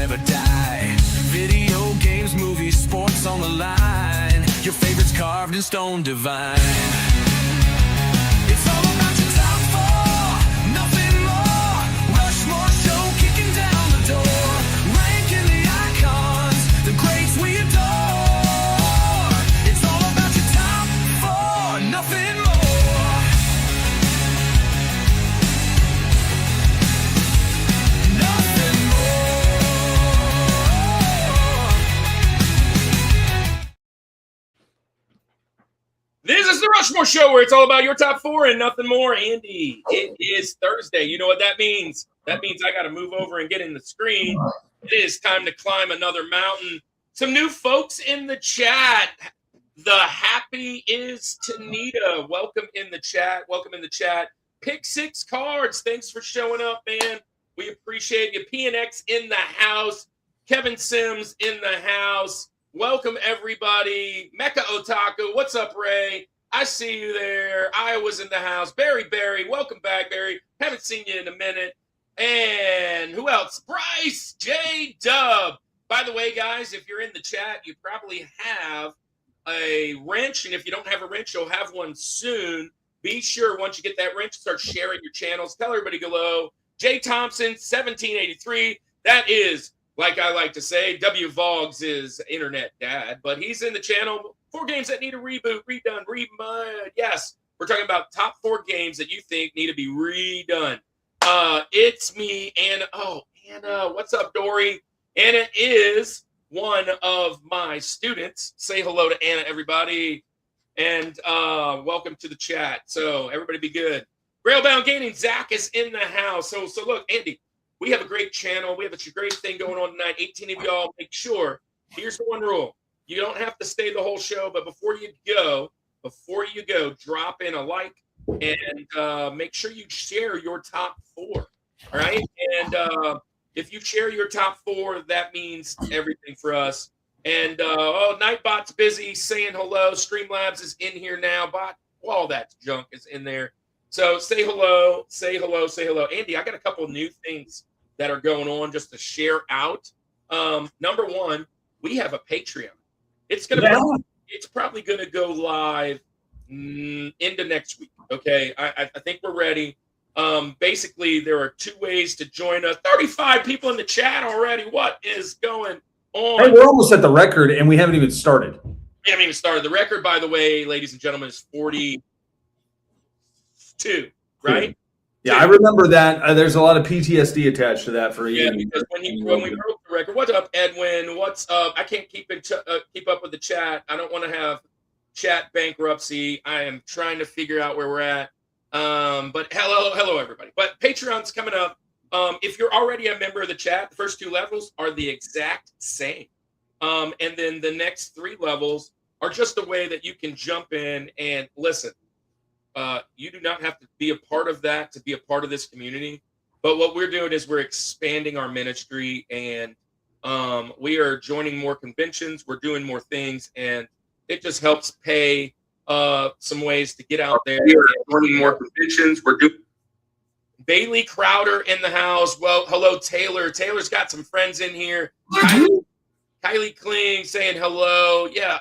never die. Video games, movies, sports on the line. Your favorites carved in stone divine. It's all about your top four, nothing more. Rushmore Show kicking down the door. Ranking the icons, the greats we adore. It's all about your top four, nothing more. This is the Rushmore Show, where it's all about your top four and nothing more. Andy, it is Thursday. You know what that means? That means I got to move over and get in the screen. It is time to climb another mountain. Some new folks in the chat. The happy is Tanita. Welcome in the chat. Welcome in the chat. Pick Six Cards. Thanks for showing up, man. We appreciate you. PNX in the house. Kevin Sims in the house. Welcome, everybody. Mecha Otaku, what's up, Ray? I see you there. Iowa's in the house. Barry, welcome back, Barry. Haven't seen you in a minute. And who else? Bryce J. Dub. By the way, guys, if you're in the chat, you probably have a wrench. And if you don't have a wrench, you'll have one soon. Be sure, once you get that wrench, start sharing your channels. Tell everybody hello. Jay Thompson, 1783. That is, like I like to say, W. Voggs is internet dad, but he's in the channel. 4 games that need a reboot, redone, remud. Yes, we're talking about top 4 games that you think need to be redone. It's me, Anna. Oh, Anna, what's up, Dory? Anna is one of my students. Say hello to Anna, everybody, and welcome to the chat. So everybody be good. Railbound Gaming, Zach is in the house. So look, Andy, we have a great channel. We have a great thing going on tonight. 18 of y'all, make sure. Here's the one rule. You don't have to stay the whole show, but before you go, drop in a like and make sure you share your top 4. All right? And if you share your top 4, that means everything for us. And Nightbot's busy saying hello. Streamlabs is in here now. Bot, all that junk is in there. So say hello, say hello, say hello. Andy, I got a couple of new things that are going on just to share out. Number one, we have a Patreon. It's probably gonna go live into next week. Okay, I think we're ready. Basically, there are 2 ways to join us. 35 people in the chat already. What is going on? Hey, we're almost at the record, and we haven't even started. We haven't even started. The record, by the way, ladies and gentlemen, is 42, right? Yeah, I remember that. There's a lot of PTSD attached to that for you. Yeah, because when we broke the record, what's up, Edwin? What's up? I can't keep up with the chat. I don't want to have chat bankruptcy. I am trying to figure out where we're at. But hello, everybody. But Patreon's coming up. If you're already a member of the chat, the first 2 levels are the exact same. And then the next 3 levels are just a way that you can jump in and listen. You do not have to be a part of that to be a part of this community. But what we're doing is we're expanding our ministry, and we are joining more conventions. We're doing more things, and it just helps pay some ways to get out there. We are joining more conventions. We're doing Bailey Crowder in the house. Well, hello, Taylor. Taylor's got some friends in here. Kylie Kling saying hello. Yeah,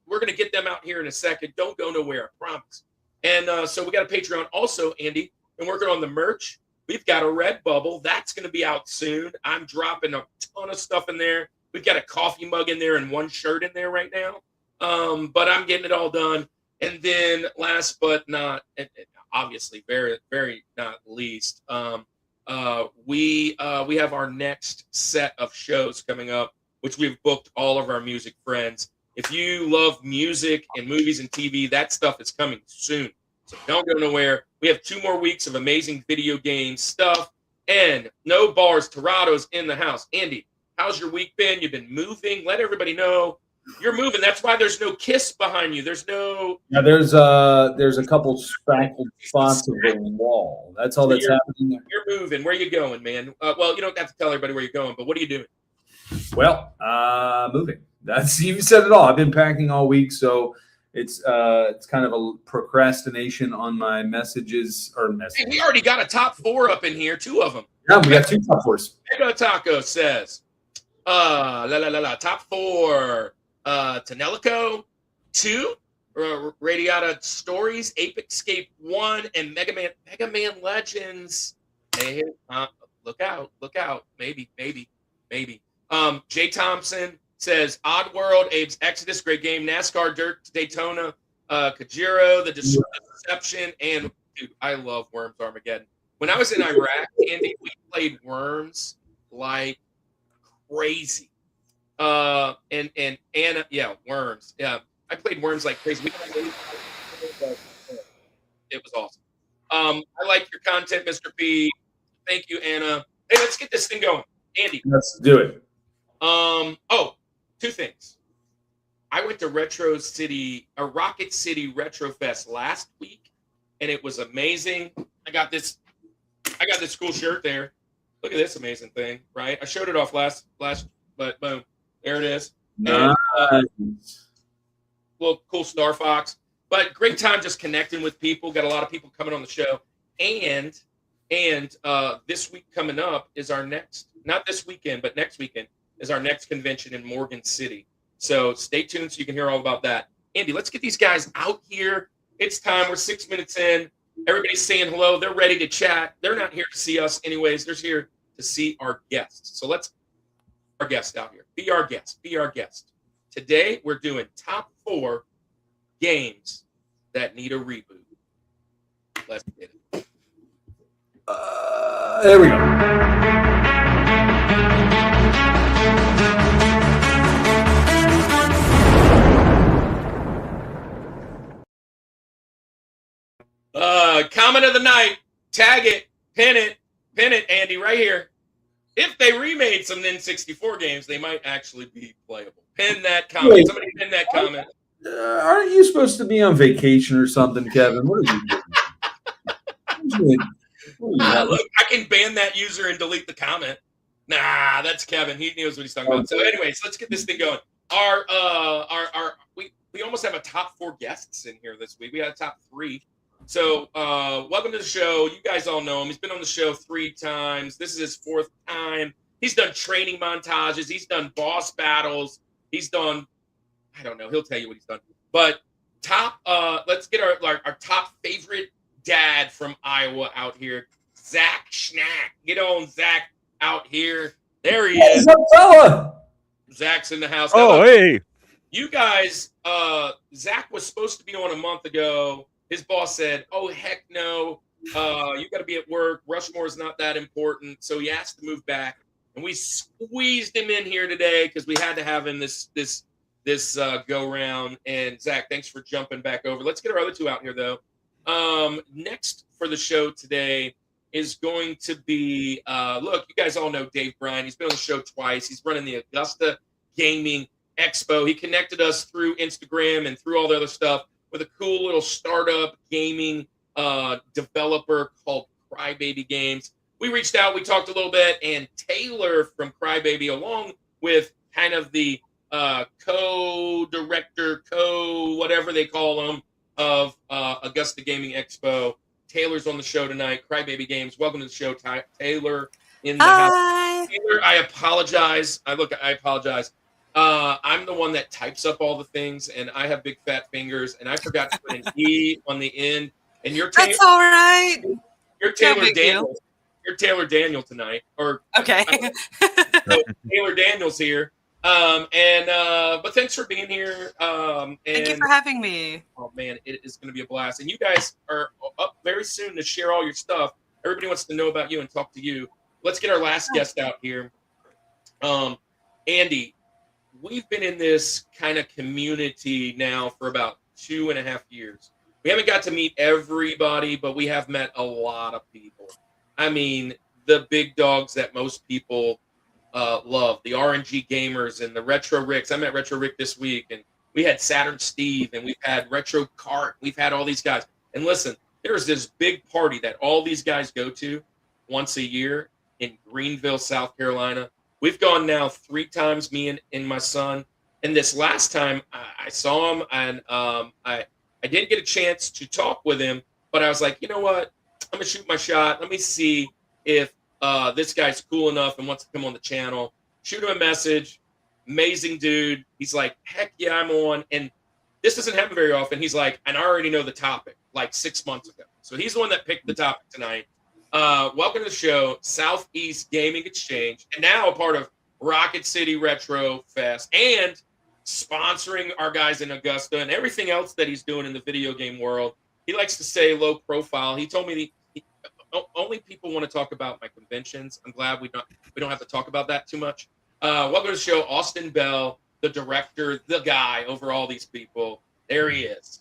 we're going to get them out here in a second. Don't go nowhere, I promise. And so we got a Patreon. Also, Andy, been working on the merch. We've got a Redbubble. That's going to be out soon. I'm dropping a ton of stuff in there. We've got a coffee mug in there and 1 shirt in there right now. But I'm getting it all done. And then last but not, obviously, very, very not least, we have our next set of shows coming up, which we've booked all of our music friends. If you love music and movies and TV, that stuff is coming soon. So don't go nowhere. We have 2 more weeks of amazing video game stuff. And no bars, Toronto's in the house. Andy, how's your week been? You've been moving. Let everybody know you're moving. That's why there's no Kiss behind you. There's no. Yeah, there's a couple spackled spots of the wall. That's all that's happening there. You're moving. Where you going, man? Well, you don't have to tell everybody where you're going, but what are you doing? Well, moving. You said it all. I've been packing all week, so it's kind of a procrastination on my messages. Hey, we already got a top 4 up in here, 2 of them. Yeah, we got 2 top 4s. Mega Taco says, Top 4. Tonelico 2. Radiata Stories, Ape Escape 1, and Mega Man Legends. Hey, look out. Maybe. Jay Thompson says Oddworld, Abe's Exodus, great game. NASCAR Dirt Daytona, Kajiro, The Deception, and dude, I love Worms Armageddon. When I was in Iraq, Andy, we played Worms like crazy. And Anna, yeah, Worms. Yeah, I played Worms like crazy. It was awesome. I like your content, Mr. P. Thank you, Anna. Hey, let's get this thing going. Andy. Let's do it. Two things. I went to Rocket City Retro Fest last week, and it was amazing. I got this cool shirt there. Look at this amazing thing, right? I showed it off last, but boom, there it is. Nice. Little cool Star Fox. But great time just connecting with people. Got a lot of people coming on the show. And this week coming up is our next, not this weekend, but next weekend is our next convention in Morgan City. So stay tuned so you can hear all about that. Andy, let's get these guys out here. It's time. We're 6 minutes in. Everybody's saying hello. They're ready to chat. They're not here to see us anyways. They're here to see our guests. So let's our guest out here. Be our guest. Be our guest. Today, we're doing top 4 games that need a reboot. Let's get it. There we go. Comment of the night. Tag it. Pin it, Andy, right here. If they remade some N64 games, they might actually be playable. Pin that comment. Wait. Somebody pin that comment. Aren't you supposed to be on vacation or something, Kevin? What are you doing? Look, I can ban that user and delete the comment. Nah, that's Kevin. He knows what he's talking about. So, anyways, let's get this thing going. We almost have a top 4 guests in here this week. We had a top 3. So, welcome to the show. You guys all know him. He's been on the show 3 times. This is his 4th time. He's done training montages. He's done boss battles. He's done, I don't know. He'll tell you what he's done. But let's get our top favorite dad from Iowa out here, Zach Schnack. Get on Zach out here. There he is. What's up, fella? Zach's in the house. Oh, hey. You guys, Zach was supposed to be on a month ago. His boss said, "Oh, heck no. You got to be at work. Rushmore is not that important." So he asked to move back. And we squeezed him in here today because we had to have him this go round. And Zach, thanks for jumping back over. Let's get our other 2 out here, though. Next for the show today is going to be, look, you guys all know Dave Bryan. He's been on the show twice. He's running the Augusta Gaming Expo. He connected us through Instagram and through all the other stuff with a cool little startup gaming developer called Crybaby Games. We reached out, we talked a little bit, and Taylor from Crybaby, along with kind of the co-director, whatever they call them, of Augusta Gaming Expo. Taylor's on the show tonight. Crybaby Games, welcome to the show, Taylor in the house. Taylor, I apologize. I apologize. I'm the one that types up all the things, and I have big fat fingers, and I forgot to put an E on the end. And you're That's all right. You're Taylor Daniels. You're Taylor Daniel tonight, or okay. So Taylor Daniels here. But thanks for being here. Thank you for having me. Oh man, it is going to be a blast. And you guys are up very soon to share all your stuff. Everybody wants to know about you and talk to you. Let's get our last guest out here. Andy, we've been in this kind of community now for about 2.5 years. We haven't got to meet everybody, but we have met a lot of people. I mean, the big dogs that most people love, the RNG gamers and the Retro Ricks. I met Retro Rick this week, and we had Saturn Steve, and we've had Retro Cart. We've had all these guys. And listen, there's this big party that all these guys go to once a year in Greenville, South Carolina. We've gone now 3 times, me and my son. And this last time I saw him, and I didn't get a chance to talk with him, but I was like, you know what? I'm going to shoot my shot. Let me see if this guy's cool enough and wants to come on the channel. shoot him a message. Amazing dude. He's like, heck yeah, I'm on. And this doesn't happen very often. He's like, and I already know the topic like 6 months ago. So he's the one that picked the topic tonight. Welcome to the show, Southeast Gaming Exchange, and now a part of Rocket City Retro Fest and sponsoring our guys in Augusta and everything else that he's doing in the video game world. He likes to say low profile. He told me only people want to talk about my conventions. I'm glad we don't have to talk about that too much. Welcome to the show, Austin Bell, the director, the guy over all these people. There he is.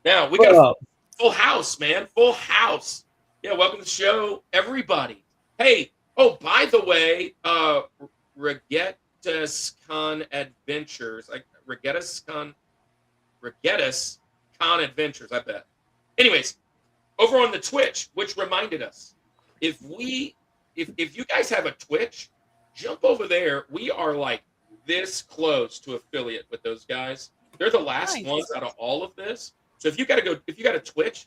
Now we got a full house, man. Full house. Yeah, welcome to the show, everybody. Hey, oh, by the way, Regettas Con Adventures. Regettas Con Adventures, I bet. Anyways, over on the Twitch, which reminded us, if you guys have a Twitch, jump over there. We are like this close to affiliate with those guys. They're the last ones out of all of this. So if you got a Twitch,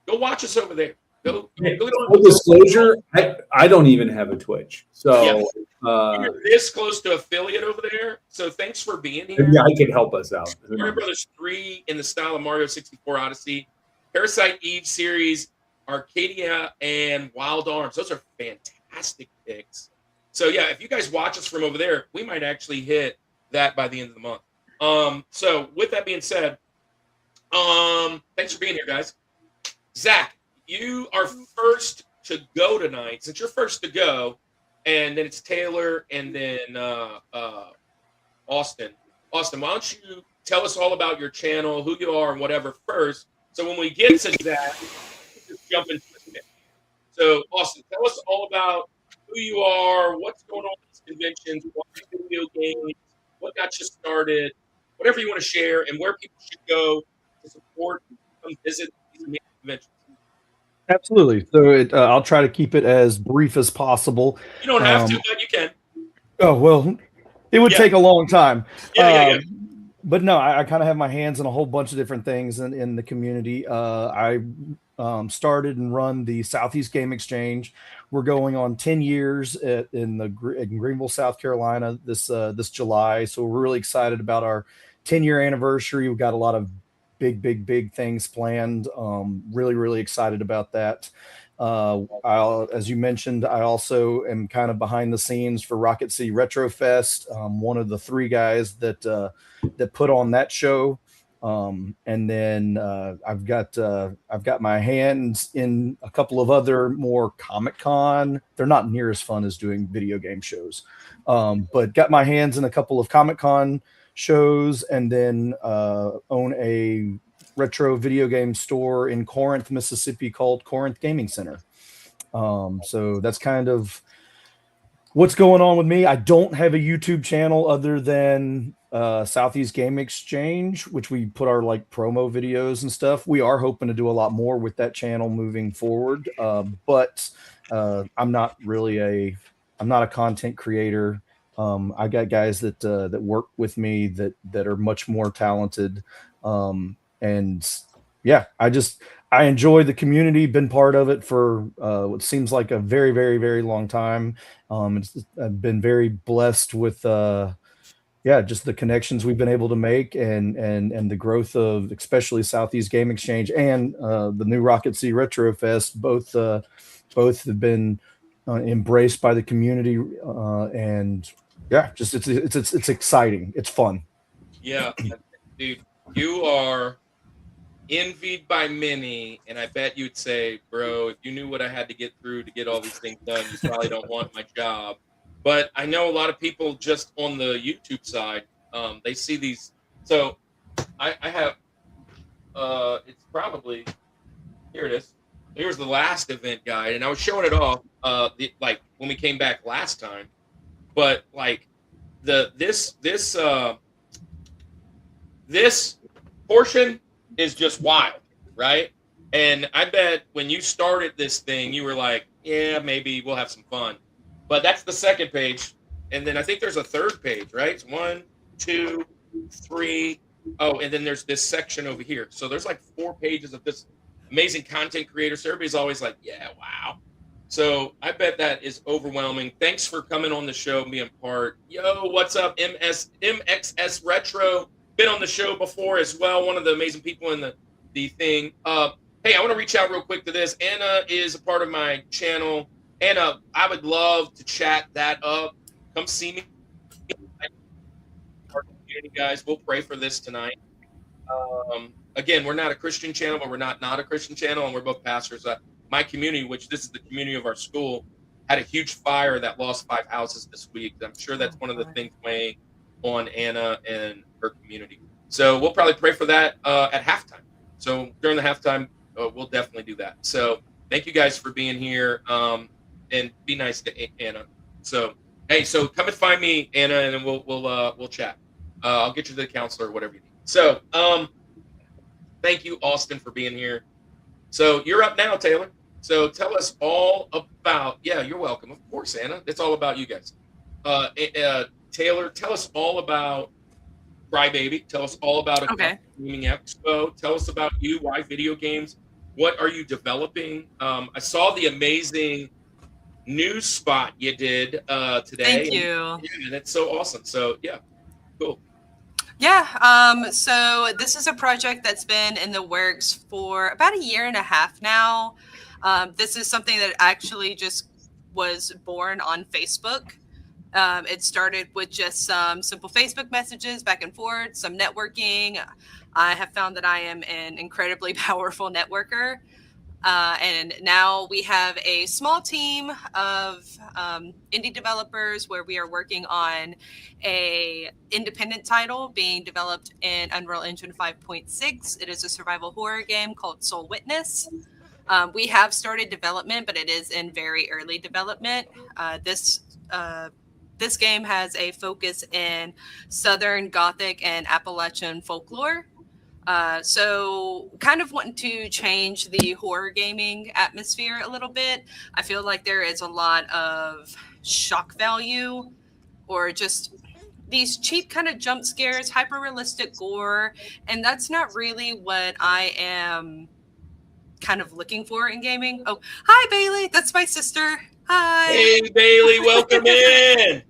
go watch us over there. Go full disclosure, I don't even have a Twitch. So you're this close to affiliate over there. So thanks for being here. Yeah, I can help us out. Mario Brothers 3 in the style of Mario 64 Odyssey, Parasite Eve series, Arcadia, and Wild Arms. Those are fantastic picks. So yeah, if you guys watch us from over there, we might actually hit that by the end of the month. So with that being said, thanks for being here, guys. Zach, you are first to go tonight. Since you're first to go, and then it's Taylor and then Austin. Austin, why don't you tell us all about your channel, who you are, and whatever first. So when we get to that, just jump into it. So Austin, tell us all about who you are, what's going on with these conventions, what video games, what got you started, whatever you want to share, and where people should go to support and come visit these amazing conventions. Absolutely. So I'll try to keep it as brief as possible. You don't have to, but you can. Oh, well, it would take a long time. Yeah. But no, I kind of have my hands in a whole bunch of different things in the community. I started and run the Southeast Game Exchange. We're going on 10 years in Greenville, South Carolina this July. So we're really excited about our 10-year anniversary. We've got a lot of big things planned. Really, really excited about that. As you mentioned, I also am kind of behind the scenes for Rocket City Retro Fest. One of the three guys that put on that show. And then I've got my hands in a couple of other more Comic-Con. They're not near as fun as doing video game shows, but got my hands in a couple of Comic-Con shows, and then own a retro video game store in Corinth, Mississippi called Corinth Gaming Center. So that's kind of what's going on with me. I don't have a YouTube channel other than Southeast Game Exchange, which we put our like promo videos and stuff. We are hoping to do a lot more with that channel moving forward. But I'm not a content creator. I got guys that work with me that are much more talented. And yeah, I enjoy the community, been part of it for what seems like a very, very, very long time. I've been very blessed with just the connections we've been able to make and the growth of especially Southeast Game Exchange and the new Rocket City Retro Fest. Both have been embraced by the community, and yeah, just it's exciting. It's fun. Yeah, dude, you are envied by many, and I bet you'd say, bro, if you knew what I had to get through to get all these things done, you probably don't want my job. But I know a lot of people just on the YouTube side, they see these. So I have, it's probably, here it is. Here's the last event guide, and I was showing it off, like when we came back last time. But like this portion is just wild, right? And I bet when you started this thing, you were like, yeah, maybe we'll have some fun. But that's the second page. And then I think there's a third page, right? It's 1, 2, 3. Oh, and then there's this section over here. So there's like 4 pages of this amazing content creator. So everybody's always like, yeah, wow. So I bet that is overwhelming. Thanks for coming on the show and being part. Yo, what's up, MXS Retro? Been on the show before as well. One of the amazing people in the thing. Hey, I want to reach out real quick to this. Anna is a part of my channel. Anna, I would love to chat that up. Come see me. Our community guys, we'll pray for this tonight. Again, we're not a Christian channel, but we're not a Christian channel, and we're both pastors. My community, which this is the community of our school, had a huge fire that lost 5 houses this week. I'm sure that's one of the things weighing on Anna and her community. So we'll probably pray for that at halftime. So during the halftime, we'll definitely do that. So thank you guys for being here, and be nice to Anna. So hey, so come and find me, Anna, and then we'll chat. I'll get you to the counselor or whatever you need. So thank you, Austin, for being here. So you're up now, Taylor. So tell us all about, yeah, you're welcome. Of course, Anna. It's all about you guys. Taylor, tell us all about Crybaby. Tell us all about a gaming expo. Tell us about you, why video games. What are you developing? I saw the amazing news spot you did today. Thank you. And that's so awesome. So yeah, cool. Yeah, so this is a project that's been in the works for about 1.5 years now. This is something that actually just was born on Facebook. It started with just some simple Facebook messages back and forth, some networking. I have found that I am an incredibly powerful networker. And now we have a small team of indie developers where we are working on a independent title being developed in Unreal Engine 5.6. It is a survival horror game called Soul Witness. We have started development, but it is in very early development. This game has a focus in Southern Gothic and Appalachian folklore. So kind of wanting to change the horror gaming atmosphere a little bit. I feel like there is a lot of shock value or just these cheap kind of jump scares, hyper realistic gore. And that's not really what I am kind of looking for in gaming. Oh, hi, Bailey. That's my sister. Hi. Hey, Bailey. Welcome in.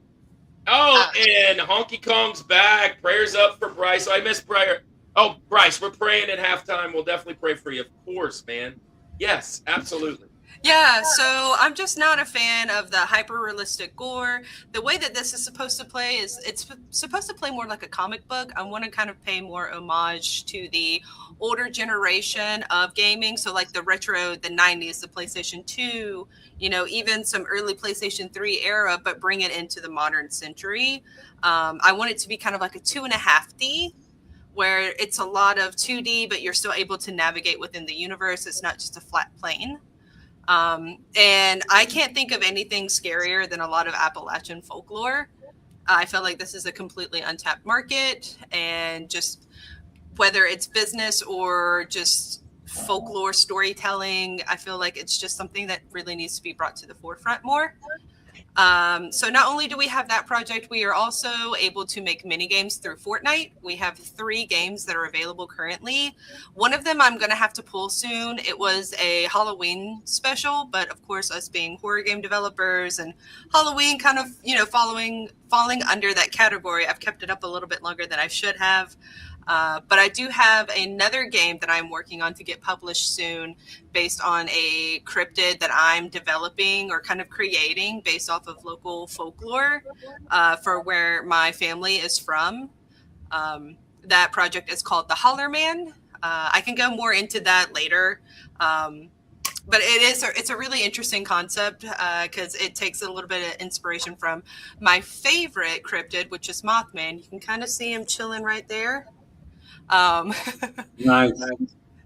Oh, and Honky Kong's back. Prayers up for Bryce. I missed prayer. Oh, Bryce, we're praying at halftime. We'll definitely pray for you. Of course, man. Yes, absolutely. Yeah, so I'm just not a fan of the hyper-realistic gore. The way that this is supposed to play is it's supposed to play more like a comic book. I want to kind of pay more homage to the older generation of gaming. So like the retro, the 90s, the PlayStation 2, you know, even some early PlayStation 3 era, but bring it into the modern century. I want it to be kind of like a 2.5D, where it's a lot of 2D, but you're still able to navigate within the universe. It's not just a flat plane. And I can't think of anything scarier than a lot of Appalachian folklore. I feel like this is a completely untapped market, and just whether it's business or just folklore storytelling, I feel like it's just something that really needs to be brought to the forefront more. So not only do we have that project, we are also able to make mini games through Fortnite. We have 3 games that are available currently. One of them I'm going to have to pull soon. It was a Halloween special, but of course, us being horror game developers and Halloween kind of, you know, falling under that category, I've kept it up a little bit longer than I should have. But I do have another game that I'm working on to get published soon based on a cryptid that I'm developing or kind of creating based off of local folklore for where my family is from. That project is called The Holler Man. I can go more into that later. But it's a really interesting concept because it takes a little bit of inspiration from my favorite cryptid, which is Mothman. You can kind of see him chilling right there. Nice.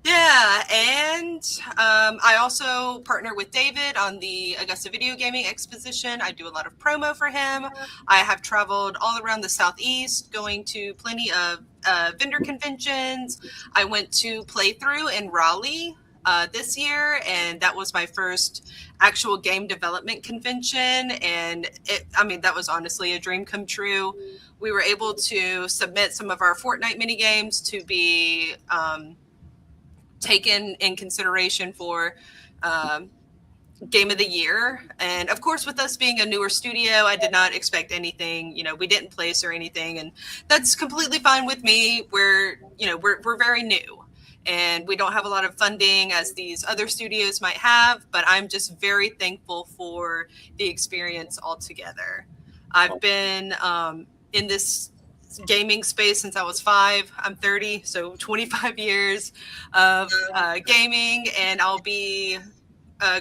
Yeah, and I also partner with David on the Augusta Video Gaming Exposition. I do a lot of promo for him. I have traveled all around the Southeast, going to plenty of vendor conventions. I went to Playthrough in Raleigh this year, and that was my first actual game development convention. And that was honestly a dream come true. We were able to submit some of our Fortnite mini games to be taken in consideration for game of the year. And of course, with us being a newer studio, I did not expect anything. We didn't place or anything, and that's completely fine with me. We're very new, and we don't have a lot of funding as these other studios might have. But I'm just very thankful for the experience altogether. I've been in this gaming space since I was 5. I'm 30, so 25 years of gaming, and I'll be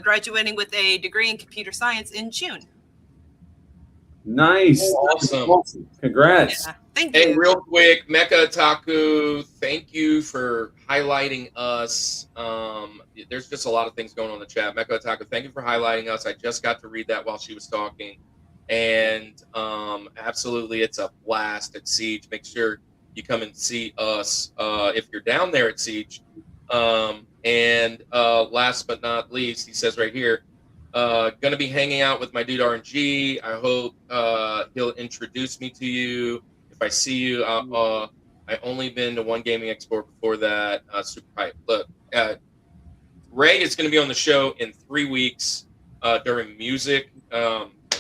graduating with a degree in computer science in June. Nice. Awesome. Congrats. Yeah, thank Hey, you. real quick, Mecha Otaku, thank you for highlighting us. There's just a lot of things going on in the chat. Mecha Otaku, thank you for highlighting us. I just got to read that while she was talking. And absolutely, it's a blast at Siege. Make sure you come and see us if you're down there at Siege. And last but not least, he says right here, going to be hanging out with my dude RNG. I hope he'll introduce me to you. If I see you, I only been to one gaming expo before that. Super hype. Look, Ray is going to be on the show in 3 weeks during music.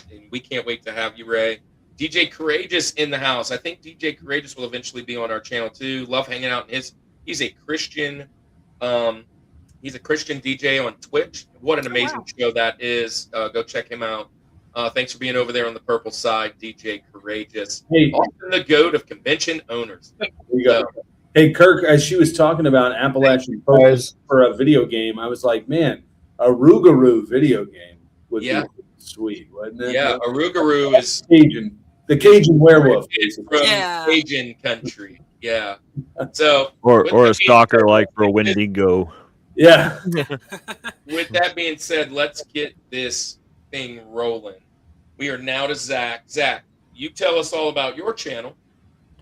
And we can't wait to have you, Ray. DJ Courageous in the house. I think DJ Courageous will eventually be on our channel too. Love hanging out in his. He's a Christian. He's a Christian DJ on Twitch. What an amazing show that is. Go check him out. Thanks for being over there on the purple side, DJ Courageous. Hey, Often the goat of convention owners. there you go. Hey, Kirk, as she was talking about Appalachian Focus for a video game, I was like, man, a Rougarou video game would be sweet, wouldn't it? Yeah, a Rougarou is the Cajun werewolf. from Yeah. Cajun country. Yeah. So Or with a that being stalker said, like for a Wendigo. Yeah. With that being said, let's get this thing rolling. We are now to Zach. Zach, you tell us all about your channel.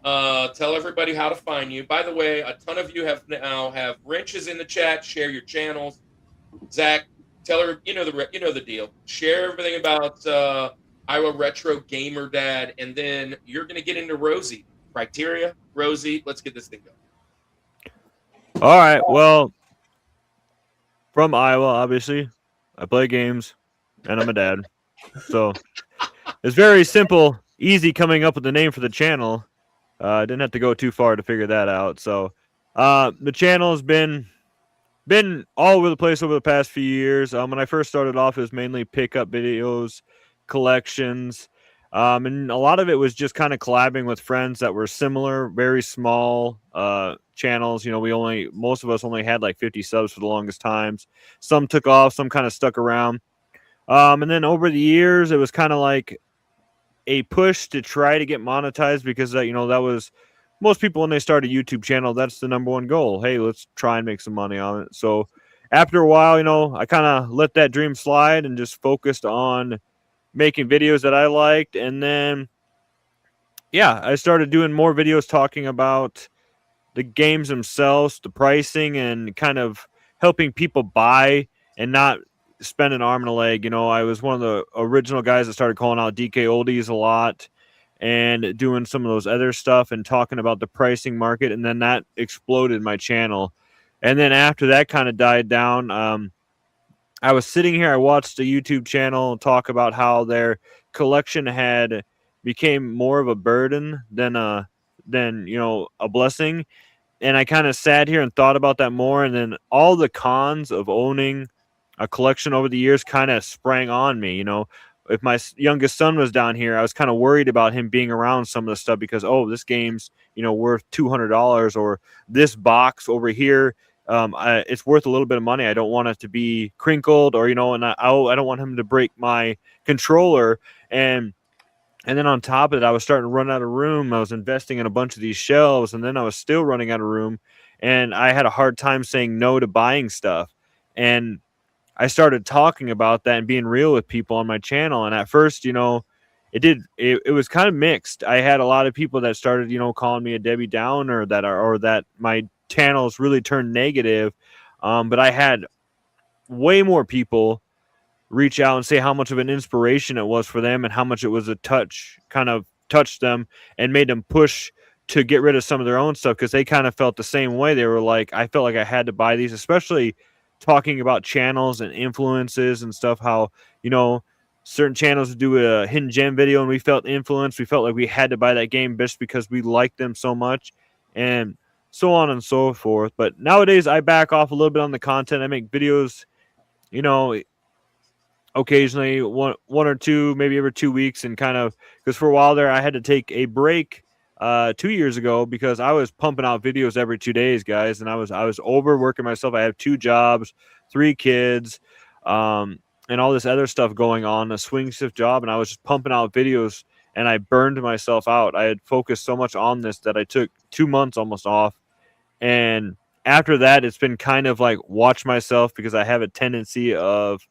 Tell everybody how to find you. By the way, a ton of you have wrenches in the chat. Share your channels. Zach, tell her you know the deal. Share everything about Iowa Retro Gamer Dad, and then you're gonna get into Rosie. Criteria, Rosie. Let's get this thing going. All right. Well, from Iowa, obviously, I play games, and I'm a dad. So it's very simple, easy coming up with the name for the channel. I didn't have to go too far to figure that out. So the channel has been all over the place over the past few years. When I first started off, it was mainly pickup videos, collections, and a lot of it was just kind of collabing with friends that were similar, very small channels. Most of us only had like 50 subs for the longest times. Some took off, some kind of stuck around. And then over the years, it was kind of like a push to try to get monetized because that was most people when they start a YouTube channel, that's the number one goal. Hey, let's try and make some money on it. So after a while, I kind of let that dream slide and just focused on making videos that I liked. And then, I started doing more videos talking about the games themselves, the pricing, and kind of helping people buy and not spend an arm and a leg. I was one of the original guys that started calling out DK Oldies a lot and doing some of those other stuff and talking about the pricing market. And then that exploded my channel. And then after that kind of died down, I was sitting here, I watched a YouTube channel talk about how their collection had became more of a burden than a blessing. And I kind of sat here and thought about that more. And then all the cons of owning a collection over the years kind of sprang on me. If my youngest son was down here, I was kind of worried about him being around some of the stuff because, this game's, worth $200, or this box over here, it's worth a little bit of money. I don't want it to be crinkled, or, and I don't want him to break my controller. And then on top of it, I was starting to run out of room. I was investing in a bunch of these shelves, and then I was still running out of room. And I had a hard time saying no to buying stuff. And I started talking about that and being real with people on my channel. And at first, it was kind of mixed. I had a lot of people that started, calling me a Debbie Downer, or that my channels really turned negative. But I had way more people reach out and say how much of an inspiration it was for them and how much it was kind of touched them and made them push to get rid of some of their own stuff because they kind of felt the same way. They were like, I felt like I had to buy these, especially talking about channels and influences and stuff, how, you know, certain channels would do a hidden gem video and we felt influenced. We felt like we had to buy that game just because we liked them so much, and so on and so forth. But nowadays I back off a little bit on the content. I make videos, you know, occasionally one or two, maybe every 2 weeks, and kind of, because for a while there I had to take a break 2 years ago because I was pumping out videos every 2 days, guys, and I was overworking myself. I have 2 jobs, 3 kids, and all this other stuff going on, a swing shift job, and I was just pumping out videos and I burned myself out. I had focused so much on this that I took 2 months almost off. And after that, it's been kind of like watch myself, because I have a tendency of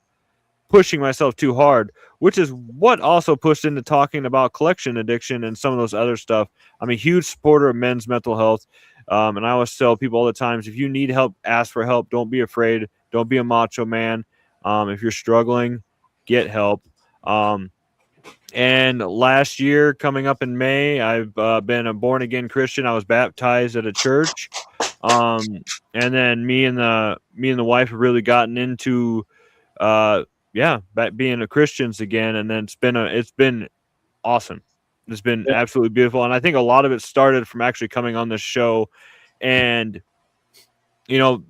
pushing myself too hard, which is what also pushed into talking about collection addiction and some of those other stuff. I'm a huge supporter of men's mental health. And I always tell people all the times, if you need help, ask for help. Don't be afraid. Don't be a macho man. If you're struggling, get help. And last year, coming up in May, I've been a born again Christian. I was baptized at a church. And then me and the wife have really gotten into, being a Christians again. And then it's been awesome. It's been absolutely beautiful. And I think a lot of it started from actually coming on this show and, you know,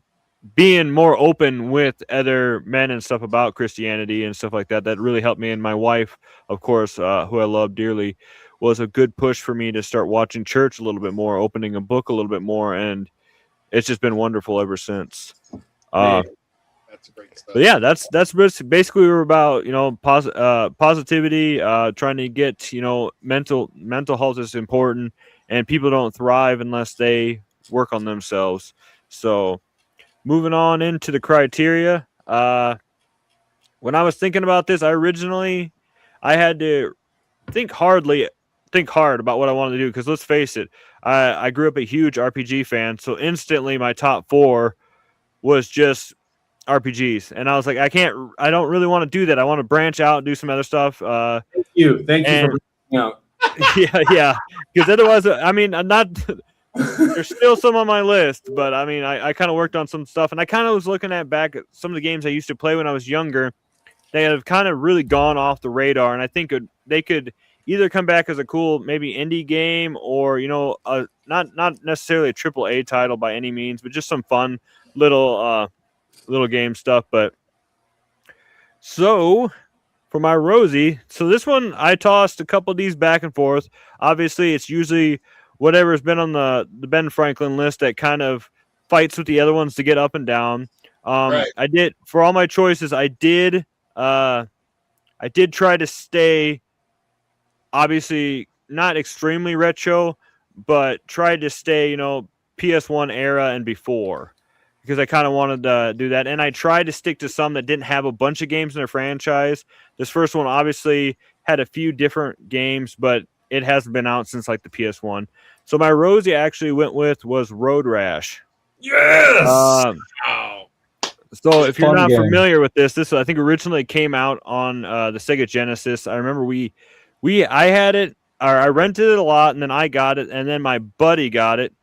being more open with other men and stuff about Christianity and stuff like that. That really helped me. And my wife, of course, who I love dearly, was a good push for me to start watching church a little bit more, opening a book a little bit more. And it's just been wonderful ever since. That's great stuff. But yeah, that's basically we're about, you know, positivity, trying to get, you know, mental health is important, and people don't thrive unless they work on themselves. So moving on into the criteria, when I was thinking about this, I had to think hard about what I wanted to do, because let's face it, I grew up a huge RPG fan, so instantly my top 4 was just RPGs, and I was like, I don't really want to do that. I want to branch out and do some other stuff. Thank you for bringing out. yeah, because otherwise, I mean, I'm not. There's still some on my list, but I mean, I kind of worked on some stuff, and I kind of was looking back at some of the games I used to play when I was younger. They have kind of really gone off the radar, and I think they could either come back as a cool maybe indie game, or, you know, not necessarily a AAA title by any means, but just some fun little game stuff. But so for my Rosie, so this one I tossed a couple of these back and forth. Obviously, it's usually whatever's been on the Ben Franklin list that kind of fights with the other ones to get up and down. Right. I did, for all my choices, I did try to stay, obviously not extremely retro, but tried to stay, you know, PS1 era and before, because I kind of wanted to do that. And I tried to stick to some that didn't have a bunch of games in their franchise. This first one obviously had a few different games, but it hasn't been out since like the PS1. So my Rosie I actually went with was Road Rash. Yes. Wow. So if you're Fun not game. familiar with this I think originally came out on the Sega Genesis. I remember I had it, or I rented it a lot, and then I got it, and then my buddy got it.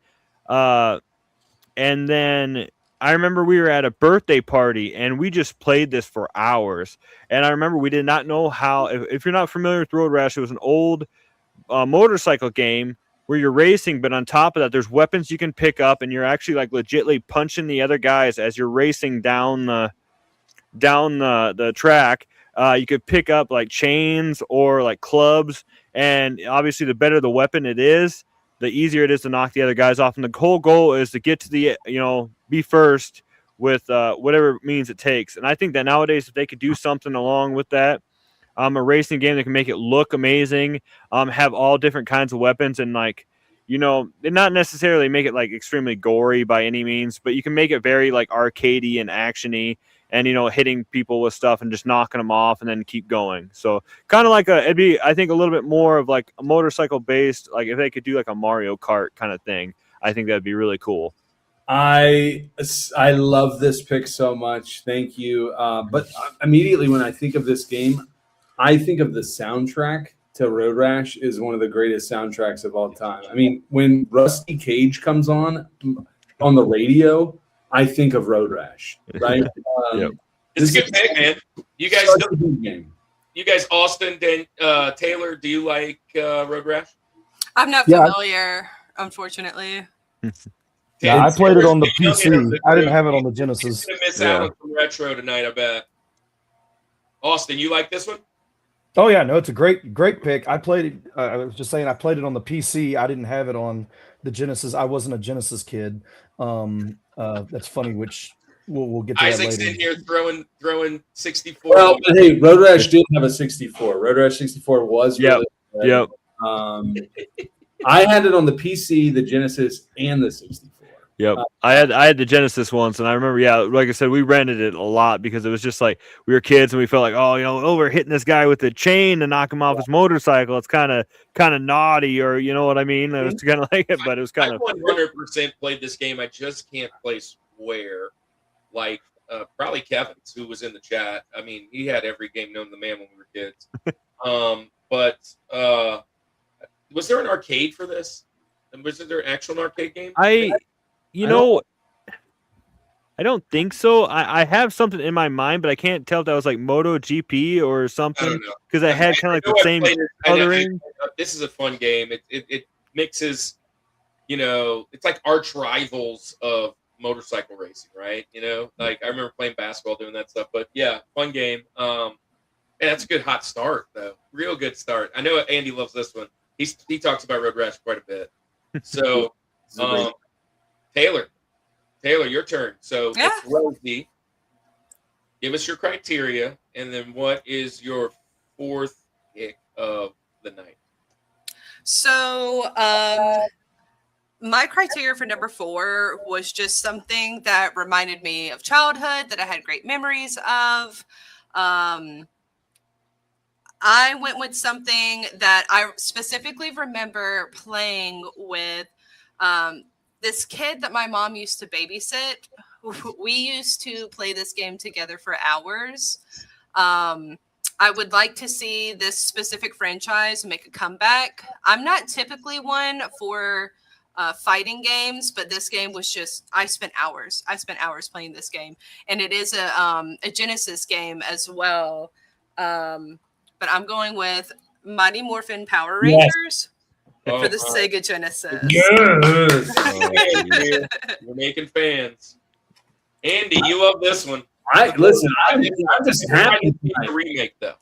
And then I remember we were at a birthday party, and we just played this for hours. And I remember we did not know how, if you're not familiar with Road Rash, it was an old motorcycle game where you're racing, but on top of that, there's weapons you can pick up, and you're actually like legitly punching the other guys as you're racing down the track. You could pick up like chains or like clubs, and obviously the better the weapon it is, the easier it is to knock the other guys off. And the whole goal is to get to the, you know, be first with whatever means it takes. And I think that nowadays, if they could do something along with that, a racing game that can make it look amazing, have all different kinds of weapons, and like, you know, not necessarily make it like extremely gory by any means, but you can make it very like arcadey and actiony, and, you know, hitting people with stuff and just knocking them off and then keep going. So kind of like it'd be, I think, a little bit more of like a motorcycle based, like if they could do like a Mario Kart kind of thing, I think that'd be really cool. I love this pick so much. Thank you. But immediately when I think of this game, I think of the soundtrack to Road Rash is one of the greatest soundtracks of all time. I mean, when Rusty Cage comes on the radio, I think of Road Rash, right? Yep. It's a this good pick, man. You guys, such a good game. Austin, Taylor, do you like Road Rash? I'm not Yeah. familiar, unfortunately. Yeah, I played it on the Taylor's PC. I didn't have it on the He's Genesis. gonna miss out on some retro tonight, I bet. Austin, you like this one? Oh yeah, no, it's a great pick. I played it. I was just saying, I played it on the PC. I didn't have it on the Genesis. I wasn't a Genesis kid. That's funny. Which we'll get to that Isaac's later. in here throwing 64. Well, but hey, Road Rash did have a 64. Road Rash 64 was really good. Yep. I had it on the PC, the Genesis, and the 64. Yep. I had the Genesis once, and I remember, like I said, we rented it a lot because it was just like we were kids and we felt like, we're hitting this guy with a chain to knock him off his motorcycle. It's kind of naughty, or you know what I mean? It was kind of like it, but it was kind I of 100% played this game. I just can't place where. Like probably Kevin's, who was in the chat. I mean, he had every game known to man when we were kids. But was there an arcade for this? And was there an actual arcade game? I don't think so. I have something in my mind, but I can't tell if that was like MotoGP or something because I had kind of like the same coloring. This is a fun game. It mixes, it's like arch rivals of motorcycle racing, right? Like I remember playing basketball doing that stuff. But yeah, fun game. That's a good hot start though. Real good start. I know Andy loves this one. He talks about Road Rash quite a bit. So Taylor, your turn. So it's Rosie. Give us your criteria, and then what is your fourth pick of the night? So my criteria for number 4 was just something that reminded me of childhood that I had great memories of. I went with something that I specifically remember playing with this kid that my mom used to babysit. We used to play this game together for hours. I would like to see this specific franchise make a comeback. I'm not typically one for fighting games, but this game was just, I spent hours playing this game. And it is a Genesis game as well. But I'm going with Mighty Morphin Power Rangers for the Sega Genesis. Yes. We're making fans. Andy, you love this one. I'm just happy. The remake, though.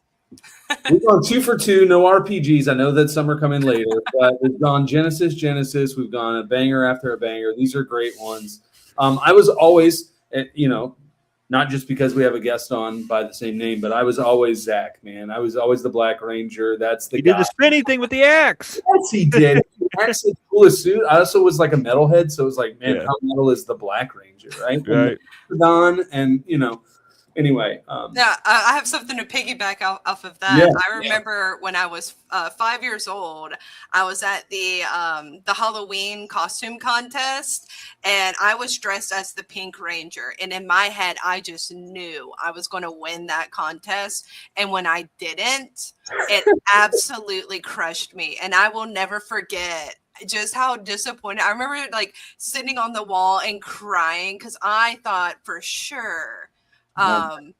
We've gone 2 for 2, no RPGs. I know that some are coming later, but we've gone Genesis. We've gone a banger after a banger. These are great ones. I was always, not just because we have a guest on by the same name, but I was always Zach, man. I was always the Black Ranger. That's the guy. Did the spinning thing with the axe. Yes, he did. Axe is the coolest suit. I also was like a metalhead, so it was like, man, how metal is the Black Ranger, right? Right. Don, and anyway. Yeah, I have something to piggyback off of that. Yeah. I remember when I was 5 years old, I was at the Halloween costume contest, and I was dressed as the Pink Ranger. And in my head, I just knew I was going to win that contest. And when I didn't, it absolutely crushed me. And I will never forget just how disappointed. I remember like sitting on the wall and crying because I thought for sure. That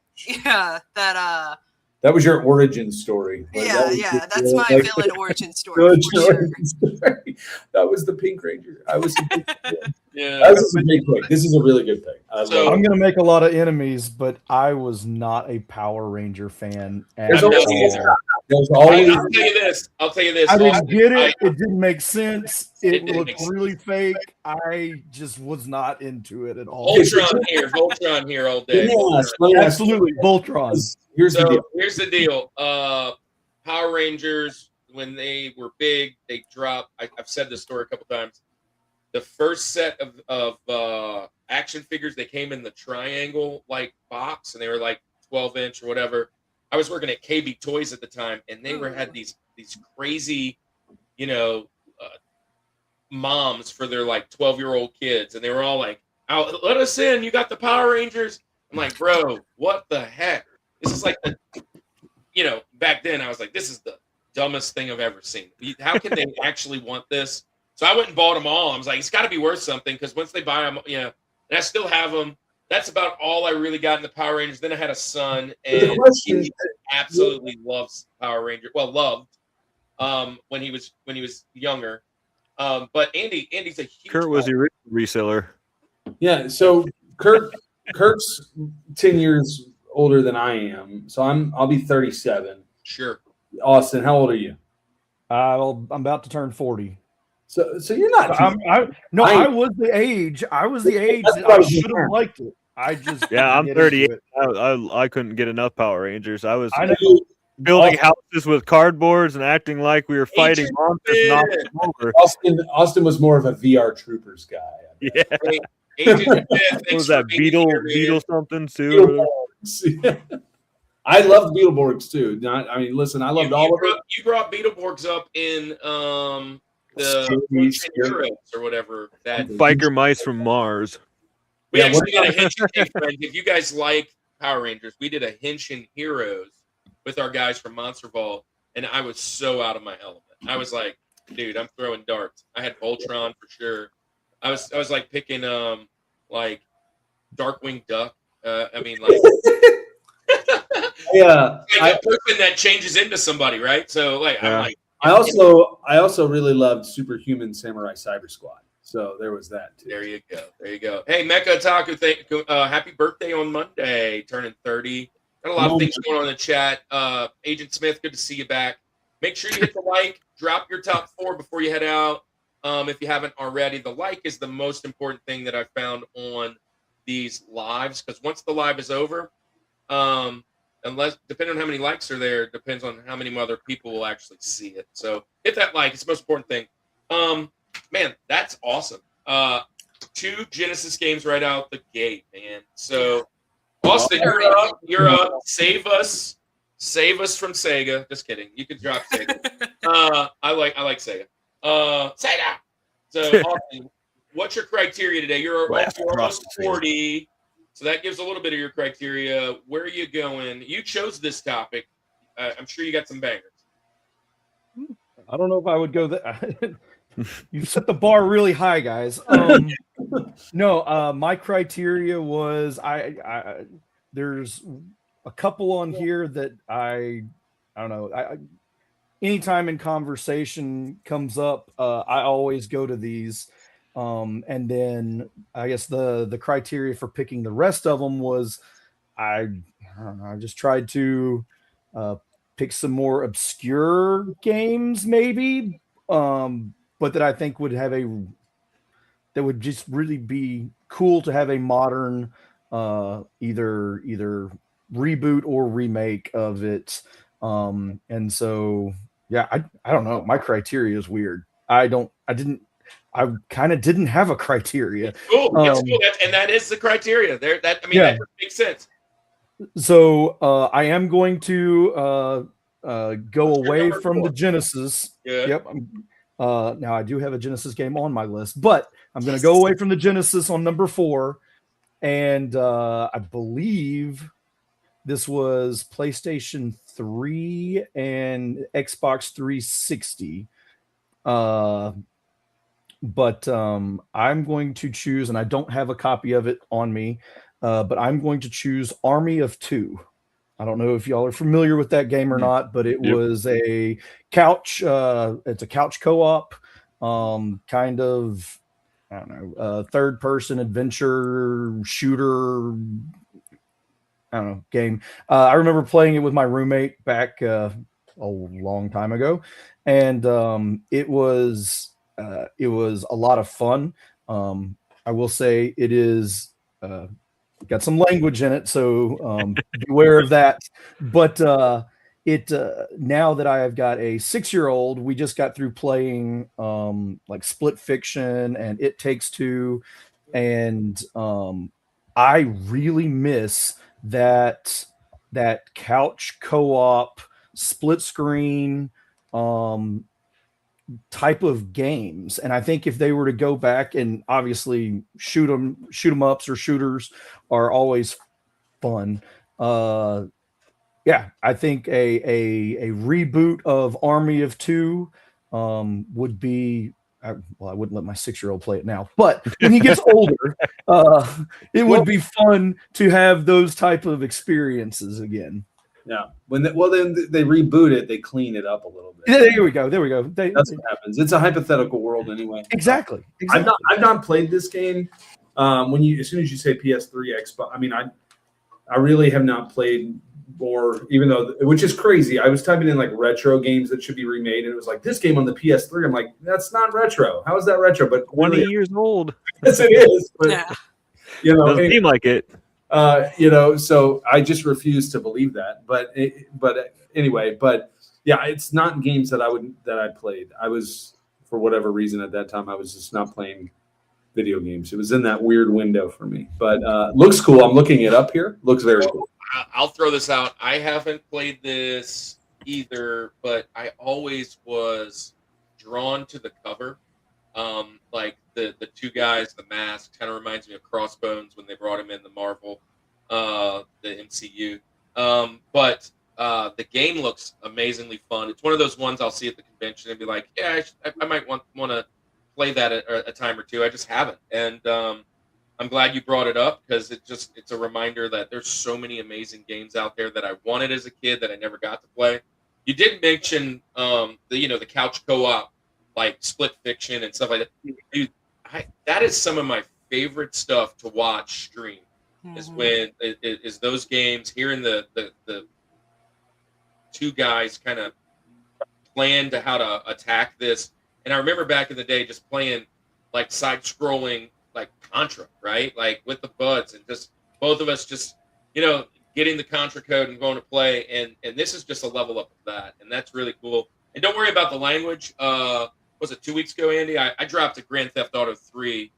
was your origin story. That's my villain origin story. For sure. That was the Pink Ranger. I was. Yeah, that was a big pick. This is a really good pick. I'm going to make a lot of enemies, but I was not a Power Ranger fan. There's always. I'll tell you this. I didn't get it. It didn't make sense. It looked really fake. I just was not into it at all. Voltron here all day. Absolutely, Voltron. Here's the deal. Power Rangers, when they were big, they dropped. I've said this story a couple times. The first set of action figures, they came in the triangle like box, and they were like 12-inch or whatever. I was working at KB Toys at the time, and they had these crazy, moms for their like 12-year-old kids, and they were all like, "Let us in! You got the Power Rangers." I'm like, "Bro, what the heck? This is like the, back then I was like, this is the dumbest thing I've ever seen. How can they actually want this?" So I went and bought them all. I was like, it's got to be worth something because once they buy them, and I still have them. That's about all I really got in the Power Rangers. Then I had a son, But the and question- he absolutely loves Power Rangers. Well, loved when he was younger. But Andy's a huge Kurt was the original reseller. Yeah, so Kirk's 10 years older than I am, so I'll be 37. sure. Austin, how old are you? I'm about to turn 40. So you're not. I was the age. I was the age That's that what I I was should getting have at. liked it. I just Yeah, I'm couldn't get into 38. it. I couldn't get enough Power Rangers. I was I know. building houses with cardboards and acting like we were fighting Agent monsters, Smith. knocking them over. Austin was more of a VR Troopers guy. Yeah, Hey, Agent Smith, what thanks was for that being Beetle here, man. something too? Beetleborgs. I loved Beetleborgs too. Listen, I loved all of it. You brought Beetleborgs up in the Scary, Ancient Heroes or whatever. That Biker mice from Mars. we Yeah, actually did a Henshin thing, friends. If you guys like Power Rangers, we did a Henshin Heroes with our guys from Monster Vault, and I was so out of my element. I was like, dude, I'm throwing darts. I had Voltron for sure. I was like picking like Darkwing Duck. Yeah, like a person that changes into somebody, right? So like Yeah. I'm like, I also really loved Superhuman Samurai Cyber Squad. So there was that too. there you go. Hey, Mecha Otaku, happy birthday on Monday, turning 30. Got a lot of things going on in the chat. Agent Smith, good to see you back. Make sure you hit the like, drop your top 4 before you head out. If you haven't already, the like is the most important thing that I found on these lives, because once the live is over, unless depending on how many likes are there, depends on how many other people will actually see it. So hit that like; it's the most important thing. Man, that's awesome. 2 Genesis games right out the gate, man. So Austin, you're up. Save us from Sega. Just kidding. You can drop Sega. I like Sega. Sega. So Austin, what's your criteria today? You're almost 40. So that gives a little bit of your criteria. Where are you going? You chose this topic. I'm sure you got some bangers. I don't know if I would go that. You set the bar really high, guys. No, my criteria was I there's a couple on here that I don't know. Anytime in conversation comes up, I always go to these. And then I guess the criteria for picking the rest of them was I don't know, I just tried to pick some more obscure games, maybe, but that I think would have that would just really be cool to have a modern either reboot or remake of it. And so yeah, I don't know. My criteria is weird. I kind of didn't have a criteria. Cool. It's cool. And that is the criteria. That makes sense. So I am going to go away from the Genesis. Good. Yep. Now I do have a Genesis game on my list, but I'm going to go away from the Genesis on number 4. And I believe this was PlayStation 3 and Xbox 360. But I'm going to choose, and I don't have a copy of it on me, but I'm going to choose Army of Two. I don't know if y'all are familiar with that game or not, but it was a couch. It's a couch co-op, kind of, I don't know, third-person adventure shooter. I don't know, game. I remember playing it with my roommate back a long time ago, and it was a lot of fun. I will say it is got some language in it, so beware of that. But now that I have got a 6-year-old, we just got through playing like Split Fiction and It Takes Two, and I really miss that couch co-op split screen type of games. And I think if they were to go back, and obviously shoot 'em ups or shooters are always fun. Yeah, I think a reboot of Army of Two would be I wouldn't let my 6-year-old play it now, but when he gets older, it would be fun to have those type of experiences again. Yeah. Then they reboot it, they clean it up a little bit. Yeah, there we go. That's what happens. It's a hypothetical world anyway. Exactly. I've not played this game. As soon as you say PS3 Xbox, I mean, I really have not played more, even though, which is crazy. I was typing in like retro games that should be remade, and it was like this game on the PS3. I'm like, that's not retro. How is that retro? But 20 really, years old. yes, it is. But, Yeah. Doesn't seem like it. So I just refuse to believe that. But anyway, yeah, it's not games that I played. I was, for whatever reason at that time, I was just not playing video games. It was in that weird window for me. But looks cool. I'm looking it up here. Looks very cool. I'll throw this out. I haven't played this either, but I always was drawn to the cover. Like the two guys, the mask, kind of reminds me of Crossbones when they brought him in the Marvel, the MCU. But the game looks amazingly fun. It's one of those ones I'll see at the convention and be like, yeah, I might want to play that a time or two. I just haven't. And I'm glad you brought it up because it's a reminder that there's so many amazing games out there that I wanted as a kid that I never got to play. You did mention the couch co-op, like Split Fiction and stuff like that. Dude, that is some of my favorite stuff to watch stream. Is when is those games, hearing the two guys kind of plan to how to attack this. And I remember back in the day just playing like side scrolling like Contra, right? Like with the buds and just both of us just, getting the Contra code and going to play. And this is just a level up of that. And that's really cool. And don't worry about the language. Was it 2 weeks ago, Andy? I dropped a Grand Theft Auto 3,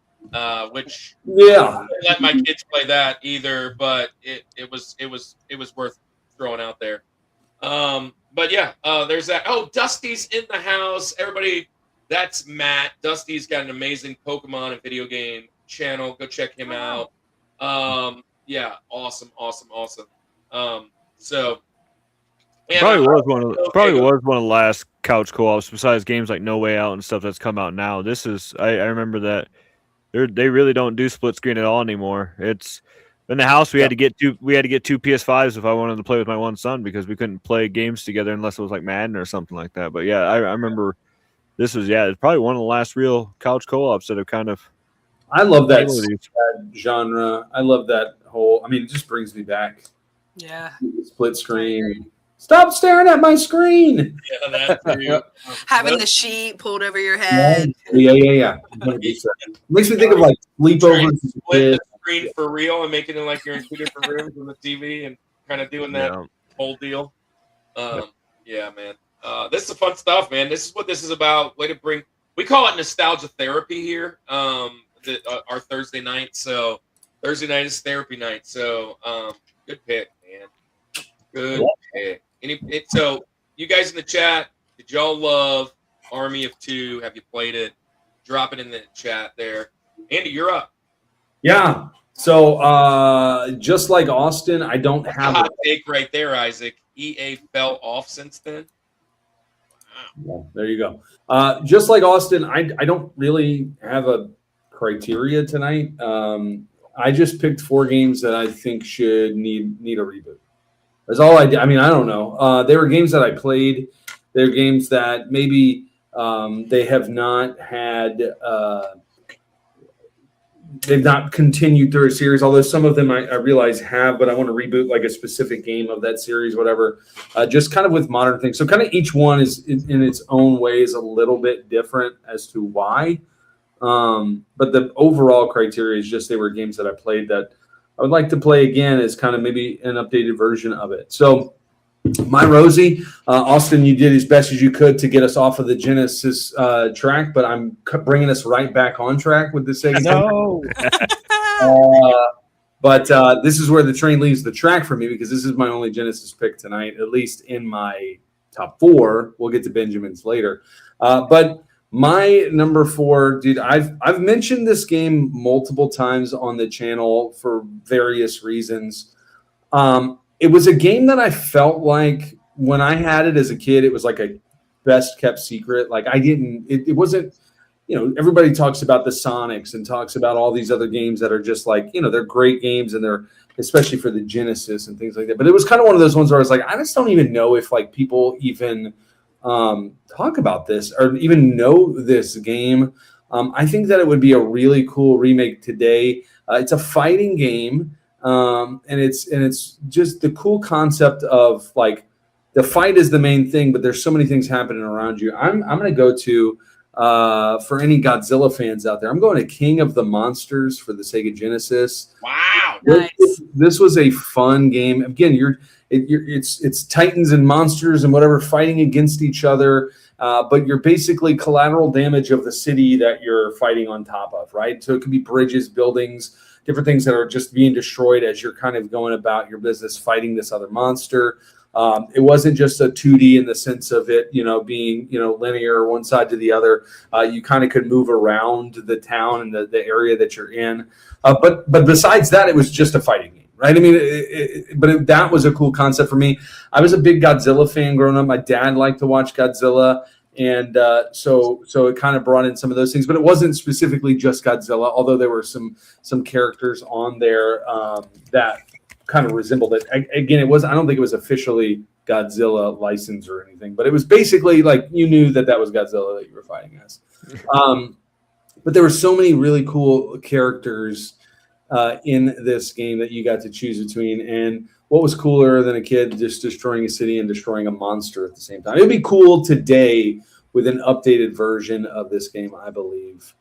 which I didn't let my kids play that either, but it was worth throwing out there. But yeah, there's that. Oh, Dusty's in the house. Everybody, that's Matt. Dusty's got an amazing Pokemon and video game channel. Go check him out. Yeah, awesome. So man, Probably was one of the last couch co-ops besides games like No Way Out and stuff that's come out now. This is I remember that they really don't do split screen at all anymore. It's in the house we had to get two PS5s if I wanted to play with my one son because we couldn't play games together unless it was like Madden or something like that. But yeah, I remember this was it's probably one of the last real couch co-ops that have kind of I love that genre. I love that whole. I mean, it just brings me back. Yeah. Split screen. Stop staring at my screen. Yeah, that Having the sheet pulled over your head. Yeah. 100%. Makes me think of like sleepovers. Split the screen for real and making it like you're in two different rooms on the TV and kind of doing that whole deal. Yeah, man. This is fun stuff, man. This is what this is about. Way to bring. We call it nostalgia therapy here. Our Thursday night. So Thursday night is therapy night. So good pick, man. Good pick. So you guys in the chat, did y'all love Army of Two? Have you played it? Drop it in the chat there. Andy, you're up. Yeah. So just like Austin, I don't have a hot take right there, Isaac. EA fell off since then. Well, there you go. Just like Austin, I don't really have a criteria tonight. I just picked 4 games that I think should need a reboot. That's all I did. I mean, I don't know. They were games that I played. They're games that maybe they have not had. They've not continued through a series, although some of them I realize have, but I want to reboot like a specific game of that series, whatever, just kind of with modern things. So kind of each one is in its own ways a little bit different as to why. But the overall criteria is just they were games that I played that I would like to play again as kind of maybe an updated version of it. So my Rosie, Austin, you did as best as you could to get us off of the Genesis track, but I'm bringing us right back on track with this segment. No. But this is where the train leaves the track for me because this is my only Genesis pick tonight, at least in my top 4. We'll get to Benjamin's later. But my number 4, dude, I've mentioned this game multiple times on the channel for various reasons. It was a game that I felt like when I had it as a kid, it was like a best kept secret. Like it wasn't, everybody talks about the Sonics and talks about all these other games that are just like, they're great games, and they're especially for the Genesis and things like that. But it was kind of one of those ones where I was like, I just don't even know if like people even talk about this or even know this game. I think that it would be a really cool remake today. It's a fighting game, and it's just the cool concept of like the fight is the main thing, but there's so many things happening around you. I'm going to go to for any Godzilla fans out there, I'm going to King of the Monsters for the Sega Genesis. Wow. Nice. This was a fun game. Again, it's titans and monsters and whatever fighting against each other, but you're basically collateral damage of the city that you're fighting on top of, right? So it could be bridges, buildings, different things that are just being destroyed as you're kind of going about your business fighting this other monster. It wasn't just a 2D in the sense of it, being, linear one side to the other. You kind of could move around the town and the area that you're in. But besides that, it was just a fighting game, right? I mean, that was a cool concept for me. I was a big Godzilla fan growing up. My dad liked to watch Godzilla. And so it kind of brought in some of those things, but it wasn't specifically just Godzilla, although there were some characters on there that kind of resembled it. Again, I don't think it was officially Godzilla licensed or anything, but it was basically like you knew that was Godzilla that you were fighting as. But there were so many really cool characters in this game that you got to choose between. And what was cooler than a kid just destroying a city and destroying a monster at the same time? It would be cool today with an updated version of this game, I believe.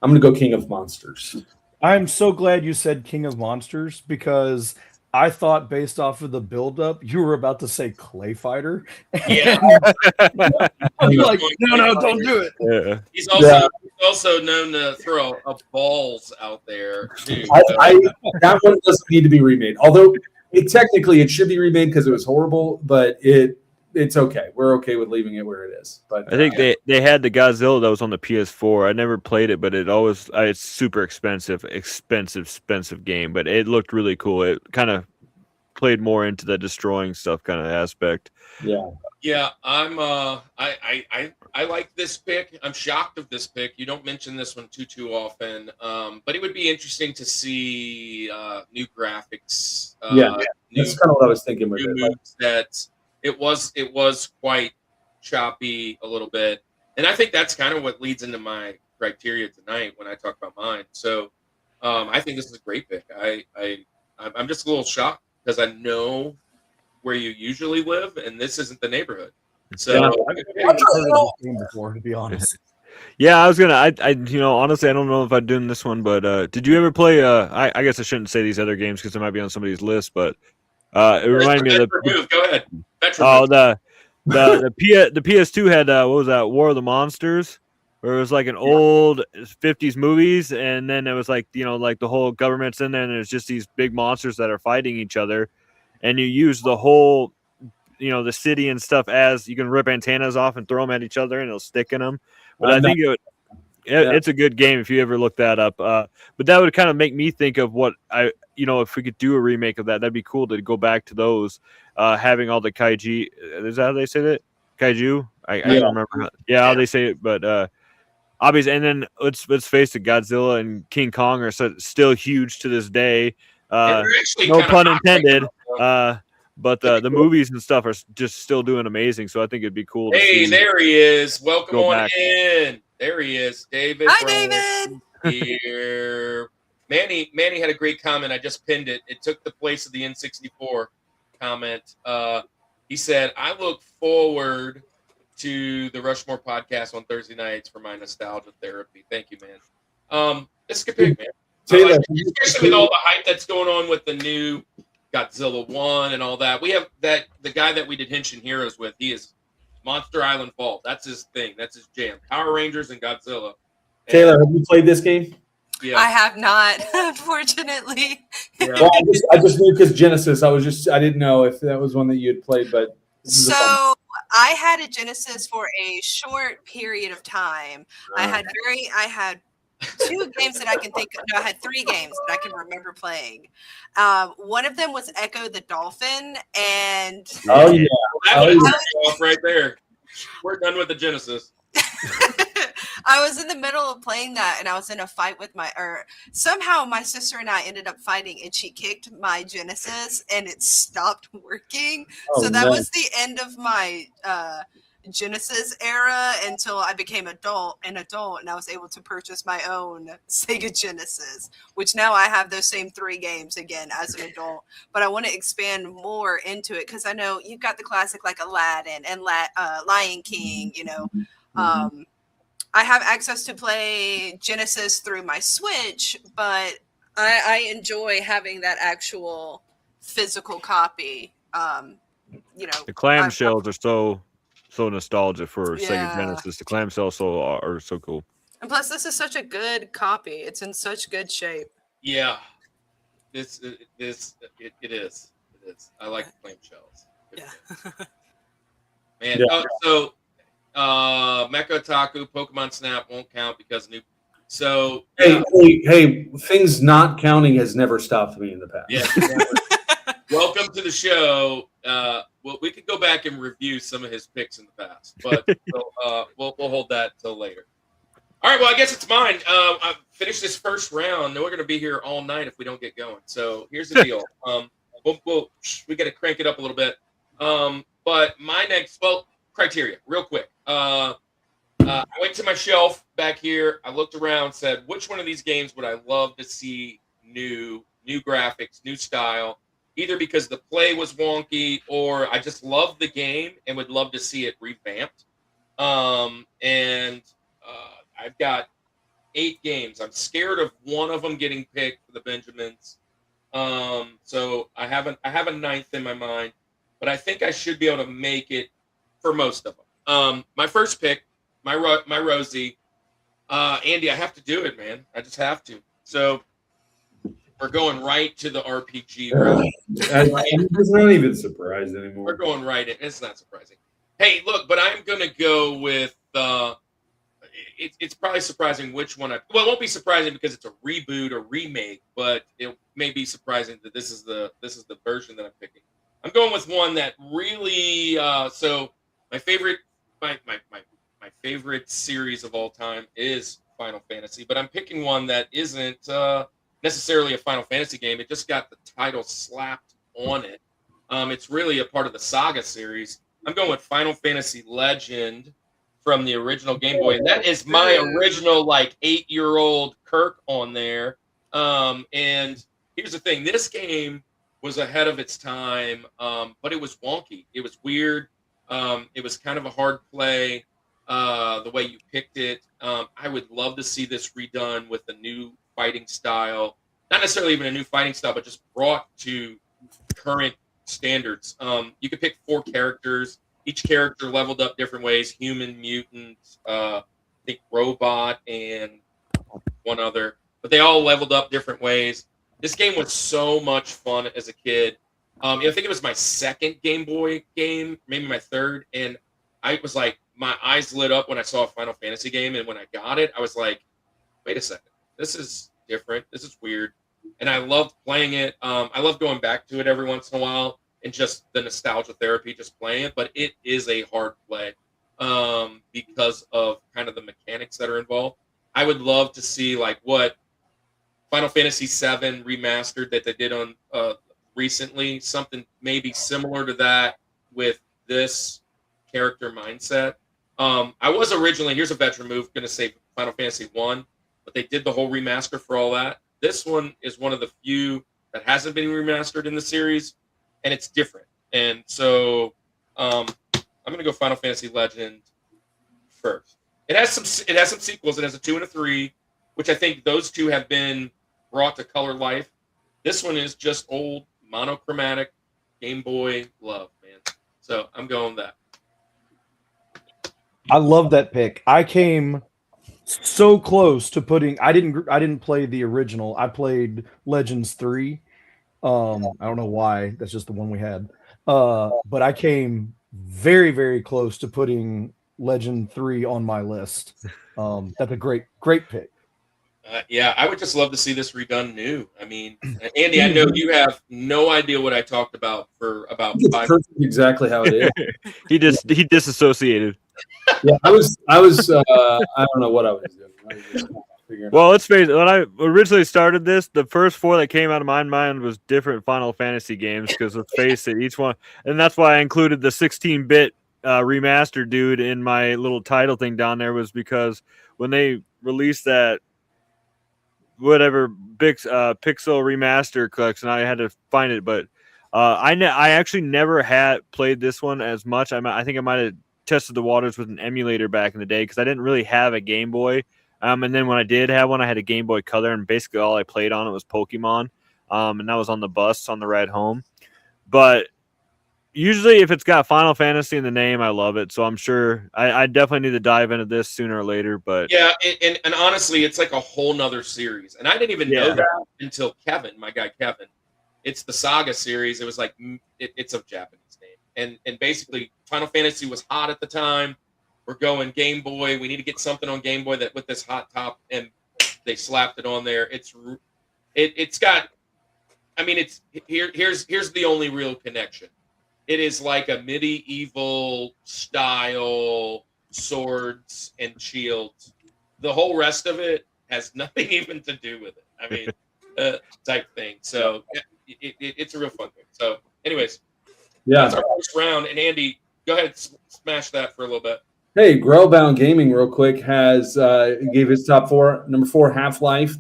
I'm going to go King of Monsters. I'm so glad you said King of Monsters because I thought based off of the buildup, you were about to say Clay Fighter. Yeah. I'm like, no, don't do it. Yeah. He's also known to throw balls out there too. That one doesn't need to be remade. Although technically it should be remade because it was horrible, but it's okay. We're okay with leaving it where it is. But I think they had the Godzilla that was on the PS4. I never played it, but it's super expensive game. But it looked really cool. It kind of played more into the destroying stuff kind of aspect. Yeah, I'm I like this pick. I'm shocked of this pick. You don't mention this one too often. But it would be interesting to see new graphics. That's kind of what I was thinking with new it. moves that it was quite choppy a little bit. And I think that's kind of what leads into my criteria tonight when I talk about mine. So I think this is a great pick. I'm just a little shocked because I know where you usually live, and this isn't the neighborhood. So, I've heard of this game before, to be honest. Yeah, I was gonna. Honestly, I don't know if I'd do this one, but did you ever play? I guess I shouldn't say these other games because they might be on somebody's list, but it reminded me of the. Move. Go ahead. The PS2 had what was that? War of the Monsters, where it was like an old 50s movies, and then it was like like the whole government's in there, and there's just these big monsters that are fighting each other, and you use the whole. The city and stuff as you can rip antennas off and throw them at each other and it'll stick in them. But I think it's a good game if you ever look that up. But that would kind of make me think of what if we could do a remake of that, that'd be cool to go back to those, having all the kaiju. Is that how they say that? Kaiju? I don't remember. How they say it, but obviously, and then let's face it, Godzilla and King Kong are still huge to this day. No pun intended. But the movies and stuff are just still doing amazing, so I think it'd be cool. Hey, there he is. Welcome on in. There he is, David. Hi, David. Here, Manny had a great comment. I just pinned it. It took the place of the N64 comment. He said, "I look forward to the Rushmore podcast on Thursday nights for my nostalgia therapy." Thank you, man. It's a good pick, man. Taylor, Especially with all the hype that's going on with the new Godzilla 1 and all that. We have the guy that we did Henshin Heroes with. He is Monster Island Fault. That's his thing. That's his jam. Power Rangers and Godzilla. Taylor, have you played this game? Yeah. I have not, unfortunately. Yeah. Well, I just knew because Genesis. I didn't know if that was one that you had played, but So I had a Genesis for a short period of time. I had 2 games that I can think of. No, I had 3 games that I can remember playing. One of them was Echo the Dolphin, and oh yeah, That one is off right there. We're done with the Genesis. I was in the middle of playing that, and I was in a fight with somehow my sister and I ended up fighting, and she kicked my Genesis, and it stopped working. Oh, So that no. was the end of my Genesis era until I became an adult, and I was able to purchase my own Sega Genesis, which now I have those same 3 games again as an adult. But I want to expand more into it because I know you've got the classic like Aladdin and Lion King. I have access to play Genesis through my Switch, but I enjoy having that actual physical copy. The clamshells are so nostalgic for Sega Yeah. Genesis. The clamshells are so cool. And plus, this is such a good copy. It's in such good shape. Yeah, it is. It is. I like the clamshells. Yeah. Man. Yeah. So Mecha Otaku, Pokemon Snap won't count because new. So Hey, things not counting has never stopped me in the past. yeah. Welcome to the show. Well, we could go back and review some of his picks in the past, but we'll hold that till later. All right. Well, I guess it's mine. I've finished this first round. We're going to be here all night if we don't get going. So here's the deal. We got to crank it up a little bit. But my next, criteria, real quick. I went to my shelf back here. I looked around, said, which one of these games would I love to see new graphics, new style, either because the play was wonky or I just love the game and would love to see it revamped. I've got 8 games. I'm scared of one of them getting picked for the Benjamins. So I have a 9th in my mind, but I think I should be able to make it for most of them. My first pick, my Rosie, Andy, I have to do it, man. I just have to. So we're going right to the RPG route. It's not even surprised anymore. We're going right in. It's not surprising. Hey, look, but I'm going to go with it's probably surprising which one it won't be surprising because it's a reboot or remake, but it may be surprising that this is the version that I'm picking. I'm going with one that really so my favorite series of all time is Final Fantasy, but I'm picking one that isn't necessarily a Final Fantasy game. It just got the title slapped on it. It's really a part of the Saga series. I'm going with Final Fantasy Legend from the original Game Boy, and that is my original 8-year-old Kirk on there. And here's the thing: this game was ahead of its time, but it was wonky. It was weird. It was kind of a hard play. The way you picked it, I would love to see this redone with a new fighting style. Not necessarily even a new fighting style, but just brought to current standards. You could pick 4 characters. Each character leveled up different ways: human, mutant, I think robot, and one other. But they all leveled up different ways. This game was so much fun as a kid. I think it was my second Game Boy game, maybe my third, and I was like, my eyes lit up when I saw a Final Fantasy game, and when I got it, I was like, wait a second, this is different, this is weird, and I loved playing it. I love going back to it every once in a while, and just the nostalgia therapy, just playing it, but it is a hard play because of kind of the mechanics that are involved. I would love to see what Final Fantasy VII remastered that they did on recently, something maybe similar to that with this character mindset. I was originally, here's a veteran move, going to say Final Fantasy 1, but they did the whole remaster for all that. This one is one of the few that hasn't been remastered in the series, and it's different. And so I'm going to go Final Fantasy Legend first. It has some sequels. It has a 2 and a 3, which I think those 2 have been brought to color life. This one is just old, monochromatic, Game Boy love, man. So I'm going that. I love that pick. I came so close to putting. I didn't play the original. I played Legends 3. I don't know why. That's just the one we had. But I came very, very close to putting Legend 3 on my list. That's a great pick. Yeah, I would just love to see this redone new. I mean, Andy, I know you have no idea what I talked about for about It's 5 perfect exactly how it is. He disassociated. Yeah, I was I don't know what I was doing. I was just figuring Well, out. let's face it. When I originally started this, the first 4 that came out of my mind was different Final Fantasy games. Because let's face it, each one, and that's why I included the 16-bit remaster dude in my little title thing down there, was because when they released that whatever big pixel remaster collection, I had to find it. But I actually never had played this one as much. I think I might have tested the waters with an emulator back in the day because I didn't really have a Game Boy. And then when I did have one, I had a Game Boy Color, and basically all I played on it was Pokemon. And that was on the bus on the ride home. But usually, if it's got Final Fantasy in the name, I love it. So I'm sure I definitely need to dive into this sooner or later. But Yeah, and honestly, it's like a whole nother series. And I didn't even know Yeah. that until Kevin, my guy Kevin. It's the Saga series. It was like it's a Japanese name. And basically Final Fantasy was hot at the time. We're going Game Boy. We need to get something on Game Boy that with this hot top, and they slapped it on there. It's got, I mean, here's the only real connection. It is like a medieval style swords and shields. The whole rest of it has nothing even to do with it. I mean, type thing. So it's a real fun thing. So, anyways, that's Yeah. our first round. And Andy, go ahead, smash that for a little bit. Hey, Growbound Gaming, real quick, has gave his top 4. Number 4, Half-Life.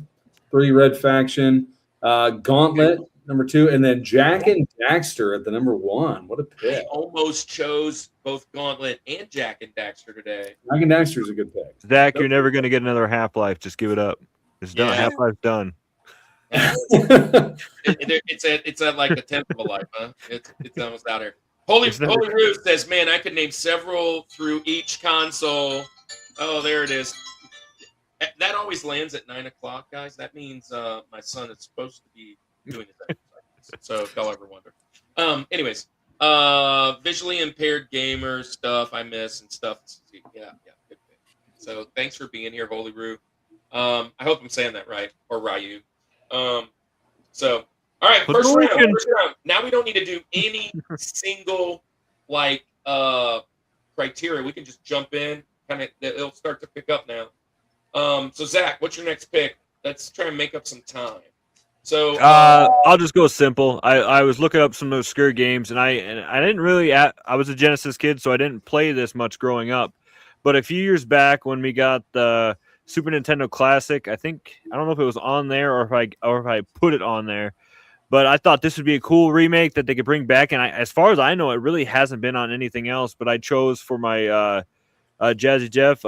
3, Red Faction. Gauntlet, number 2, and then Jack and Daxter at the number 1. What a I pick! almost chose both Gauntlet and Jack and Daxter today. Jack and Daxter is a good pick. Zach, you're never going to get another Half-Life. Just give it up. It's done. Yeah. Half-Life's done. It's at like a tenth of a life, huh? It's almost out here. Holy Roo says, "Man, I could name several through each console." Oh, there it is. That always lands at 9 o'clock, guys. That means my son is supposed to be doing his exercise. So if y'all ever wonder. Anyways, visually impaired gamers stuff I miss and stuff. Yeah, good pick. So thanks for being here, Holy Roo. I hope I'm saying that right, or Ryu. So, all right, first round. Now we don't need to do any single like criteria. We can just jump in. Kind of, it'll start to pick up now. So Zach, what's your next pick? Let's try and make up some time. So I'll just go simple. I was looking up some obscure games, and I didn't really. I was a Genesis kid, so I didn't play this much growing up. But a few years back, when we got the Super Nintendo Classic, I don't know if it was on there or if I put it on there, but I thought this would be a cool remake that they could bring back. And as far as I know, it really hasn't been on anything else. But I chose for my Jazzy Jeff,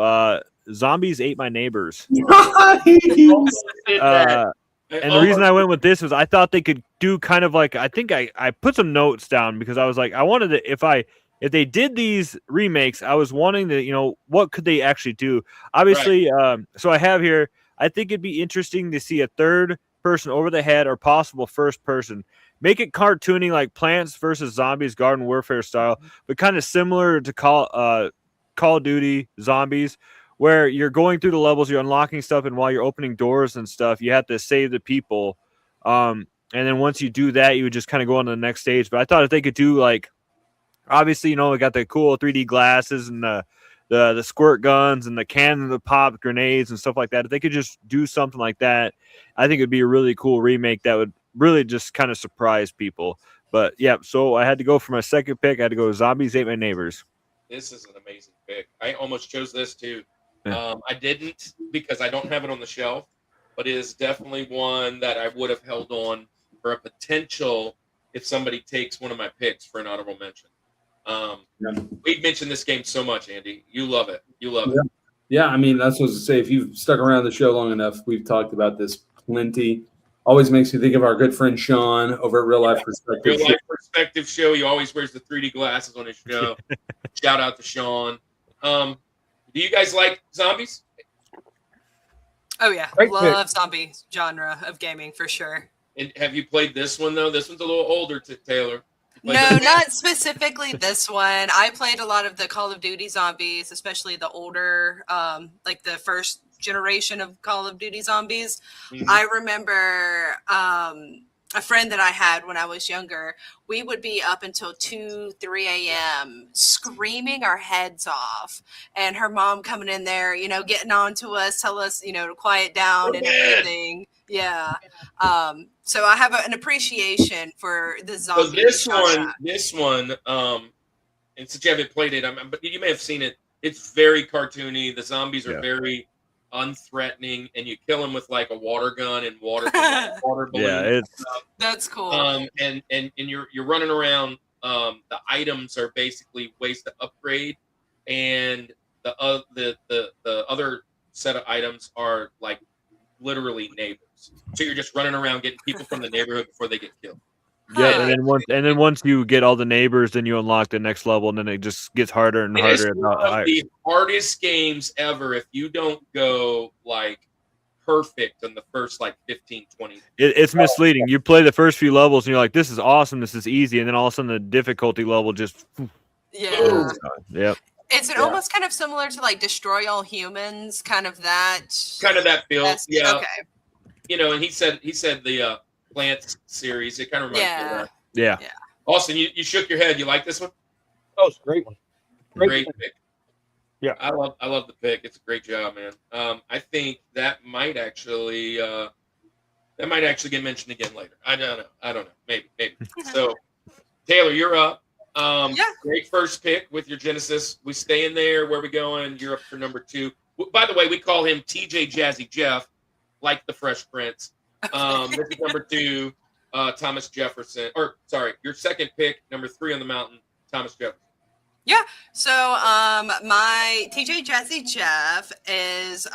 Zombies Ate My Neighbors. did that. And the reason I went with this was I thought they could do kind of like, I think I put some notes down because I was like, I wanted to, if they did these remakes, I was wanting to, what could they actually do? Obviously, so I have here, I think it'd be interesting to see a third person over the head or possible first person. Make it cartoony like Plants vs. Zombies Garden Warfare style, but kind of similar to Call of Duty Zombies, where you're going through the levels, you're unlocking stuff, and while you're opening doors and stuff, you have to save the people. And then once you do that, you would just kind of go on to the next stage. But I thought if they could do like, obviously, we got the cool 3D glasses and the squirt guns and the cannon, the pop grenades and stuff like that. If they could just do something like that, I think it'd be a really cool remake that would really just kind of surprise people. But yeah, so I had to go for my second pick. I had to go Zombies Ate My Neighbors. This is an amazing pick. I almost chose this too. Yeah. I didn't because I don't have it on the shelf, but it is definitely one that I would have held on for a potential if somebody takes one of my picks for an honorable mention. We've mentioned this game so much, Andy. You love it. Yeah, I mean, that's what I was to say. If you've stuck around the show long enough, we've talked about this plenty. Always makes me think of our good friend Sean over at Real Life Perspective. Real Life Perspective Show. He always wears the 3D glasses on his show. Shout out to Sean. Do you guys like zombies? Oh yeah, Great love zombie genre of gaming for sure. And have you played this one though? This one's a little older, Taylor. No, not specifically this one. I played a lot of the Call of Duty zombies, especially the older, like the first generation of Call of Duty zombies. Mhm. I remember a friend that I had when I was younger. We would be up until 2, 3 a.m. screaming our heads off, and her mom coming in there, getting on to us, tell us, to quiet down and everything. Yeah. So I have an appreciation for the So zombie genre. this one, and since you haven't played it, but you may have seen it. It's very cartoony. The zombies are very unthreatening, and you kill them with like a water gun and water balloons. Yeah, it's That's cool. And you're running around. The items are basically ways to upgrade, and the other set of items are like literally neighbors. So you're just running around getting people from the neighborhood before they get killed. yeah, and then once you get all the neighbors, then you unlock the next level, and then it just gets harder and It is harder. one of the hardest games ever if you don't go like perfect in the first like 15, 20. It's misleading. You play the first few levels, and you're like, "This is awesome. This is easy," and then all of a sudden, the difficulty level just Yeah. Yep. It's almost kind of similar to like Destroy All Humans, kind of that feel. That's- Yeah. Okay. And he said the Plants series. It kind of reminds me of that. Yeah. Austin, you shook your head. You like this one? Oh, it's a great one. Great pick. Yeah. I love the pick. It's a great job, man. I think that might actually get mentioned again later. I don't know. Maybe. So, Taylor, you're up. Great first pick with your Genesis. We stay in there. Where are we going? You're up for number 2. By the way, we call him TJ Jazzy Jeff, like the Fresh Prince. This is number 2, Thomas Jefferson. Or sorry, your second pick, number 3 on the mountain, Thomas Jefferson. Yeah. So my TJ Jazzy Jeff is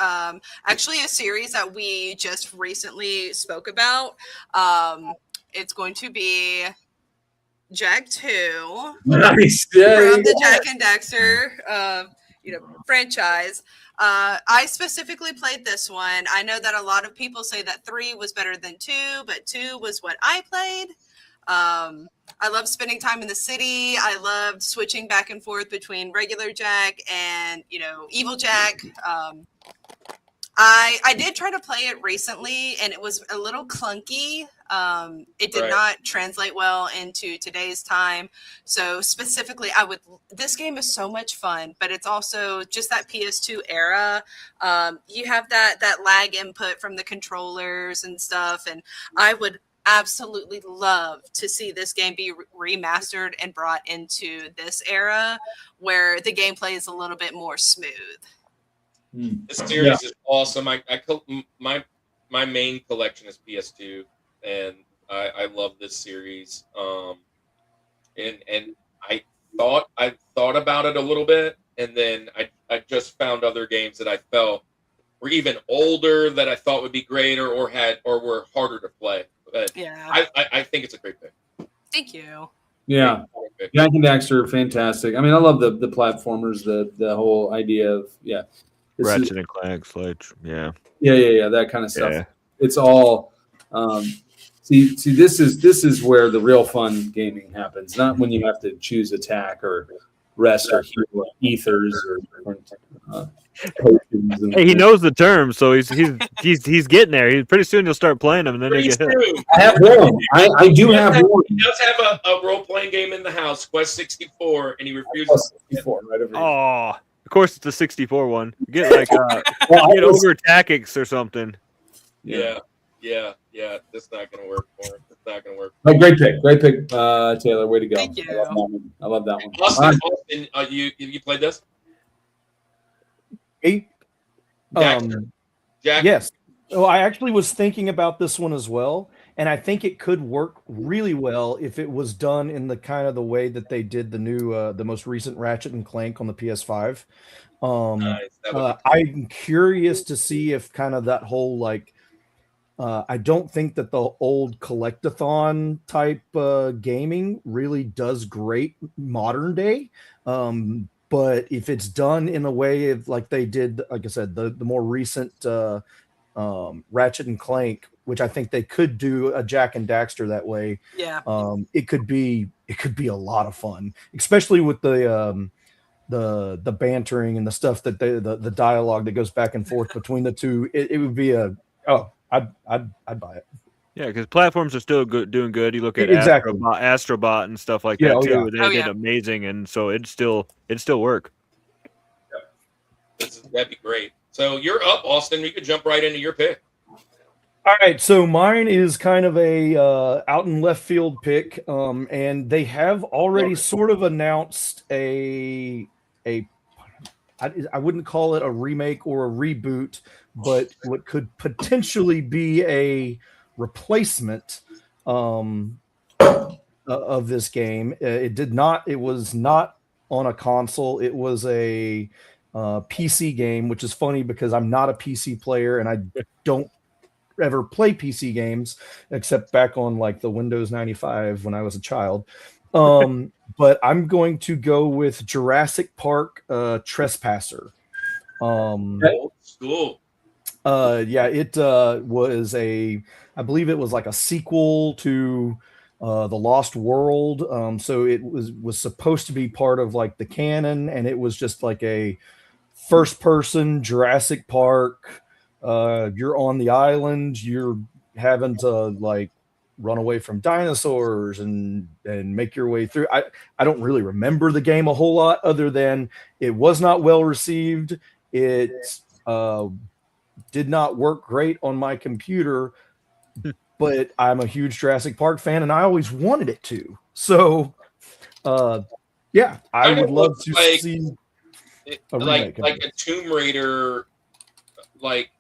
actually a series that we just recently spoke about. It's going to be Jack 2 Nice. from the Jack and Daxter franchise. I specifically played this one. I know that a lot of people say that 3 was better than 2, but 2 was what I played. I love spending time in the city. I loved switching back and forth between regular Jack and, evil Jack. I did try to play it recently, and it was a little clunky. It did not translate well into today's time. So specifically, this game is so much fun, but it's also just that PS2 era. You have that lag input from the controllers and stuff, and I would absolutely love to see this game be remastered and brought into this era where the gameplay is a little bit more smooth. This series is awesome. My main collection is PS2, and I love this series. And I thought about it a little bit, and then I just found other games that I felt were even older that I thought would be great or were harder to play. But I think it's a great pick. Thank you. Yeah. Jack and Daxter are fantastic. I mean, I love the platformers, the whole idea of Ratchet and Clank, Sledge. Yeah, that kind of stuff. Yeah. It's all see this is where the real fun gaming happens, not when you have to choose attack or rest or heal ethers or potions. Hey, he knows the terms, so he's getting there. Pretty soon you'll start playing them, and then you get hit. I have one. I do have one. He does have a role-playing game in the house, Quest 64, and he refuses. Quest 64, right over here. Oh, of course it's the 64 one. You get like get over tactics or something. Yeah. That's not gonna work for him. It's not gonna work. Oh, great pick, Taylor. Way to go. Thank you. I love that one. Austin, you played this? Jack? Yes. Well, I actually was thinking about this one as well, and I think it could work really well if it was done in the kind of the way that they did the most recent Ratchet and Clank on the PS5. Nice. I'm curious to see if kind of that whole I don't think that the old collectathon type gaming really does great modern day. But if it's done in a way of like they did, like I said, the more recent Ratchet and Clank, which I think they could do a Jack and Daxter that way. Yeah. It could be a lot of fun, especially with the the bantering and the stuff that the dialogue that goes back and forth between the two, it would be I'd buy it. Yeah, because platforms are still doing good. You look at Exactly. Astrobot and stuff like Yeah, that oh, too. yeah. They Oh, did yeah. amazing, and so it'd still work. That'd be great. So you're up, Austin. You could jump right into your pick. All right, so mine is kind of a out in left field pick, and they have already sort of announced I wouldn't call it a remake or a reboot, but what could potentially be a replacement of this game. It was not on a console. It was a PC game, which is funny because I'm not a PC player and I don't ever play PC games except back on like the Windows 95 when I was a child. But I'm going to go with Jurassic Park Trespasser. Old school. Yeah, it was I believe it was like a sequel to The Lost World. So it was supposed to be part of like the canon, and it was just like a first person Jurassic Park. You're on the island, you're having to like run away from dinosaurs and make your way through. I don't really remember the game a whole lot other than it was not well received. It did not work great on my computer, but I'm a huge Jurassic Park fan and I always wanted it to. So yeah, I would love to see a remake like a Tomb Raider, like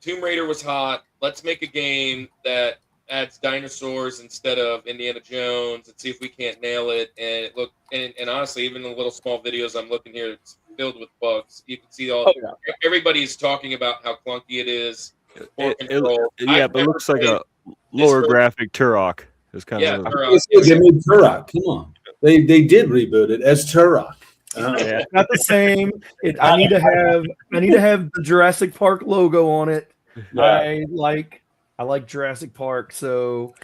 Tomb Raider was hot. Let's make a game that adds dinosaurs instead of Indiana Jones and see if we can't nail it. And it looked, and honestly, even the little small videos I'm looking here, it's filled with bugs. You can see everybody's talking about how clunky it is. But it looks like a lower graphic Turok. It's kind of they made Turok. Come on, they did reboot it as Turok. Yeah. Not the same. I need to have the Jurassic Park logo on it. Yeah. I like Jurassic Park, so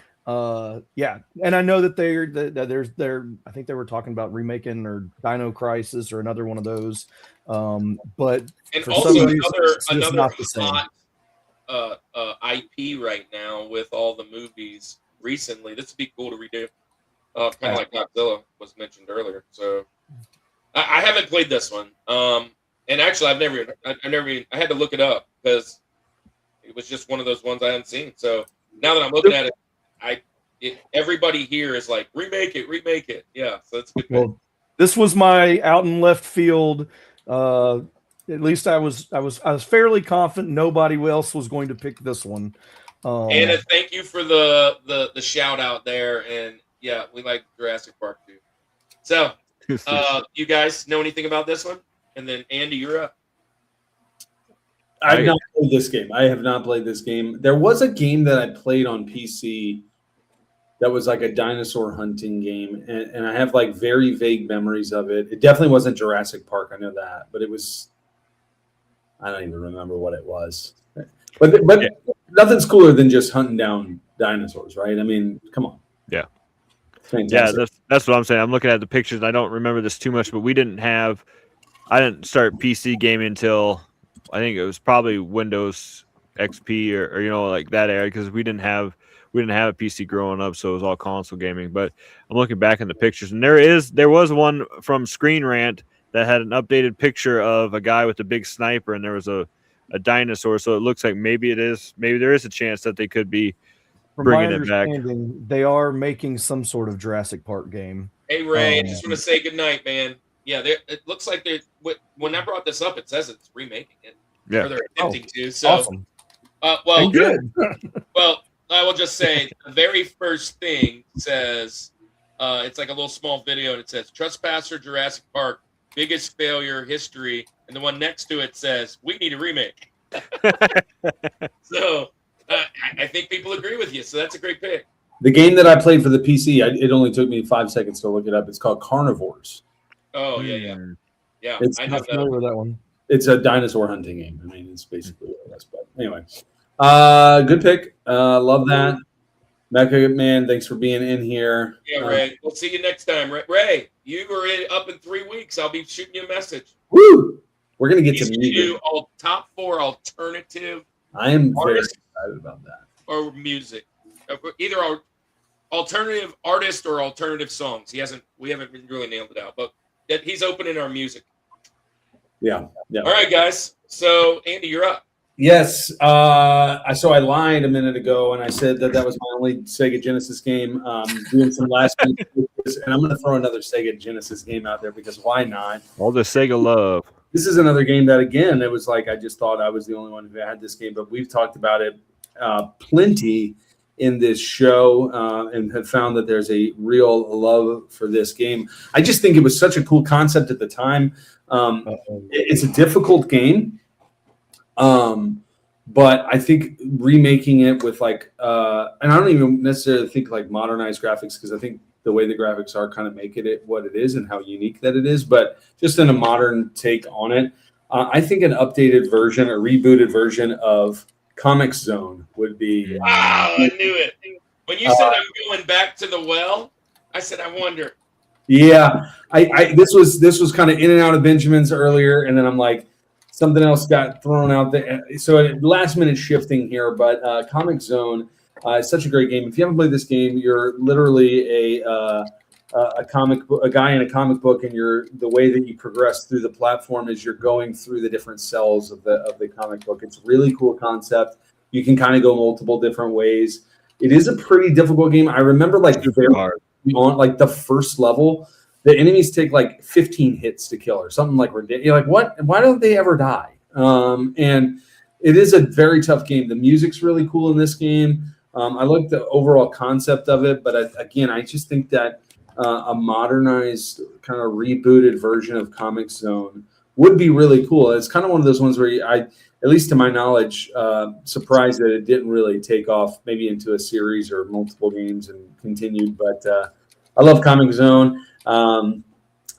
yeah. And I know that they're I think they were talking about remaking or Dino Crisis or another one of those. But and for also some reason, it's another not the same. hot IP right now with all the movies recently. This would be cool to redo. Kind of like Godzilla was mentioned earlier. So I haven't played this one. And actually, I had to look it up because it was just one of those ones I hadn't seen. So now that I'm looking at it, everybody here is like, remake it. Yeah, so it's good. Well, this was my out in left field. At least I was fairly confident nobody else was going to pick this one. Anna, thank you for the shout out there. And yeah, we like Jurassic Park too. So you guys know anything about this one? And then Andy, you're up. I've not played this game. I have not played this game. There was a game that I played on PC that was like a dinosaur hunting game, and I have like very vague memories of it. It definitely wasn't Jurassic Park, I know that, but it was. I don't even remember what it was. But nothing's cooler than just hunting down dinosaurs, right? I mean, come on. Yeah. Fantastic. Yeah, that's what I'm saying. I'm looking at the pictures. I don't remember this too much, but I didn't start PC gaming until I think it was probably Windows XP or like that era, because we didn't have a PC growing up, so it was all console gaming. But I'm looking back in the pictures, and there was one from Screen Rant that had an updated picture of a guy with a big sniper, and there was a dinosaur. So it looks like maybe there is a chance that they could be bringing it back. They are making some sort of Jurassic Park game. Hey Ray, I just want to say good night, man. Yeah, it looks like when I brought this up, it says it's remaking it. Yeah, or they're attempting to. So, awesome. Well, good. Well, I will just say the very first thing says it's like a little small video, and it says Trespasser Jurassic Park biggest failure history, and the one next to it says we need a remake. So I think people agree with you. So that's a great pick. The game that I played for the PC, it only took me 5 seconds to look it up. It's called Carnivores. Oh yeah. I not familiar with that one. It's a dinosaur hunting game. I mean, it's basically what it is. But anyway, good pick. Love that. Mecca Man, thanks for being in here. Yeah, Ray. We'll see you next time. Ray, you are up in 3 weeks. I'll be shooting you a message. Woo! We're gonna get He's to gonna do music. all top 4 alternative I am very artists excited about that. or music, either alternative artist or alternative songs. We haven't really nailed it out, but he's opening our music. Yeah. All right, guys. So Andy, you're up. Yes. So I lied a minute ago, and I said that was my only Sega Genesis game. Doing some last minute fixes, and I'm going to throw another Sega Genesis game out there because why not? All the Sega love. This is another game that, again, it was like I just thought I was the only one who had this game, but we've talked about it plenty in this show and have found that there's a real love for this game. I just think it was such a cool concept at the time. It's a difficult game. But I think remaking it with and I don't even necessarily think like modernized graphics, because I think the way the graphics are kind of make it what it is and how unique that it is, but just in a modern take on it. I think an updated version, a rebooted version of Comic Zone would be. Wow, I knew it. When you said I'm going back to the well, I said, I wonder. Yeah, this was kind of in and out of Benjamin's earlier, and then I'm like, something else got thrown out there. So last minute shifting here, but Comic Zone is such a great game. If you haven't played this game, you're literally a guy in a comic book, and the way that you progress through the platform is you're going through the different cells of the comic book. It's a really cool concept. You can kind of go multiple different ways. It is a pretty difficult game. I remember very hard on the first level, the enemies take 15 hits to kill or something ridiculous. You're like, what? Why don't they ever die? And it is a very tough game. The music's really cool in this game. I like the overall concept of it, but I just think that a modernized kind of rebooted version of Comic Zone would be really cool. It's kind of one of those ones where at least to my knowledge, surprised that it didn't really take off maybe into a series or multiple games and continued. But I love Comic Zone. I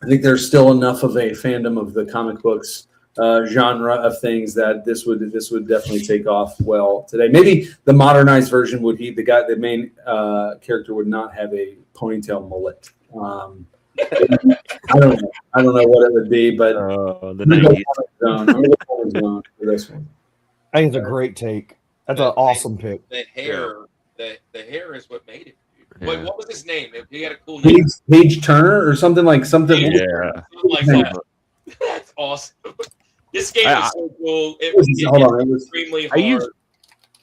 think there's still enough of a fandom of the comic books genre of things that this would definitely take off well today. Maybe the modernized version the main character would not have a ponytail mullet. I don't know what it would be, but the 90s. I'm gonna go Comic Zone for this one. I think it's a great take. That's an awesome pick. The hair, the hair is what made it. Yeah. Wait, what was his name? He had a cool name. Page Turner or something like something. Yeah. Something like that. That's awesome. This game is so cool. It was extremely hard.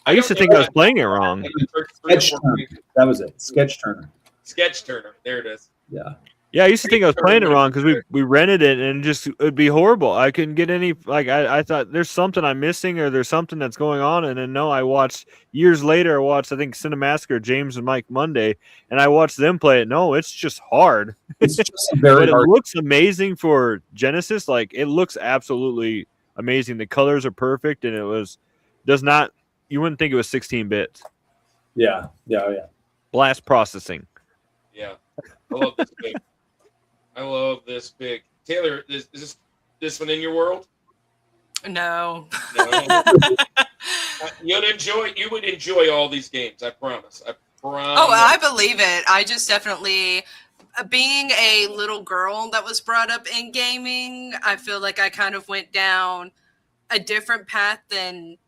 I used to think I was playing it wrong. Sketch Turner. That was it. Sketch Turner. Sketch Turner. There it is. Yeah. Yeah, I used to think I was playing it wrong because we rented it and it'd be horrible. I couldn't get any I thought there's something I'm missing or there's something that's going on, and then no, I watched years later. I watched I think Cinemassacre, James and Mike Monday, and I watched them play it. No, it's just hard. It's just very but hard. It looks amazing for Genesis. It looks absolutely amazing. The colors are perfect, and you wouldn't think it was 16 bits. Yeah. Blast processing. Yeah. I love this big. I love this big. Taylor, is this one in your world? No. No. You would enjoy all these games, I promise. Oh, I believe it. I just definitely, being a little girl that was brought up in gaming, I feel like I kind of went down a different path than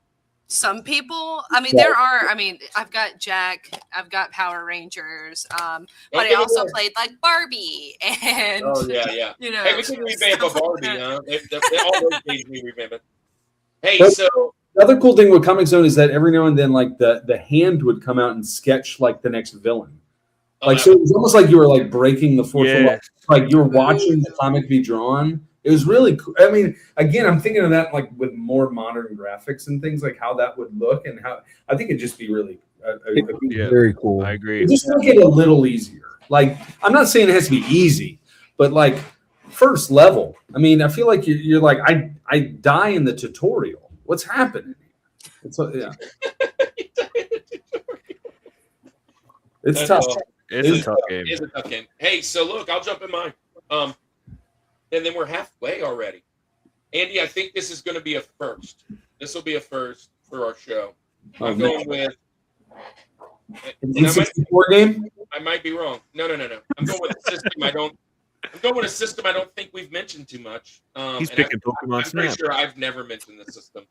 some people. I mean, I've got Jack, I've got Power Rangers, but I also played Barbie and. Oh yeah. You know, hey, we can revamp a Barbie, huh? All those games we revamp it. Hey, so the other cool thing with Comic Zone is that every now and then, the hand would come out and sketch the next villain. So it was almost like you were breaking the fourth wall. You were watching the comic be drawn. It was really cool. I mean, again, I'm thinking of that with more modern graphics and things, how that would look, and how I think it'd just be really very cool. I agree. Just make it a little easier. I'm not saying it has to be easy, but first level. I mean, I feel like you're I die in the tutorial. What's happening? It's yeah. It's tough. It's a tough game. It's a tough game. Hey, so look, I'll jump in mine. And then we're halfway already. Andy, I think this is going to be a first. This will be a first for our show. I'm going with And I might, N64 game? I might be wrong. No. I'm going with a system. I'm going with a system I don't think we've mentioned too much. He's and picking Pokemon I'm pretty Snap. sure I've never mentioned this system,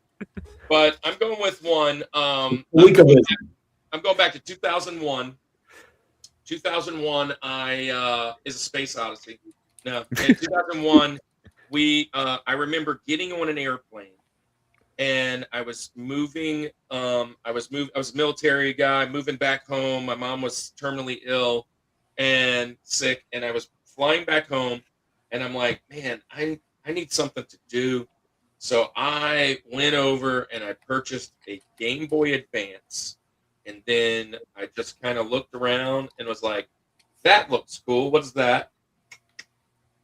but I'm going with one. I'm going back to 2001. 2001, is a Space Odyssey. No, in 2001, I remember getting on an airplane, and I was moving. I was a military guy moving back home. My mom was terminally ill and sick, and I was flying back home, and I'm like, man, I need something to do. So I went over and I purchased a Game Boy Advance. And then I just kind of looked around and was like, that looks cool. What is that?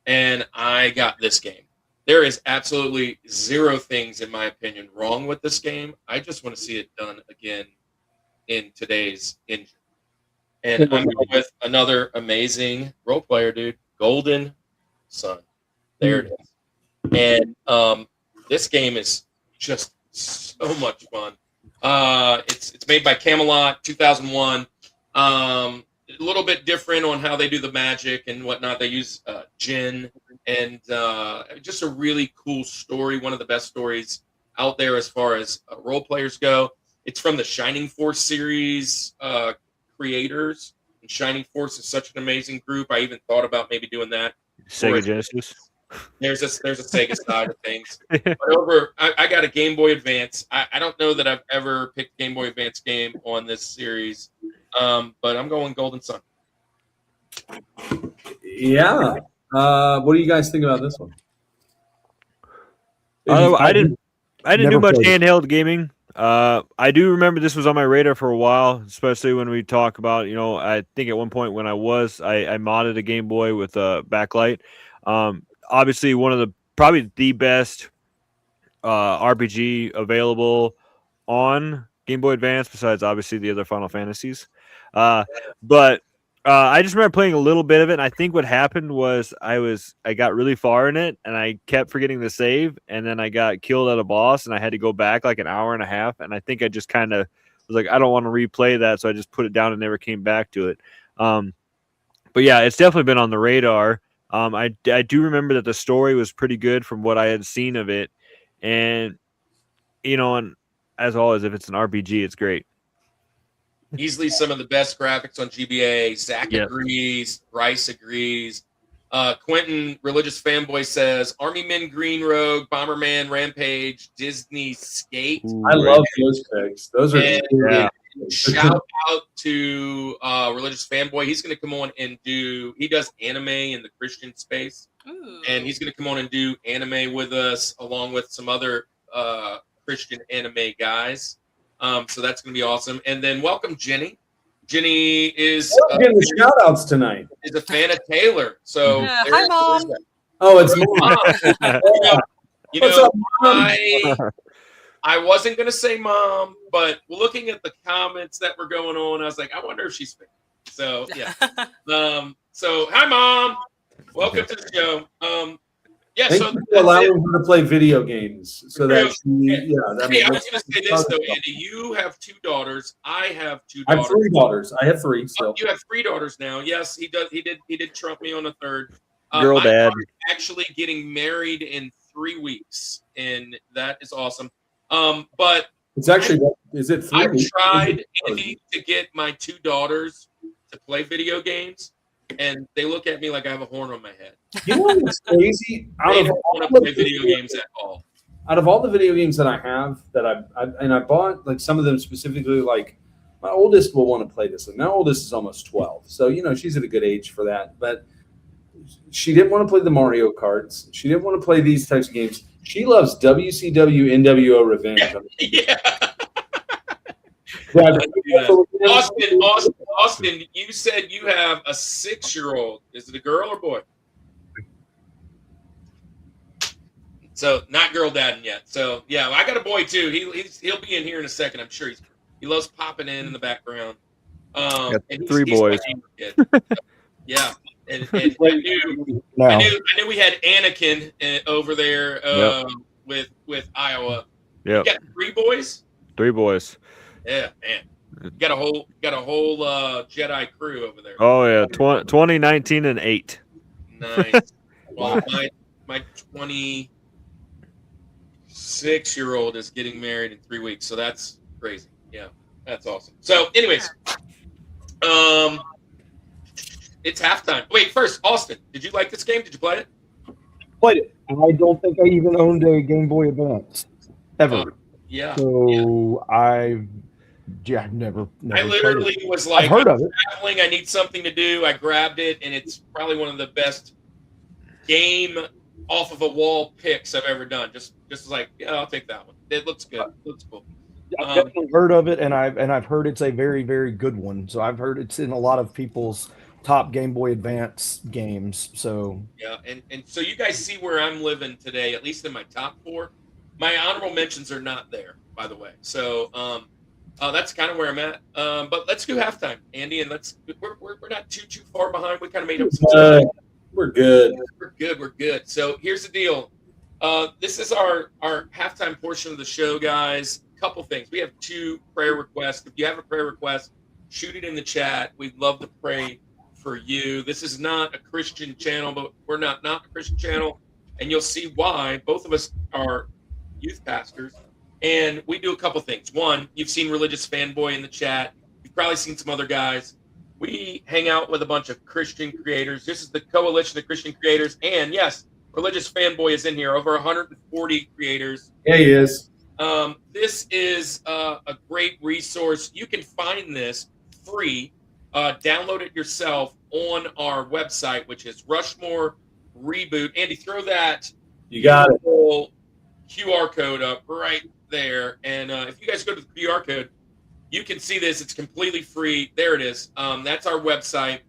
And I got this game. There is absolutely zero things, in my opinion, wrong with this game. I just want to see it done again in today's engine. And I'm going with another amazing role player, dude, Golden Sun. There it is. And this game is just so much fun. It's made by Camelot, 2001. A little bit different on how they do the magic and whatnot. They use gin and just a really cool story. One of the best stories out there as far as role players go. It's from the Shining Force series creators. And Shining Force is such an amazing group. I even thought about maybe doing that. Sega Genesis. There's a Sega side of things. But I got a Game Boy Advance. I don't know that I've ever picked Game Boy Advance game on this series, but I'm going Golden Sun. Yeah. What do you guys think about this one? I didn't Never do much played it. handheld gaming. I do remember this was on my radar for a while, especially when we talk about, I think at one point when I modded a Game Boy with a backlight. Obviously one of probably the best RPG available on Game Boy Advance, besides obviously the other Final Fantasies. But I just remember playing a little bit of it, and I think what happened was I got really far in it, and I kept forgetting to save, and then I got killed at a boss, and I had to go back like an hour and a half, and I think I just kind of was like, I don't want to replay that, so I just put it down and never came back to it. But yeah, it's definitely been on the radar. I do remember that the story was pretty good from what I had seen of it, and and as always, if it's an RPG, it's great. Easily some of the best graphics on GBA. Zach agrees. Bryce agrees. Quentin, religious fanboy, says Army Men, Green Rogue, Bomberman, Rampage, Disney Skate. I love those picks. Those are Shout out to religious fanboy. He's going to come on and he does anime in the Christian space. Ooh. And he's going to come on and do anime with us along with some other Christian anime guys. So that's going to be awesome. And then welcome Jenny. Jenny is getting the shout outs tonight. Is a fan of Taylor. So Hi, Mom. Oh, it's Mom. What's up, Mom? I wasn't going to say Mom, but looking at the comments that were going on, I was like, I wonder if she's fan. So, yeah. So, hi, Mom. Welcome to the show. Thank you for allowing her to play video games. So that I was going to say this, though, Andy. You have two daughters. I have two daughters. I have three daughters. I have three still. You have three daughters now. Yes, he does. He did trump me on a third. Girl dad. Actually getting married in 3 weeks, and that is awesome. But it's actually, is it 3 weeks? I tried, Andy, to get my two daughters to play video games, and they look at me like I have a horn on my head. You know what's crazy? They don't want to play video games at all. Out of all the video games that I have, that I bought, like some of them specifically, like my oldest will want to play this. And my oldest is almost 12, so she's at a good age for that. But she didn't want to play the Mario Karts. She didn't want to play these types of games. She loves WCW NWO Revenge. Yeah. Austin, you said you have a 6-year-old. Is it a girl or boy? So not girl dadding yet. So yeah, I got a boy too. He'll be in here in a second. I'm sure he loves popping in the background. And three boys. Yeah. And I knew we had Anakin over there with Iowa. Yeah. You got 3 boys? 3 boys. Yeah, man. Got a whole Jedi crew over there. Oh yeah, 2019 and 8. Nice. Well, my 26-year-old is getting married in 3 weeks, so that's crazy. Yeah, that's awesome. So, anyways, it's halftime. Wait, first, Austin, did you like this game? Did you play it? Played it. I don't think I even owned a Game Boy Advance ever. Yeah. So I've never I played literally it. was like, I've heard of it. traveling, I need something to do. I grabbed it, and it's probably one of the best game off of a wall picks I've ever done. Just like, yeah, I'll take that one. It looks good. It looks cool. I've definitely heard of it, and I've heard it's a very, very good one. So I've heard it's in a lot of people's top Game Boy Advance games. So Yeah, and so you guys see where I'm living today, at least in my top 4. My honorable mentions are not there, by the way. So that's kind of where I'm at. But let's do halftime, Andy, and we're not too far behind. We kind of made up some time. We're good. We're good. So here's the deal. This is our halftime portion of the show, guys. Couple things. We have 2 prayer requests. If you have a prayer request, shoot it in the chat. We'd love to pray for you. This is not a Christian channel, but we're not a Christian channel, and you'll see why. Both of us are youth pastors, and we do a couple things. One, you've seen Religious Fanboy in the chat. You've probably seen some other guys. We hang out with a bunch of Christian creators. This is the coalition of Christian creators, and yes, Religious Fanboy is in here. Over 140 creators. Yeah, he is. This is a great resource. You can find this free. Download it yourself on our website, which is Rushmore Reboot. Andy, throw that You got it. QR code up right there. And if you guys go to the QR code, you can see this. It's completely free. There it is. That's our website.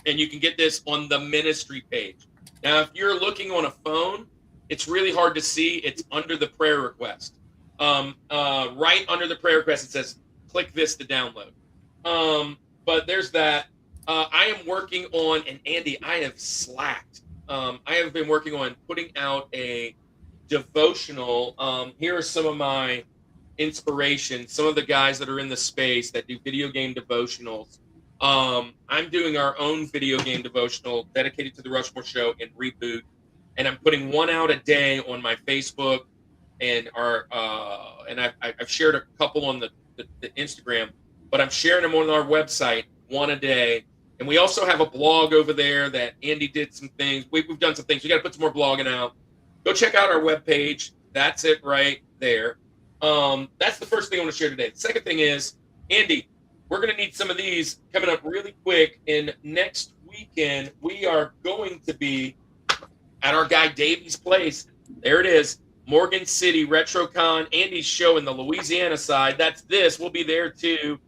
And you can get this on the ministry page. Now, if you're looking on a phone, it's really hard to see. It's under the prayer request. Right under the prayer request, it says, click this to download. But there's that. I am working on, and Andy, I have slacked. I have been working on putting out a devotional. Here are some of my inspirations, some of the guys that are in the space that do video game devotionals. I'm doing our own video game devotional dedicated to the Rushmore Show and Reboot. And I'm putting one out a day on my Facebook, and I've shared a couple on the Instagram, but I'm sharing them on our website, one a day. And we also have a blog over there that Andy did some things. We've done some things. We got to put some more blogging out. Go check out our webpage. That's it right there. That's the first thing I want to share today. The second thing is, Andy, we're going to need some of these coming up really quick. And next weekend, we are going to be at our guy Davy's place. There it is. Morgan City RetroCon. Andy's show in the Louisiana side. That's this. We'll be there too.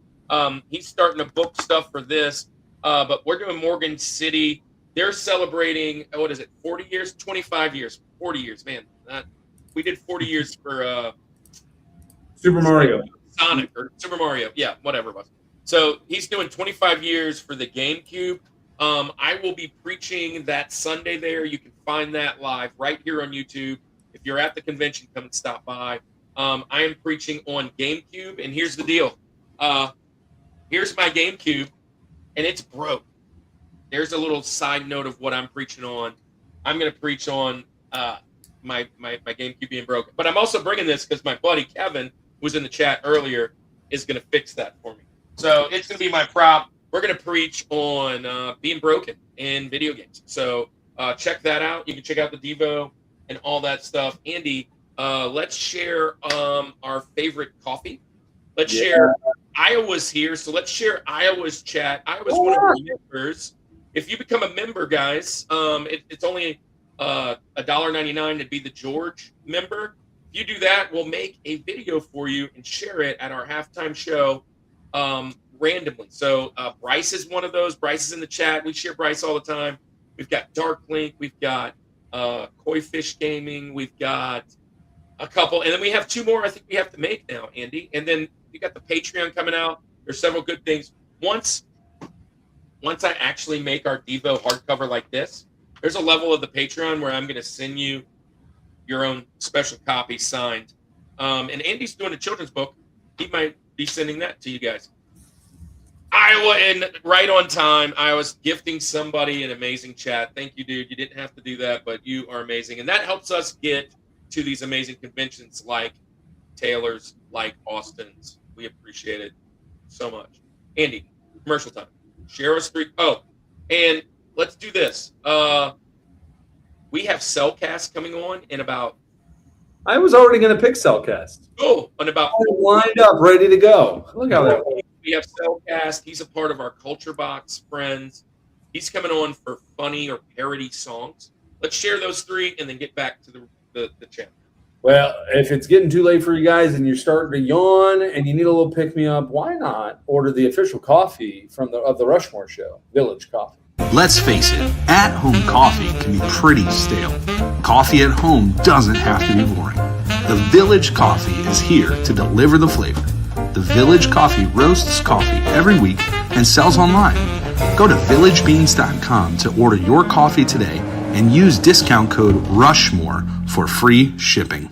He's starting to book stuff for this. But we're doing Morgan City. They're celebrating, 40 years? 25 years. 40 years, man. We did 40 years for Super Mario. Sonic or Super Mario. Yeah, whatever it was. So he's doing 25 years for the GameCube. I will be preaching that Sunday there. You can find that live right here on YouTube. If you're at the convention, come and stop by. I am preaching on GameCube, and here's the deal. Here's my GameCube, and it's broke. There's a little side note of what I'm preaching on. I'm going to preach on my GameCube being broken. But I'm also bringing this because my buddy Kevin, who was in the chat earlier, is going to fix that for me. So it's going to be my prop. We're going to preach on being broken in video games. So check that out. You can check out the Devo and all that stuff. Andy, let's share our favorite coffee. Let's share Iowa's here. So let's share Iowa's chat. Iowa's one of our members. If you become a member, guys, it's only $1.99 to be the George member. If you do that, we'll make a video for you and share it at our halftime show randomly. So Bryce is one of those. Bryce is in the chat. We share Bryce all the time. We've got Dark Link. We've got Koi Fish Gaming. We've got a couple. And then we have 2 more I think we have to make now, Andy. And then we got the Patreon coming out. There's several good things. Once I actually make our Devo hardcover like this, there's a level of the Patreon where I'm going to send you your own special copy signed. And Andy's doing a children's book. He might be sending that to you guys. Iowa and right on time. I was gifting somebody an amazing chat. Thank you, dude. You didn't have to do that, but you are amazing. And that helps us get to these amazing conventions like Taylor's, like Austin's. We appreciate it so much. Andy, commercial time. Share us three. Oh, and let's do this. We have Cellcast coming on in about. I was already going to pick Cellcast. In about. Lined up, ready to go. Look how that. We have Cellcast. He's a part of our Culture Box friends. He's coming on for funny or parody songs. Let's share those three and then get back to the channel. Well, if it's getting too late for you guys and you're starting to yawn and you need a little pick-me-up, why not order the official coffee of the Rushmore Show, Village Coffee. Let's face it, at-home coffee can be pretty stale. Coffee at home doesn't have to be boring. The Village Coffee is here to deliver the flavor. The Village Coffee roasts coffee every week and sells online. Go to villagebeans.com to order your coffee today and use discount code RUSHMORE for free shipping.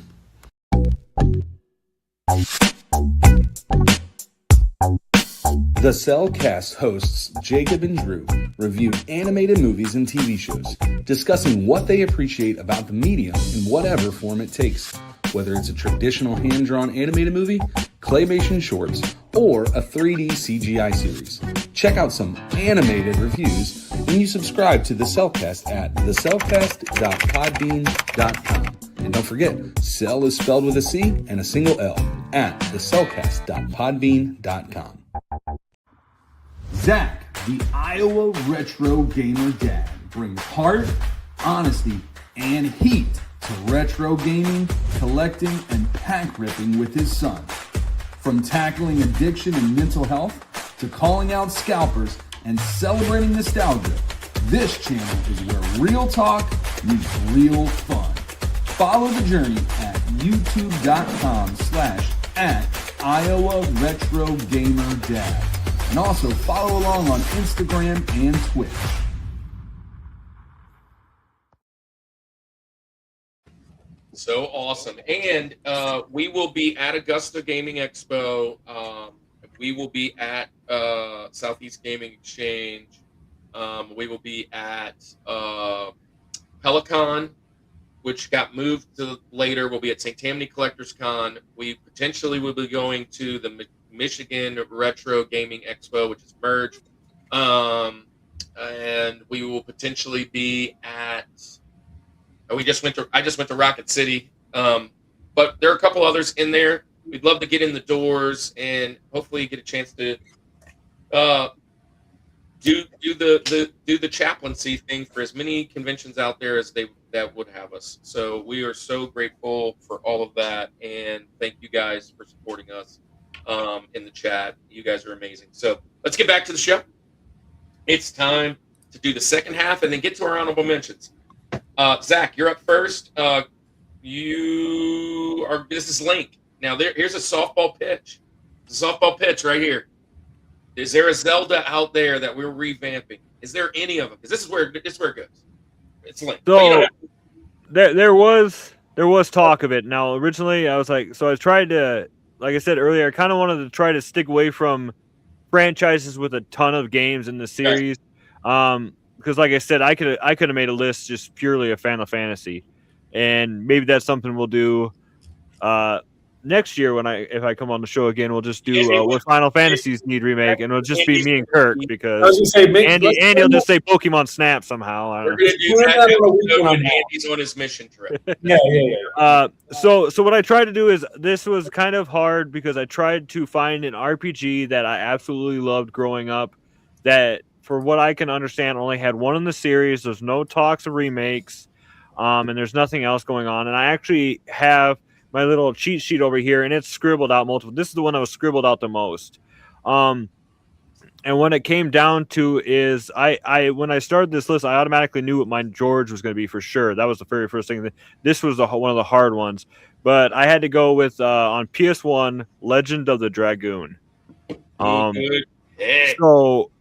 The Cellcast hosts Jacob and Drew review animated movies and TV shows, discussing what they appreciate about the medium in whatever form it takes, whether it's a traditional hand-drawn animated movie, claymation shorts, or a 3D CGI series. Check out some animated reviews when you subscribe to The Cellcast at thecellcast.podbean.com. And don't forget, Cell is spelled with a C and a single L at thecellcast.podbean.com. Zach, the Iowa Retro Gamer Dad, brings heart, honesty, and heat to retro gaming, collecting, and pack ripping with his son. From tackling addiction and mental health to calling out scalpers and celebrating nostalgia, this channel is where real talk meets real fun. Follow the journey at youtube.com/@Iowa Retro Gamer Dad. And also follow along on Instagram and Twitch. So awesome. And we will be at Augusta Gaming Expo. We will be at Southeast Gaming Exchange. We will be at Pelicon, which got moved to later. We'll be at St. Tammany Collectors Con. We potentially will be going to the Michigan Retro Gaming Expo, which is merged. And we will potentially be at. I just went to Rocket City, but there are a couple others in there. We'd love to get in the doors and hopefully get a chance to do the chaplaincy thing for as many conventions out there as that would have us. So we are so grateful for all of that, and thank you guys for supporting us in the chat. You guys are amazing. So let's get back to the show. It's time to do the second half and then get to our honorable mentions. Zach, you're up first. This is Link. Now here's a softball pitch. It's a softball pitch right here. Is there a Zelda out there that we're revamping? Is there any of them? Because this is where it goes. It's Link. So there was talk of it. Now originally I was like, so I tried to, like I said earlier, I kind of wanted to try to stick away from franchises with a ton of games in the series. Because like I said, I could have made a list just purely of Final Fantasy, and maybe that's something we'll do next year if I come on the show again. We'll just do what Final Fantasies need remake, and it'll just be me and Kirk because Andy will just say Pokemon Snap somehow. I don't know. We're gonna do that when Andy's on his mission trip. Yeah. So what I tried to do is, this was kind of hard because I tried to find an RPG that I absolutely loved growing up that, for what I can understand, only had one in the series. There's no talks of remakes, and there's nothing else going on. And I actually have my little cheat sheet over here, and it's scribbled out multiple. This is the one that was scribbled out the most. And when it came down to is, when I started this list, I automatically knew what my George was going to be for sure. That was the very first thing. This was one of the hard ones. But I had to go with, on PS1, Legend of the Dragoon. So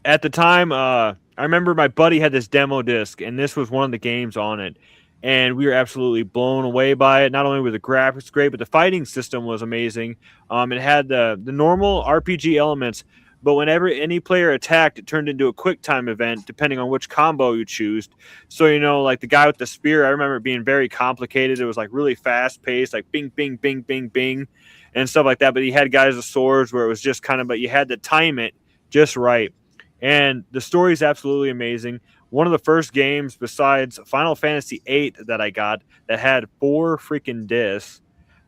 at the time, I remember my buddy had this demo disc, and this was one of the games on it. and we were absolutely blown away by it. Not only were the graphics great, but the fighting system was amazing. It had the normal RPG elements, but whenever any player attacked, it turned into a quick time event, depending on which combo you choose. So, like the guy with the spear, I remember it being very complicated. It was like really fast paced, like bing, bing, bing, bing, bing, and stuff like that. But he had guys with swords where it was just kind of, but you had to time it just right. And the story is absolutely amazing. One of the first games besides Final Fantasy VIII that I got that had 4 freaking discs.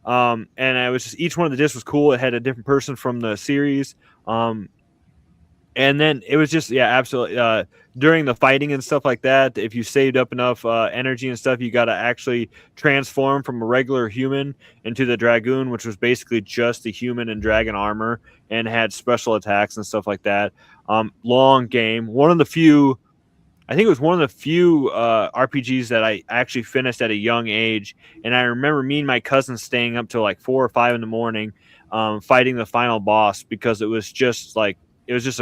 And I was just, each one of the discs was cool. It had a different person from the series. And then it was just, absolutely. During the fighting and stuff like that, if you saved up enough energy and stuff, you got to actually transform from a regular human into the Dragoon, which was basically just the human and dragon armor and had special attacks and stuff like that. Long game. I think it was one of the few RPGs that I actually finished at a young age. And I remember me and my cousin staying up till like 4 or 5 in the morning fighting the final boss because it was just a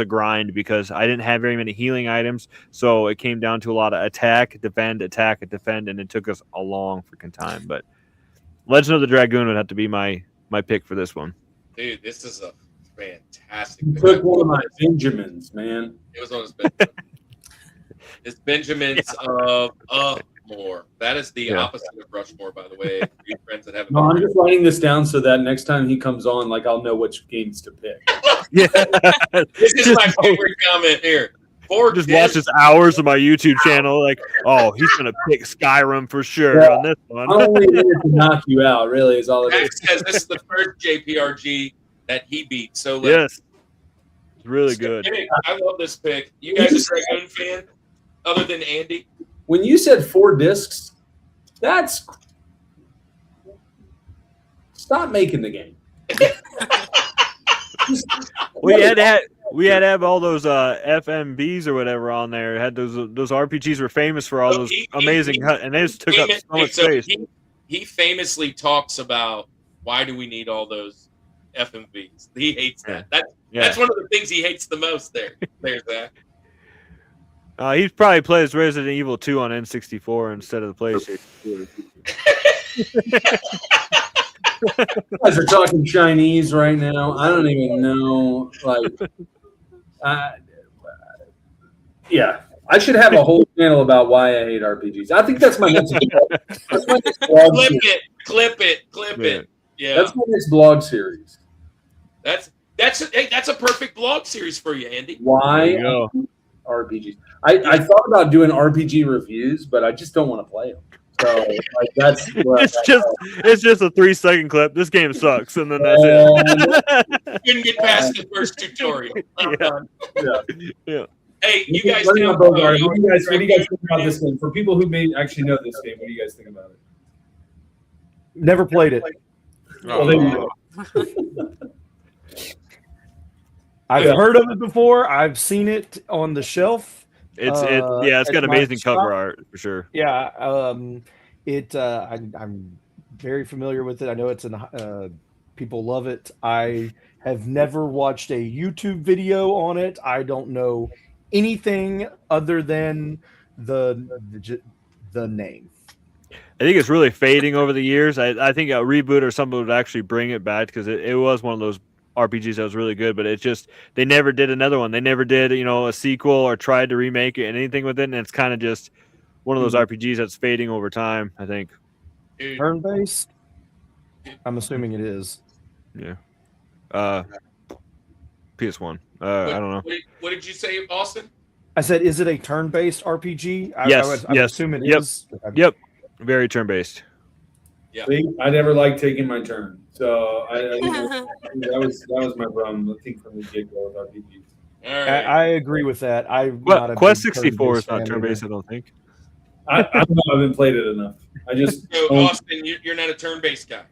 grind because I didn't have very many healing items. So it came down to a lot of attack, defend, and it took us a long freaking time. But Legend of the Dragoon would have to be my pick for this one. Dude, this is a fantastic You pick. took one of my Benjamins, man. It was on his Benjamin. It's Benjamin's of more. That is the opposite of Rushmore, by the way. For you friends that haven't. No, I'm just writing this down so that next time he comes on, like I'll know which games to pick. Yeah. This is my favorite comment here. Just watches hours of my YouTube channel. Like, oh, he's gonna pick Skyrim for sure on this one. I'm only here to knock you out. Really, is all it is. Max says this is the first JPRG that he beat. So yes, it's really good. I love this pick. You guys a Dragoon fan, other than Andy? When you said 4 discs, that's stop making the game. We had to have all those FMVs or whatever on there. It had those RPGs were famous for all those amazing and they just took up so much space. He famously talks about why do we need all those FMVs. He hates that. That's one of the things he hates the most. There's that. He probably plays Resident Evil 2 on N64 instead of the PlayStation. You guys are talking Chinese right now. I don't even know. I should have a whole channel about why I hate RPGs. I think that's my next blog. Clip it. Yeah, that's my next blog series. That's a perfect blog series for you, Andy. Why RPGs? I thought about doing RPG reviews, but I just don't want to play them. So that's it's just a 3-second clip. This game sucks, and then that's it. Couldn't get past the first tutorial. Yeah. Hey, you guys what do you guys think about this game? For people who may actually know this game, what do you guys think about it? Never played it. Well, there you go. I've heard of it before. I've seen it on the shelf. It's got amazing cover art for sure. Yeah, I'm very familiar with it. I know it's people love it. I have never watched a YouTube video on it. I don't know anything other than the name. I think it's really fading over the years. I think a reboot or something would actually bring it back because it was one of those RPGs that was really good, but it's just they never did another one. They never did a sequel or tried to remake it and anything with it, and it's kind of just one of those RPGs that's fading over time, I think. Turn-based? I'm assuming it is. Yeah. PS1. I don't know. What did you say, Austin? I said, is it a turn-based RPG? Yes. I assume it is. Yep. Very turn-based. Yeah. See, I never liked taking my turn. So that was my problem. I think from the get-go with RPGs. All right. I agree with that. Quest 64 is not turn-based, I don't think. I don't know. I haven't played it enough. I just So, Austin, you're not a turn-based guy.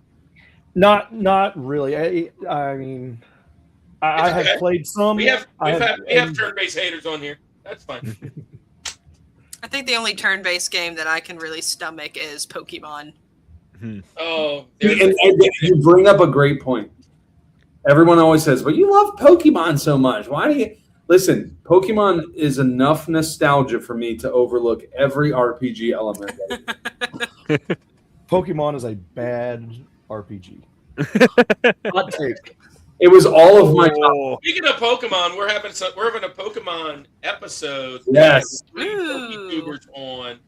Not really. I mean, I okay. have played some. We have turn-based haters on here. That's fine. I think the only turn-based game that I can really stomach is Pokemon. Oh, and you bring up a great point. Everyone always says, "Well, you love Pokemon so much. Why do you listen?" Pokemon is enough nostalgia for me to overlook every RPG element. Pokemon is a bad RPG. Hot take. It was all of my top. Oh, Speaking of Pokemon, we're having a Pokemon episode. Yes. Three Ooh. YouTubers on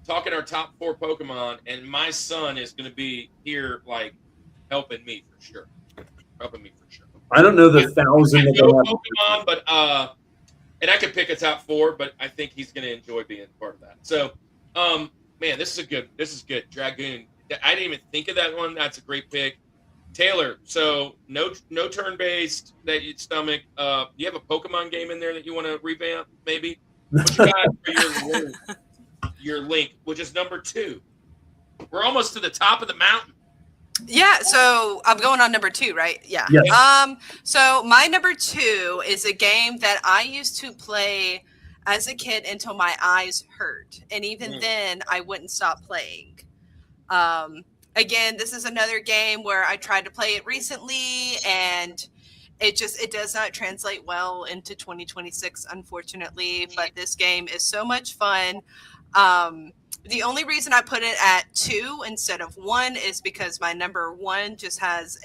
talking our top 4 Pokemon, and my son is going to be here, like helping me for sure. I don't know the 1,000 I that know they have. Pokemon, but and I could pick a top 4, but I think he's going to enjoy being part of that. So, man, this is good. Dragoon. I didn't even think of that one. That's a great pick. Taylor, so no turn-based that you'd stomach. Do you have a Pokemon game in there that you want to revamp, maybe? What you got for your link, which is number 2. We're almost to the top of the mountain. Yeah, so I'm going on number 2, right? Yeah. Yes. So my number 2 is a game that I used to play as a kid until my eyes hurt, and even then I wouldn't stop playing. Again, this is another game where I tried to play it recently, and it does not translate well into 2026, unfortunately. But this game is so much fun. The only reason I put it at 2 instead of 1 is because my number 1 just has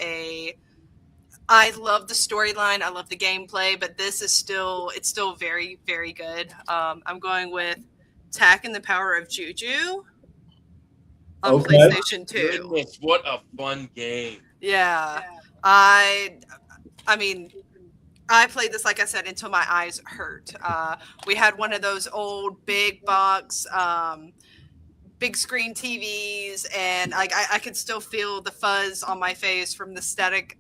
I love the storyline, I love the gameplay, but it's still very, very good. I'm going with Tak and the Power of Juju on PlayStation 2. Goodness, what a fun game. Yeah. I mean, I played this, like I said, until my eyes hurt. We had one of those old big box, big screen TVs, and I could still feel the fuzz on my face from the static,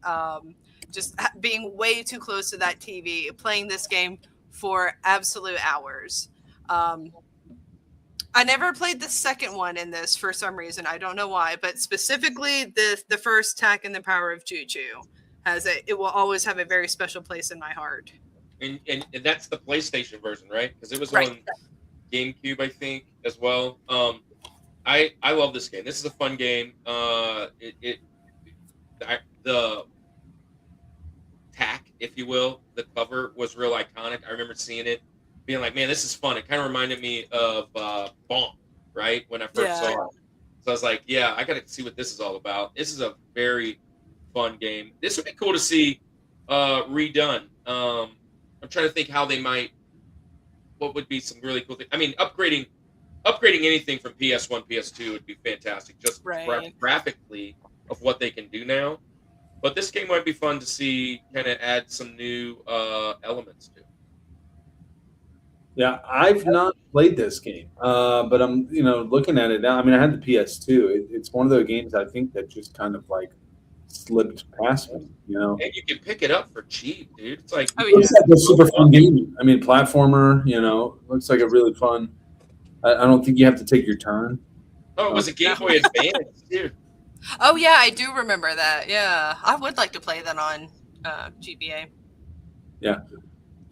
just being way too close to that TV, playing this game for absolute hours. I never played the second one in this for some reason. I don't know why, but specifically the first Tak and the Power of Juju it will always have a very special place in my heart. And that's the PlayStation version, right? Because it was Right. on GameCube, I think, as well. I love this game. This is a fun game. The Tak, if you will, the cover was real iconic. I remember seeing it, being like, man, this is fun. It kind of reminded me of Bonk, right? When I first saw it. So I was like, yeah, I got to see what this is all about. This is a very fun game. This would be cool to see redone. I'm trying to think what would be some really cool things. I mean, upgrading anything from PS1, PS2 would be fantastic, just graphically of what they can do now. But this game might be fun to see, kind of add some new elements to. Yeah, I've not played this game, but I'm looking at it now. I mean, I had the PS2. It's one of those games I think that just kind of like slipped past me. And you can pick it up for cheap, dude. It's like Looks like a super fun game. I mean, platformer. Looks like a really fun. I don't think you have to take your turn. Oh, it was a Game Boy Advance, dude. Oh yeah, I do remember that. Yeah, I would like to play that on GBA. Yeah.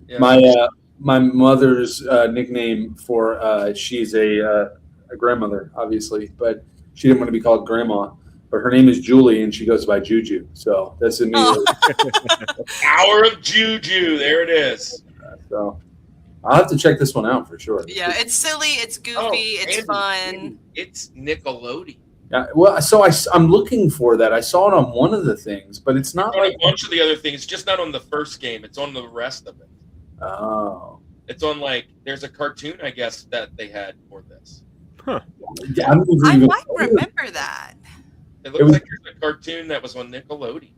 Yeah. My mother's nickname for she's a grandmother, obviously, but she didn't want to be called grandma. But her name is Julie, and she goes by Juju. So that's immediately. Hour of Juju. There it is. So I'll have to check this one out for sure. Yeah, it's silly, it's goofy, it's fun. It's Nickelodeon. Yeah, well, so I'm looking for that. I saw it on one of the things, but it's not on like a bunch of the other things. Just not on the first game. It's on the rest of it. Oh. It's on there's a cartoon, I guess, that they had for this. Yeah, I might remember that. It looks like there's a cartoon that was on Nickelodeon.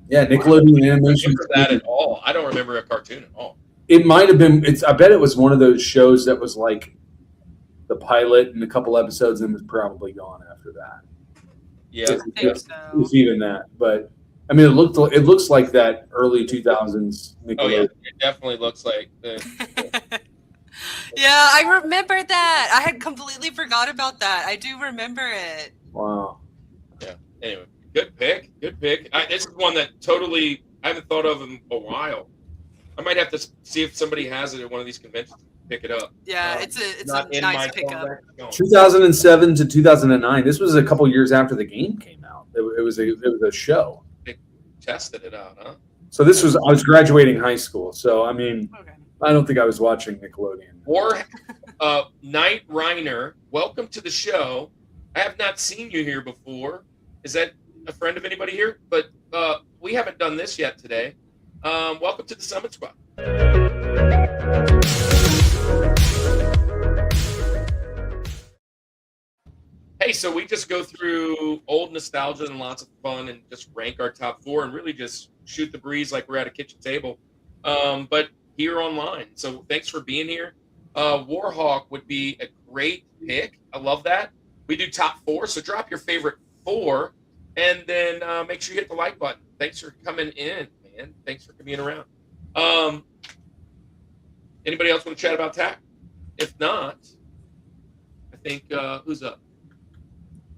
Yeah, Nickelodeon animation. I don't remember that at all. I don't remember a cartoon at all. It might have been. I bet it was one of those shows that was like the pilot and a couple episodes, and was probably gone after that. Yeah, I think so. It's even that, but I mean, it looks like that early 2000s Nickelodeon. Oh yeah, it definitely looks like. Yeah, I remember that. I had completely forgot about that. I do remember it. Wow. Yeah. Anyway, good pick. Good pick. This is one that totally I haven't thought of in a while. I might have to see if somebody has it at one of these conventions. Pick it up. Yeah, it's a nice pickup. 2007 to 2009. This was a couple years after the game came out. It was a show. They tested it out, huh? So I was graduating high school. So I mean, Okay. I don't think I was watching Nickelodeon. Or Knight Reiner, welcome to the show. I have not seen you here before. Is that a friend of anybody here? But we haven't done this yet today. Welcome to the Summit Squad. Hey, so we just go through old nostalgia and lots of fun and just rank our top 4 and really just shoot the breeze like we're at a kitchen table. But here online. So thanks for being here. Warhawk would be a great pick. I love that. We do top 4, so drop your favorite 4 and then make sure you hit the like button. Thanks for coming in, man. Thanks for being around. Anybody else want to chat about TAC? If not, I think who's up?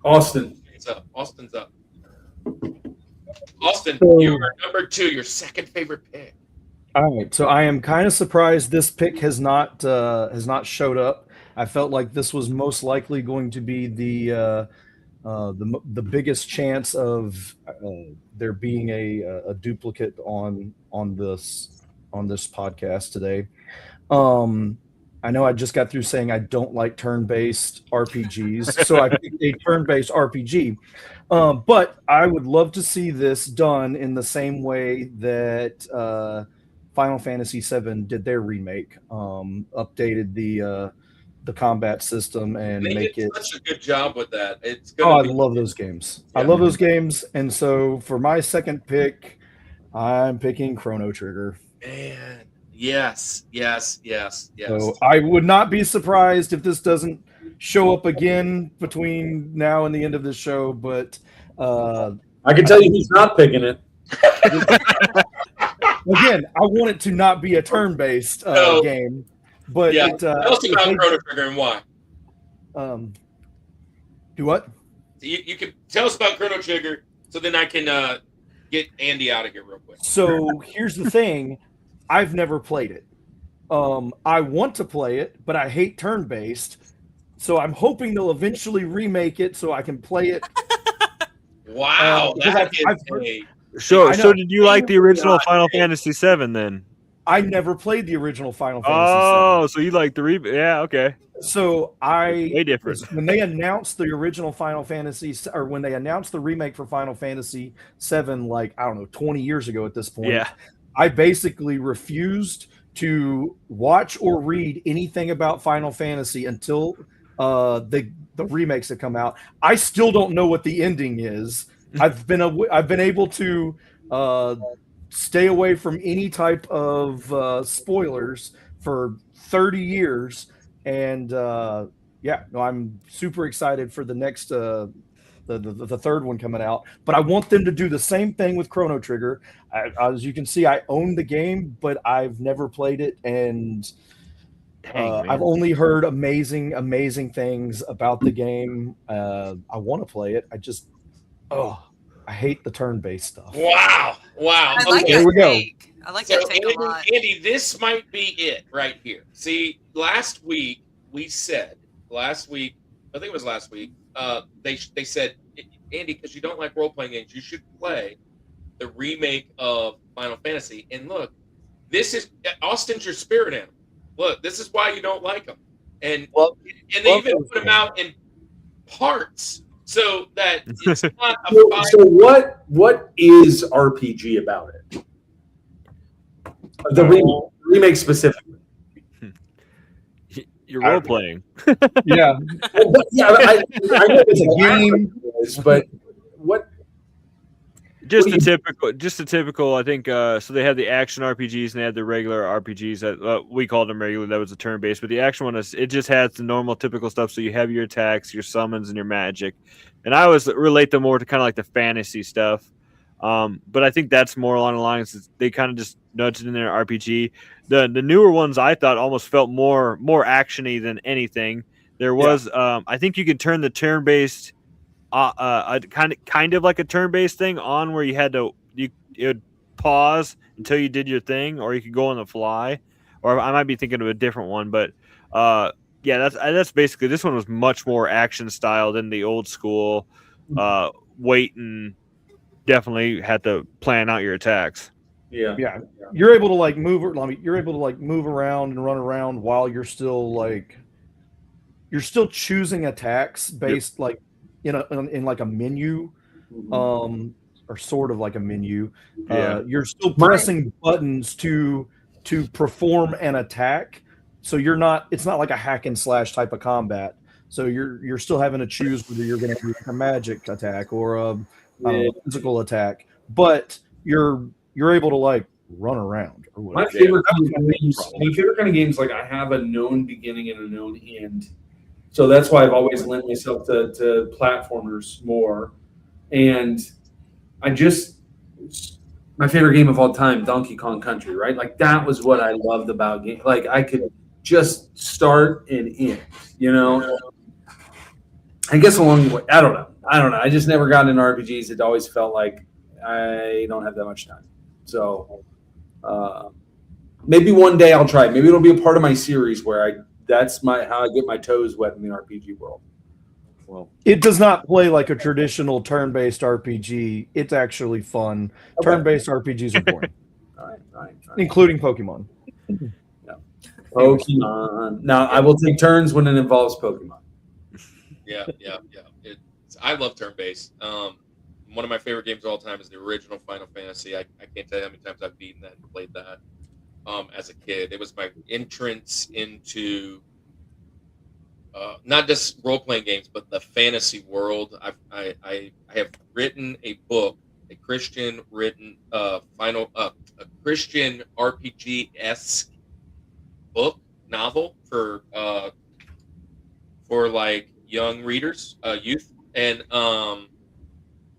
Austin. It's up. Austin's up. Austin, you are number 2, your second favorite pick. All right, so I am kind of surprised this pick has not showed up. I felt like this was most likely going to be the biggest chance of there being a duplicate on this podcast today. I know I just got through saying I don't like turn-based RPGs, so I picked a turn-based RPG. But I would love to see this done in the same way that Final Fantasy VII did their remake, updated the combat system and They make did it. such a good job with that. It's I gonna be love those games. Yeah. I love those games, and so for my second pick, I'm picking Chrono Trigger. man. Yes. So I would not be surprised if this doesn't show up again between now and the end of the show. But I can tell you he's not picking it. again, I want it to not be a turn-based No. game. But Yeah. it, Tell us about Chrono Trigger and why. Do what? You can tell us about Chrono Trigger, so then I can get Andy out of here real quick. So here's the thing. I've never played it. I want to play it, but I hate turn-based. So I'm hoping they'll eventually remake it so I can play it. Wow, because that I've is heard- a So I know. so did you like the original Final Fantasy VII then? I never played the original Final Fantasy Oh, so you like the reboot? Yeah, okay. VII. So Way different. when they announced the original Final Fantasy, or when they announced the remake for Final Fantasy VII, like, I don't know, 20 years ago at this point, Yeah. I basically refused to watch or read anything about Final Fantasy until the remakes have come out. I still don't know what the ending is. I've been able to stay away from any type of spoilers for 30 years, and I'm super excited for the next the third one coming out. But I want them to do the same thing with Chrono Trigger. As you can see, I own the game, but I've never played it, and I've only heard amazing things about the game. I want to play it. I hate the turn-based stuff. wow. I like Okay. Here that we go. take. I like So that take a lot. Andy, this might be it right here. See, last week we said, I think it was last week, they said, Andy, because you don't like role-playing games, you should play the remake of Final Fantasy. And look, this is Austin's your spirit animal. Look, this is why you don't like them. And they even put them out in parts so that it's not a So what is RPG about it? The remake specifically. You're role playing. Yeah, Yeah, I know it's a game, but what? Just the typical. I think so. They had the action RPGs and they had the regular RPGs that we called them regular. That was a turn based, but the action one it just has the normal typical stuff. So you have your attacks, your summons, and your magic. And I always relate them more to kind of like the fantasy stuff. But I think that's more along the lines. They kind of just nudged it in their RPG. The newer ones I thought almost felt more actiony than anything. There was I think you could turn the turn based. Kind of like a turn-based thing on where you had to it would pause until you did your thing, or you could go on the fly, or I might be thinking of a different one, but that's basically this one was much more action style than the old school. Wait and definitely had to plan out your attacks. Yeah. you're able to like move. You're able to like move around and run around while you're still choosing attacks based like in like a menu, or sort of like a menu. Yeah. You're still pressing buttons to perform an attack. So it's not like a hack and slash type of combat. So you're still having to choose whether you're going to do a magic attack or a physical attack, but you're able to like run around or whatever. My favorite kind of games, like I have a known beginning and a known end. So that's why I've always lent myself to platformers more. And my favorite game of all time, Donkey Kong Country, right? Like that was what I loved about game. Like I could just start and end, you know? I guess along the way, I don't know. I just never got into RPGs. It always felt like I don't have that much time. So maybe one day I'll try it. Maybe it'll be a part of my series where that's how I get my toes wet in the RPG world. Well, it does not play like a traditional turn-based RPG. It's actually fun. Okay. Turn-based RPGs are boring. All right. Including Pokemon. Yeah. Pokemon. Now, I will take turns when it involves Pokemon. Yeah. I love turn-based. One of my favorite games of all time is the original Final Fantasy. I can't tell you how many times I've beaten that and played that as a kid. It was my entrance into not just role-playing games, but the fantasy world. I have written a book, a Christian Christian RPG-esque book novel for like young readers, youth, and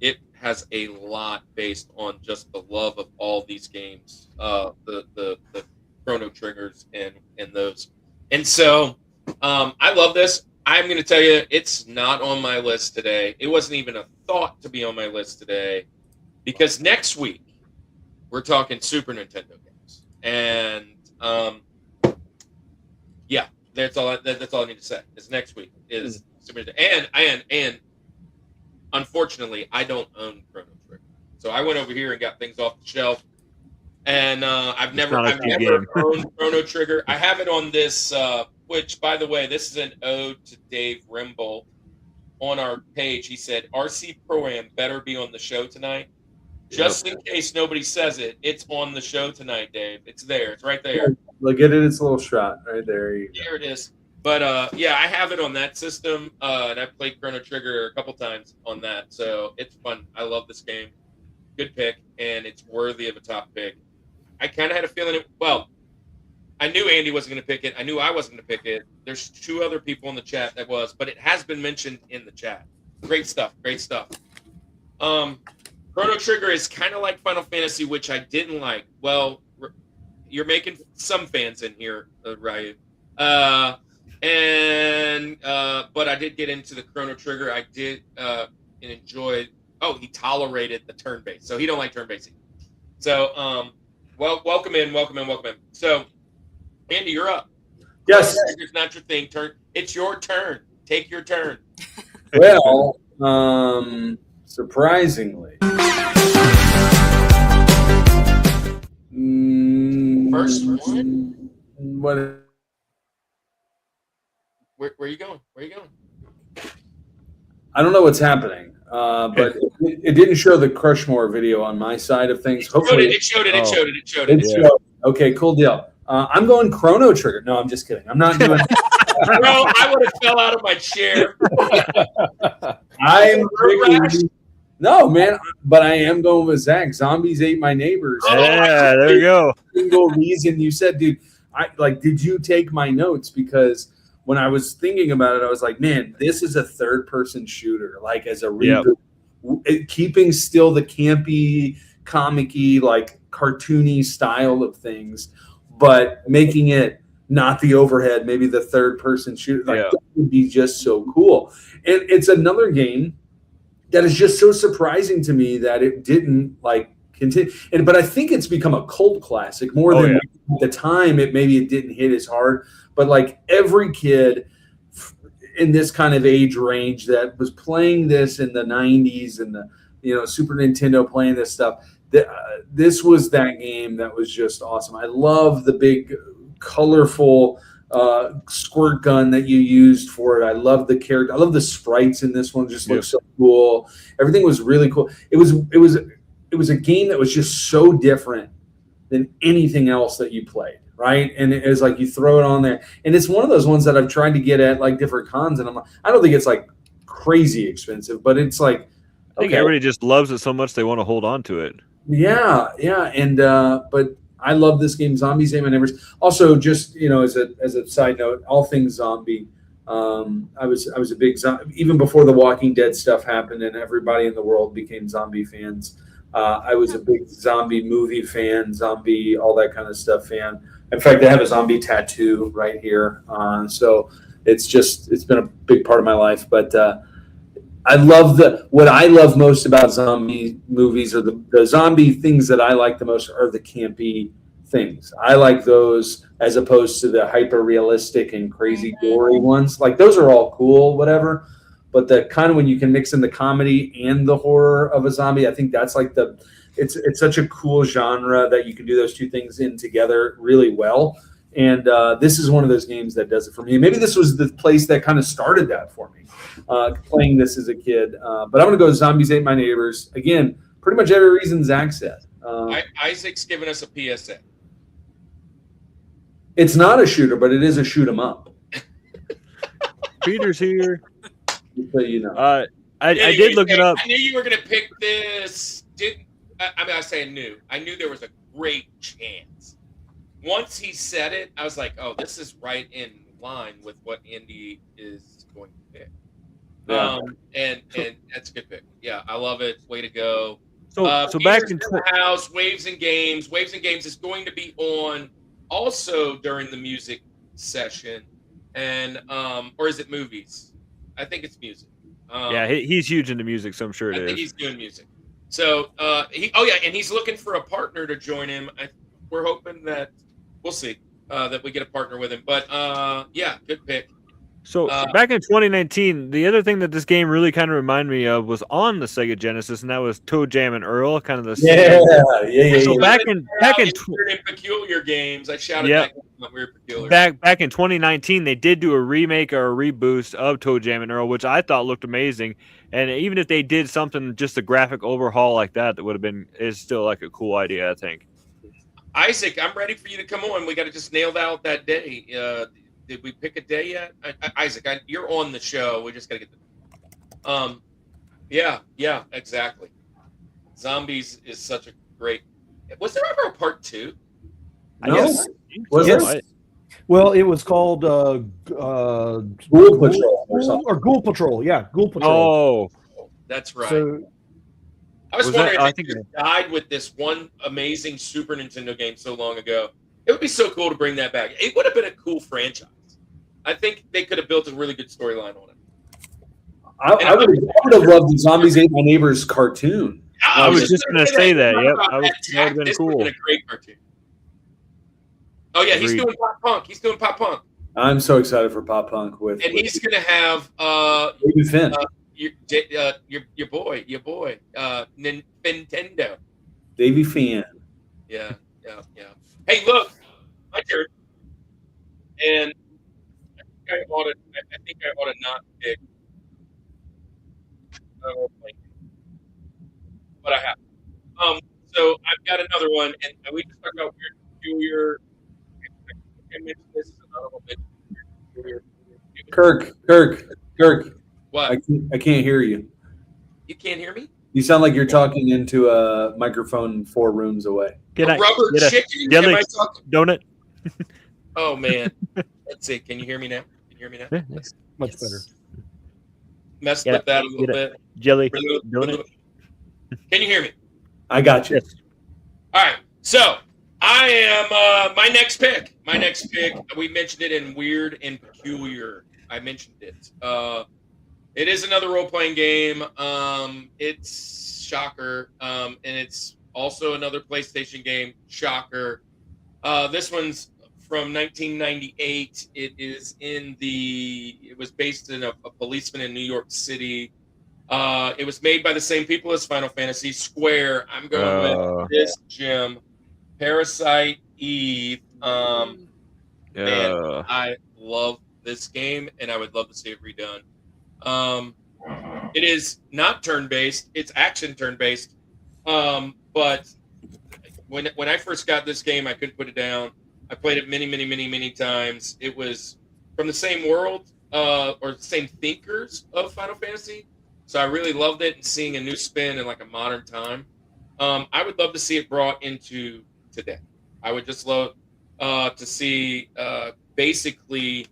it has a lot based on just the love of all these games, the Chrono Triggers and those, and so I love this. I'm going to tell you, it's not on my list today. It wasn't even a thought to be on my list today, because next week we're talking Super Nintendo games, and yeah, that's all I need to say. Is next week is Super Nintendo, and unfortunately, I don't own Chrono Trigger, so I went over here and got things off the shelf, and I've never owned Chrono Trigger. I have it on this, which, by the way, this is an ode to Dave Rimble. On our page, he said, "RC Pro-Am better be on the show tonight." Just in case nobody says it, it's on the show tonight, Dave. It's there. It's right there. Look at it. It's a little shot right there. Here it is. But yeah, I have it on that system, and I've played Chrono Trigger a couple times on that, so it's fun. I love this game. Good pick, and it's worthy of a top pick. I kind of had a feeling I knew Andy wasn't going to pick it. I knew I wasn't going to pick it. There's two other people in the chat that was, but it has been mentioned in the chat. Great stuff. Chrono Trigger is kind of like Final Fantasy, which I didn't like. Well, you're making some fans in here, Ryu. But I did get into the Chrono Trigger. I did enjoy. Oh, he tolerated the turn-based, so he don't like turn-based. So, welcome in. So, Andy, you're up. Yes. It's not your thing. It's your turn. Take your turn. Well, surprisingly, first one. What? Where are you going? I don't know what's happening, but it didn't show the Rushmore video on my side of things. Hopefully, it showed it. Okay, cool deal. I'm going Chrono Trigger. No, I'm just kidding. I'm not doing. Bro, I would have fell out of my chair. No, man, but I am going with Zach. Zombies ate my neighbors. Yeah, there you go. Single reason you said, dude. Did you take my notes? Because when I was thinking about it, I was like, man, this is a third-person shooter. Like as a reboot, keeping still the campy, comic-y, like cartoony style of things, but making it not the overhead, maybe the third-person shooter. That would be just so cool. And it's another game that is just so surprising to me that it didn't continue. But I think it's become a cult classic more than at the time. It didn't hit as hard, but like every kid in this kind of age range that was playing this in the 90s and the Super Nintendo playing this stuff, this was that game that was just awesome. I love the big colorful squirt gun that you used for it. I love the character. I love the sprites in this one. Just looks so cool. Everything was really cool. It was a game that was just so different than anything else that you played, right? And it was like you throw it on there, and it's one of those ones that I've tried to get at like different cons, and I don't think it's like crazy expensive, but it's like I think everybody just loves it so much they want to hold on to it. Yeah, and but I love this game, Zombies Ate My Neighbors. Also, just as a side note, all things zombie. I was a big even before the Walking Dead stuff happened and everybody in the world became zombie fans. I was a big zombie movie fan, zombie all that kind of stuff fan. In fact, I have a zombie tattoo right here. So it's been a big part of my life. But I love what I love most about zombie movies, or the zombie things that I like the most are the campy things. I like those as opposed to the hyper realistic and crazy gory ones. Like those are all cool, whatever. But the kind of when you can mix in the comedy and the horror of a zombie, I think that's like it's such a cool genre that you can do those two things in together really well. And this is one of those games that does it for me. Maybe this was the place that kind of started that for me, playing this as a kid. But I'm going to go Zombies Ate My Neighbors. Again, pretty much every reason Zach said. Isaac's giving us a PSA. It's not a shooter, but it is a shoot 'em up. Peter's here. So you know. I did look it up. I knew you were going to pick this. I knew there was a great chance. Once he said it, I was like, oh, this is right in line with what Andy is going to pick. Yeah. And that's a good pick. Yeah, I love it. Way to go. So back in the house, Waves and Games. Waves and Games is going to be on also during the music session, and or is it movies? I think it's music. He's huge into music, so I'm sure I think he's doing music. So and he's looking for a partner to join him. We're hoping that we'll see that we get a partner with him. But good pick. So back in 2019, the other thing that this game really kind of reminded me of was on the Sega Genesis, and that was Toe Jam and Earl, kind of the same. Yeah. So back in peculiar games, I shouted back when we were peculiar. Back in 2019, they did do a remake or a reboost of Toe Jam and Earl, which I thought looked amazing. And even if they did something, just a graphic overhaul like that would have been is still like a cool idea, I think. Isaac, I'm ready for you to come on. We got to just nail out that day. Did we pick a day yet? Isaac, you're on the show. We just got to get the. Yeah, exactly. Zombies is such a great. Was there ever a part 2? No. Yes. Well, it was called Ghoul Patrol or Ghoul Patrol. Yeah, Ghoul Patrol. Oh, that's right. So, I was wondering if you died with this one amazing Super Nintendo game so long ago. It would be so cool to bring that back. It would have been a cool franchise. I think they could have built a really good storyline on it. I would have loved the Zombies Ate My Neighbors cartoon. I was just going to say that. Yep, that would have been cool. This would have been a great cartoon. Oh yeah, he's doing pop punk. I'm so excited for pop punk he's going to have David Finn. Your boy, Nintendo. Davey Finn. Yeah. Hey, look, my turn. And I think I ought to not pick. But I have. So I've got another one, and we just talked about weird, peculiar. I mentioned this is another one. Kirk. What? I can't hear you. You can't hear me? You sound like you're talking into a microphone 4 rooms away. Rubber chicken? Am I talking? Donut? Oh, man. Let's see. Can you hear me now? Yeah. Much better. Messed with that a little bit. Jelly. Donut. Can you hear me? I got you. Yes. All right. So I am my next pick. We mentioned it in Weird and Peculiar. I mentioned it. It is another role-playing game. It's Shocker. And it's also another PlayStation game. Shocker. This one's from 1998. It was based in a policeman in New York City. It was made by the same people as Final Fantasy. Square. I'm going with this, Jim. Parasite Eve. Man, I love this game, and I would love to see it redone. It is not turn-based; it's action turn-based. But when I first got this game, I couldn't put it down. I played it many times. It was from the same world or the same thinkers of Final Fantasy, so I really loved it. And seeing a new spin in like a modern time, I would love to see it brought into today. I would just love to see basically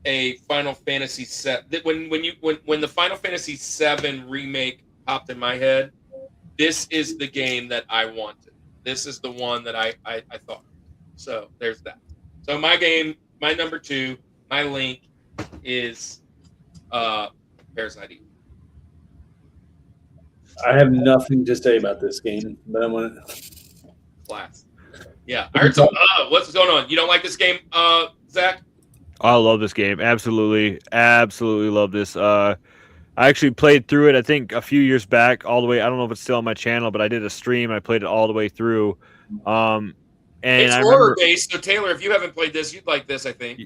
a Final Fantasy set. When the Final Fantasy VII remake popped in my head, this is the game that I wanted. This is the one that I thought. So there's that. So my game, my number 2, my link is Parasite Eve. I have nothing to say about this game, but I want to. Class. Yeah. I heard some. What's going on? You don't like this game, Zach? I love this game. Absolutely love this. I actually played through it, I think, a few years back, all the way. I don't know if it's still on my channel, but I did a stream. I played it all the way through. And it's I horror based. So Taylor, if you haven't played this, you'd like this, I think.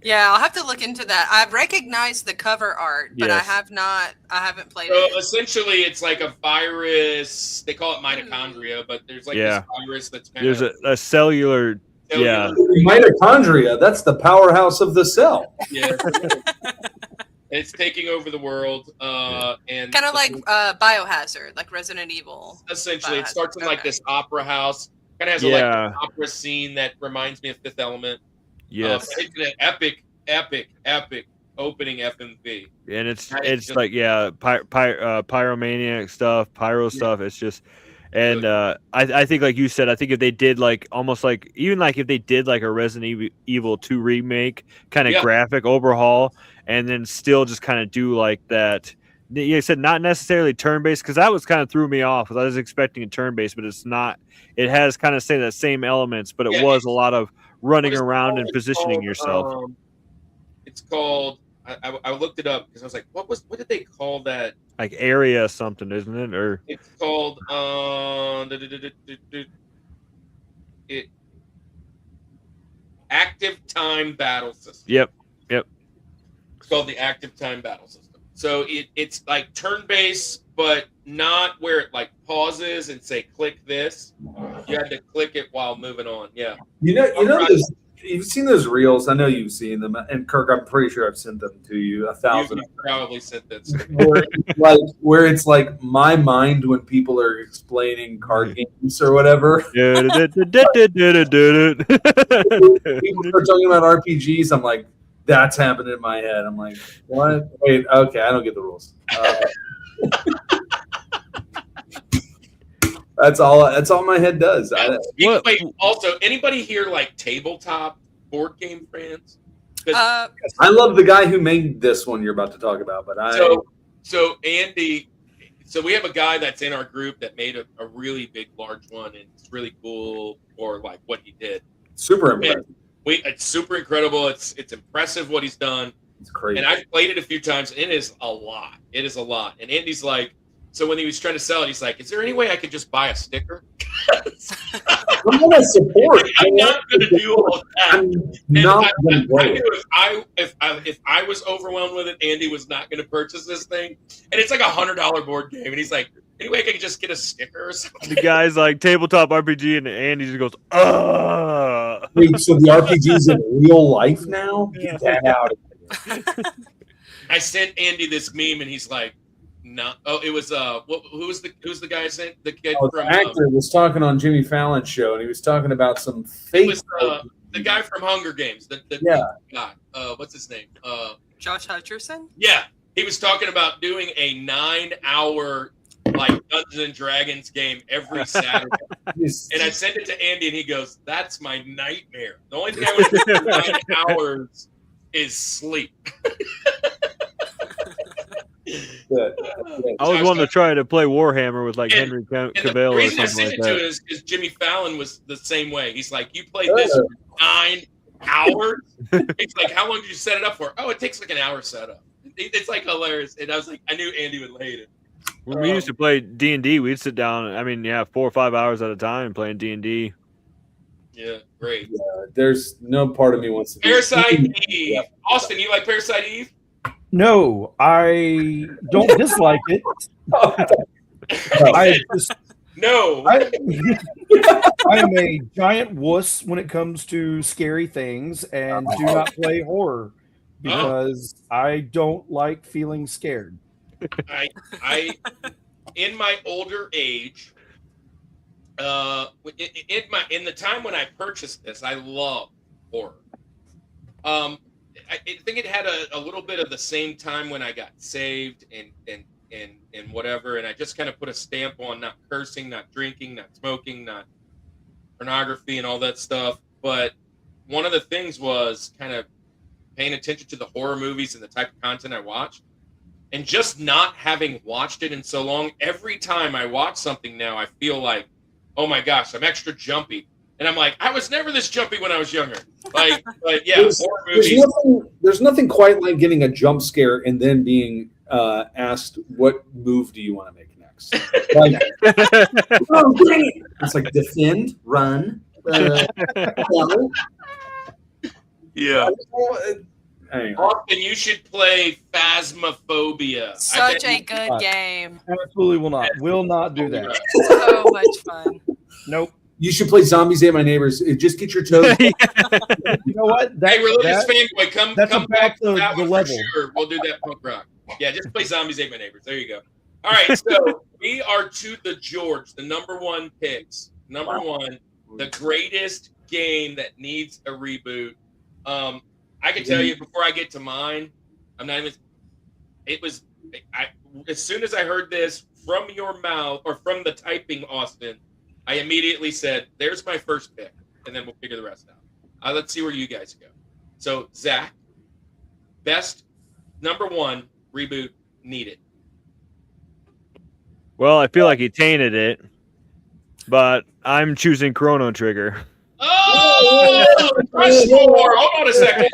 Yeah, I'll have to look into that. I've recognized the cover art, but Yes. I haven't played So it. essentially, it's like a virus. They call it mitochondria, but there's like this virus that's kind There's of a cellular. Yeah. Mitochondria, that's the powerhouse of the cell. yeah. It's taking over the world, and Kind of like Biohazard, like Resident Evil. essentially it Biohazard. starts in like Okay. this opera house. Kind of has Yeah. like an opera scene that reminds me of Fifth Element. Yes. It's an epic opening FMV. And it's just- like pyromaniac stuff, pyro stuff. It's just, and I think like you said, I think if they did like almost like even like if they did like a Resident Evil 2 remake kind of Yeah. graphic overhaul, and then still just kind of do like that. You said not necessarily turn based, because that was kind of threw me off. 'Cause I was expecting a turn based, but it's not. It has kind of say the same elements, but it Yeah, was a lot of running What is it around called? and It's positioning called, yourself. It's called. I looked it up because I was like, what did they call that? Like area something, isn't it? Or It's called it active time battle system. yep. It's called the active time battle system. So it's like turn based, but not where it like pauses and say click this. You had to click it while moving on. Yeah. You know, you've seen those reels. I know you've seen them, and Kirk, I'm pretty sure I've sent them to you 1,000. You probably said that. where it's like my mind when people are explaining card games or whatever. People start talking about RPGs. I'm like, that's happening in my head. I'm like, what? Wait, okay, I don't get the rules. That's all my head does. Wait, also, anybody here like tabletop board game fans? Uh, I love the guy who made this one you're about to talk about, but So Andy, so we have a guy that's in our group that made a really big, large one, and it's really cool for like what he did. super impressive. It's super incredible. It's impressive what he's done. It's crazy. And I've played it a few times, and it is a lot. It is a lot. And Andy's like, so when he was trying to sell it, he's like, is there any way I could just buy a sticker? I'm gonna support. I'm not going to do all that. I'm not gonna I play knew it. if I was overwhelmed with it, Andy was not going to purchase this thing. And it's like $100 board game. And he's like, anyway, I could just get a sticker or something. The guy's like tabletop RPG, and Andy just goes, ugh. Wait, so the RPG's in real life now? Get that out of here. I sent Andy this meme, and he's like, "No, oh, it was who's the guy sent the kid Oh, from the actor was talking on Jimmy Fallon's show, and he was talking about some it fake. was the guy from Hunger Games, the Yeah. guy, what's his name? Josh Hutcherson? Yeah, he was talking about doing a 9-hour like Dungeons and Dragons game every Saturday. And I sent it to Andy, and he goes, "That's my nightmare. The only thing I want to do for 9 hours is sleep." Good. I was wanting to try to play Warhammer with like And- Henry And the Cavill or reason I something sent like it to that. is Jimmy Fallon was the same way. He's like, "You played this for 9 hours?" It's like, "How long did you set it up for?" "Oh, it takes like an hour setup." It's like hilarious. And I was like, I knew Andy would hate it. When we used to play D&D, we'd sit down, 4 or 5 hours at a time playing D&D. Yeah, great. There's no part of me wants to do Parasite it. Eve. Austin, you like Parasite Eve? No, I don't dislike it. I just No. I am a giant wuss when it comes to scary things and do not play horror because I don't like feeling scared. I in my older age, in the time when I purchased this, I loved horror. I think it had a little bit of the same time when I got saved and whatever, and I just kind of put a stamp on not cursing, not drinking, not smoking, not pornography, and all that stuff. But one of the things was kind of paying attention to the horror movies and the type of content I watched. And just not having watched it in so long, every time I watch something now, I feel like, oh my gosh, I'm extra jumpy. And I'm like, I was never this jumpy when I was younger. Like yeah, horror movies. There's nothing quite like getting a jump scare and then being asked, what move do you want to make next? Like, oh, dang it. It's like defend, run, Yeah. Anyway. Austin, you should play Phasmophobia. Such a good game. Absolutely will not do that. So much fun. Nope. You should play Zombies Ate My Neighbors. Just get your toes. You know what? Hey, Religious Fanboy, come about back the to that one level. for sure. We'll do that punk rock. Yeah, just play Zombies Ate My Neighbors. There you go. All right, so we are to the George, the number one picks. Number one, the greatest game that needs a reboot. I can tell you before I get to mine, I'm not even. It was. As soon as I heard this from your mouth or from the typing, Austin, I immediately said, "There's my first pick," and then we'll figure the rest out. Let's see where you guys go. So, Zach, best number one reboot needed. Well, I feel like he tainted it, but I'm choosing Chrono Trigger. Oh, Rushmore! Hold on a second.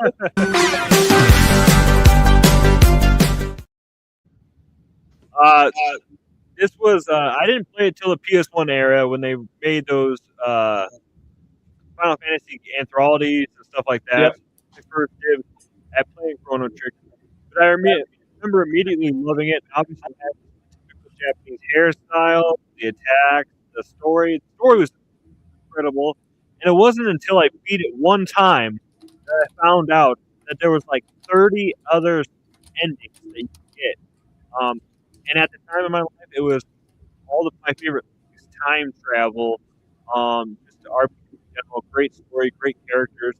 This was I didn't play it till the PS1 era when they made those Final Fantasy anthologies and stuff like that. Yep. My first dibs at playing Chrono Trigger, but I remember immediately loving it. Obviously, it had the typical Japanese hairstyle, the attacks, the story. The story was incredible. And it wasn't until I beat it one time that I found out that there was like 30 other endings that you could get. And at the time of my life, it was all of my favorite things: time travel, just the RPG in general, great story, great characters.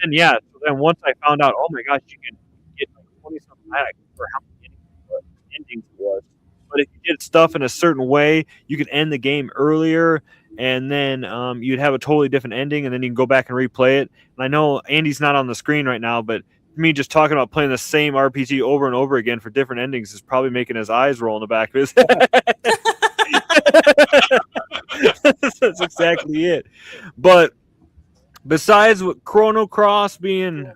And yeah, so then once I found out, oh my gosh, you can get like 20-something. I can't remember how many endings it was. But if you did stuff in a certain way, you could end the game earlier, and then you'd have a totally different ending, and then you can go back and replay it. And I know Andy's not on the screen right now, but me just talking about playing the same RPG over and over again for different endings is probably making his eyes roll in the back of his head. That's exactly it. But besides Chrono Cross being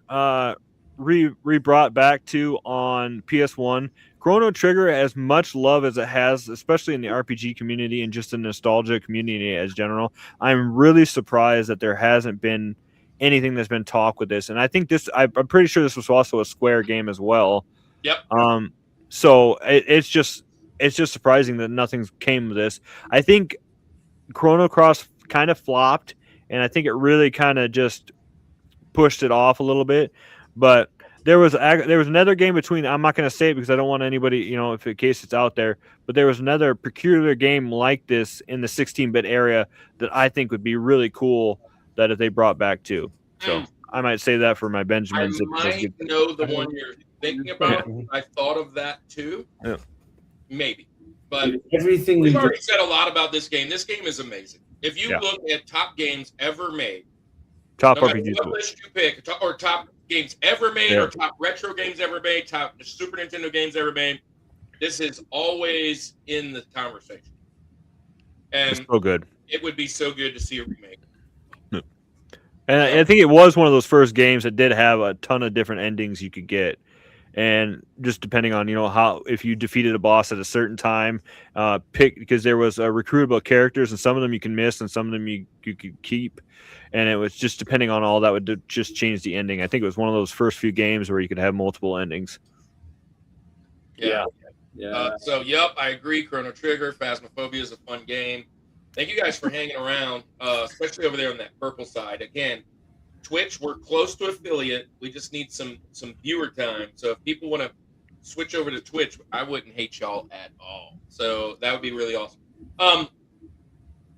re-brought back to on PS1, Chrono Trigger, as much love as it has, especially in the RPG community and just the nostalgia community as general, I'm really surprised that there hasn't been anything that's been talked with this. And I think I'm pretty sure this was also a Square game as well. Yep. So it's just surprising that nothing's came of this. I think Chrono Cross kind of flopped, and I think it really kind of just pushed it off a little bit. But there was another game between. I'm not going to say it because I don't want anybody, if in case it's out there. But there was another peculiar game like this in the 16-bit area that I think would be really cool that if they brought back too. So I might say that for my Benjamins. I might know the one you're thinking about. I thought of that too. Yeah. Maybe, but Everything we've we already said a lot about this game. This game is amazing. If you Yeah. look at top games ever made, Top no matter RPGs. what list you pick, or top games ever made, Yeah. or top retro games ever made, top Super Nintendo games ever made, this is always in the conversation. It's And so good. it would be so good to see a remake. And I think it was one of those first games that did have a ton of different endings you could get. and just depending on how if you defeated a boss at a certain time, pick because there was recruitable characters, and some of them you can miss, and some of them you could keep, and it was just depending on all that would just change the ending. I think it was one of those first few games where you could have multiple endings. Yeah. Yeah. So, yep, I agree. Chrono Trigger, Phasmophobia is a fun game. Thank you guys for hanging around, especially over there on that purple side. Again, Twitch, we're close to affiliate. We just need some viewer time. So if people want to switch over to Twitch, I wouldn't hate y'all at all. So that would be really awesome.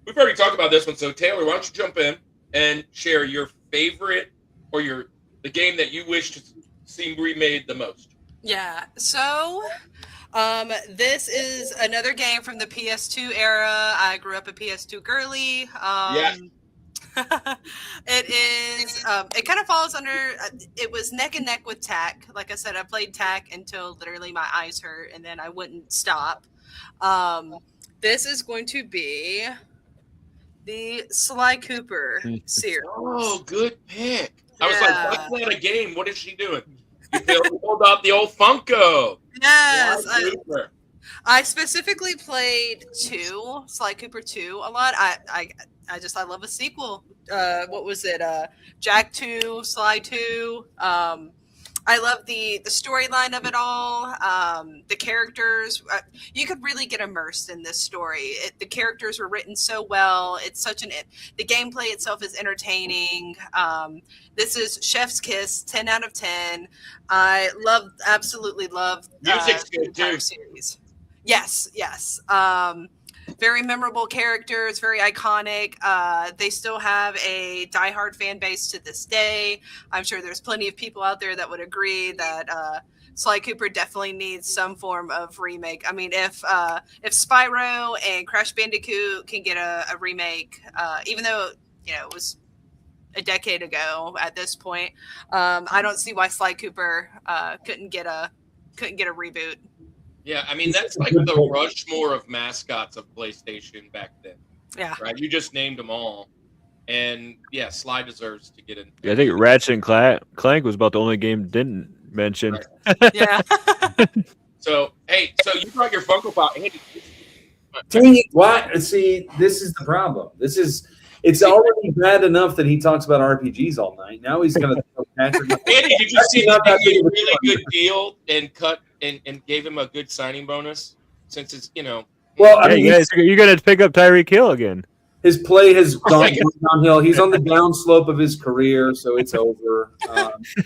We've already talked about this one. So Taylor, why don't you jump in and share your favorite or the game that you wish to see remade the most? Yeah. So this is another game from the PS2 era. I grew up a PS2 girly. Yes. It is. It kind of falls under. It was neck and neck with Tak. Like I said, I played Tak until literally my eyes hurt, and then I wouldn't stop. This is going to be the Sly Cooper series. Oh, good pick. I was like, that's not a game. What is she doing? You pulled out the old Funko. Yes. Sly Cooper. I specifically played Sly Cooper 2 a lot. I love a sequel. What was it? Jack 2, Sly 2. I love the storyline of it all. The characters, you could really get immersed in this story. The characters were written so well. It's the gameplay itself is entertaining. This is Chef's Kiss, 10 out of 10. I absolutely love Music's good too. Series. Yes. Very memorable characters, very iconic. They still have a diehard fan base to this day. I'm sure there's plenty of people out there that would agree that Sly Cooper definitely needs some form of remake. I mean, if Spyro and Crash Bandicoot can get a remake, even though it was a decade ago at this point, I don't see why Sly Cooper couldn't get a reboot. Yeah, I mean, that's like the Rushmore of mascots of PlayStation back then. Yeah. Right? You just named them all. And, yeah, Sly deserves to get in. Yeah, I think Ratchet and Clank was about the only game didn't mention. Right. Yeah. So you brought your Funko Pop. Andy, Dang it. Why? See, this is the problem. It's already bad enough that he talks about RPGs all night. Now he's going to Patrick. Andy, did you see that they gave a really good deal and cut and gave him a good signing bonus? Since it's, Well, I mean, you're going to pick up Tyreek Hill again. his play has gone downhill. He's on the downslope of his career, so it's over.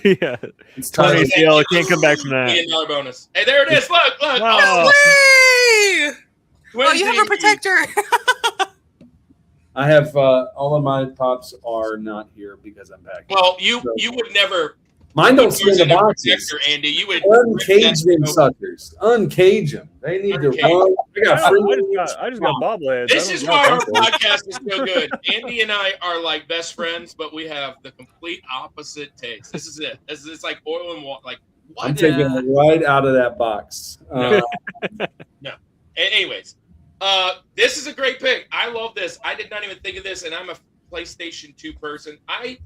Yeah. It's time. ACL, can't come back from that. $1 bonus. Hey, there it is. Look. Oh. Oh, you have a protector. I have all of my pops are not here because I'm back. Well, you would never. Mine don't stay in the boxes. Protector, Andy. You would Uncage them suckers. Uncage them. They need to run. I just got bobbleheads. This is why our podcast is so good. Andy and I are like best friends, but we have the complete opposite taste. This is it. It's like oil and water. Like what? I'm taking it right out of that box. No. Anyways, this is a great pick. I love this. I did not even think of this, and I'm a PlayStation 2 person. I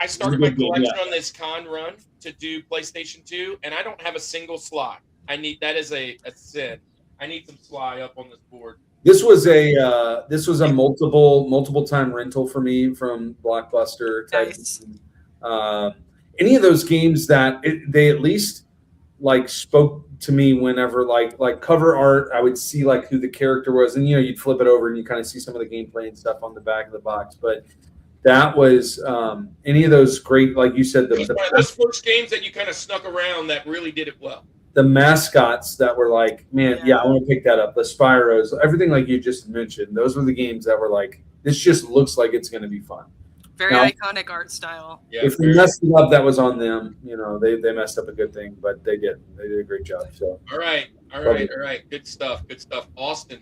started my collection on this con run to do PlayStation 2, and I don't have a single slot. That is a sin. I need some Sly up on this board. This was a multiple time rental for me from Blockbuster. Nice. Any of those games that they at least like spoke to me whenever like cover art, I would see like who the character was, and you'd flip it over and you kind of see some of the gameplay and stuff on the back of the box, but. That was any of those great, like you said, It was one of those first games that you kind of snuck around that really did it well. The mascots that were like, man, yeah, I want to pick that up. The Spyros, everything like you just mentioned, those were the games that were like, this just looks like it's going to be fun. Very iconic art style. Yeah, if they messed it up, that was on them. They messed up a good thing, but they did. They did a great job. So all right. Good stuff. Austin,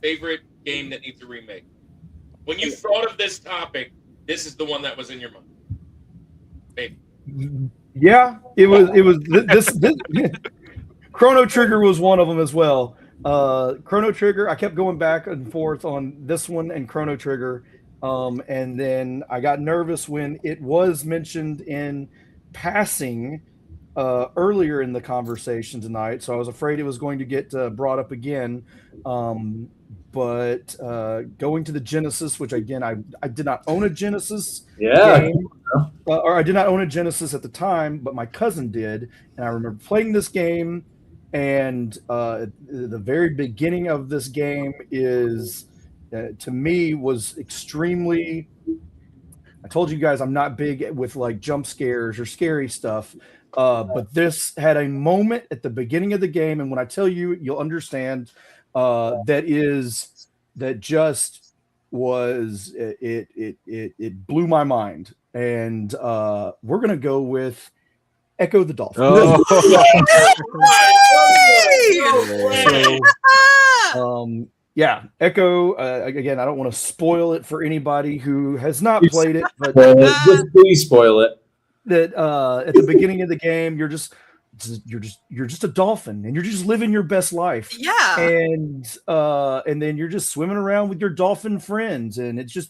favorite game that needs a remake? When you thought of this topic, this is the one that was in your mind. Maybe. Yeah, it was this Chrono Trigger was one of them as well. Chrono Trigger, I kept going back and forth on this one and Chrono Trigger. And then I got nervous when it was mentioned in passing earlier in the conversation tonight, so I was afraid it was going to get brought up again. But going to the Genesis, which again, I did not own a Genesis game, or I did not own a Genesis at the time, but my cousin did, and I remember playing this game. And the very beginning of this game is, to me, was extremely. I told you guys I'm not big with like jump scares or scary stuff, but this had a moment at the beginning of the game, and when I tell you, you'll understand. That just was it blew my mind, and we're gonna go with Echo the Dolphin. Yeah, Echo. Again, I don't want to spoil it for anybody who has not played it, but just please spoil it. That at the beginning of the game, you're just a dolphin, and you're just living your best life. Yeah. And then you're just swimming around with your dolphin friends, and it's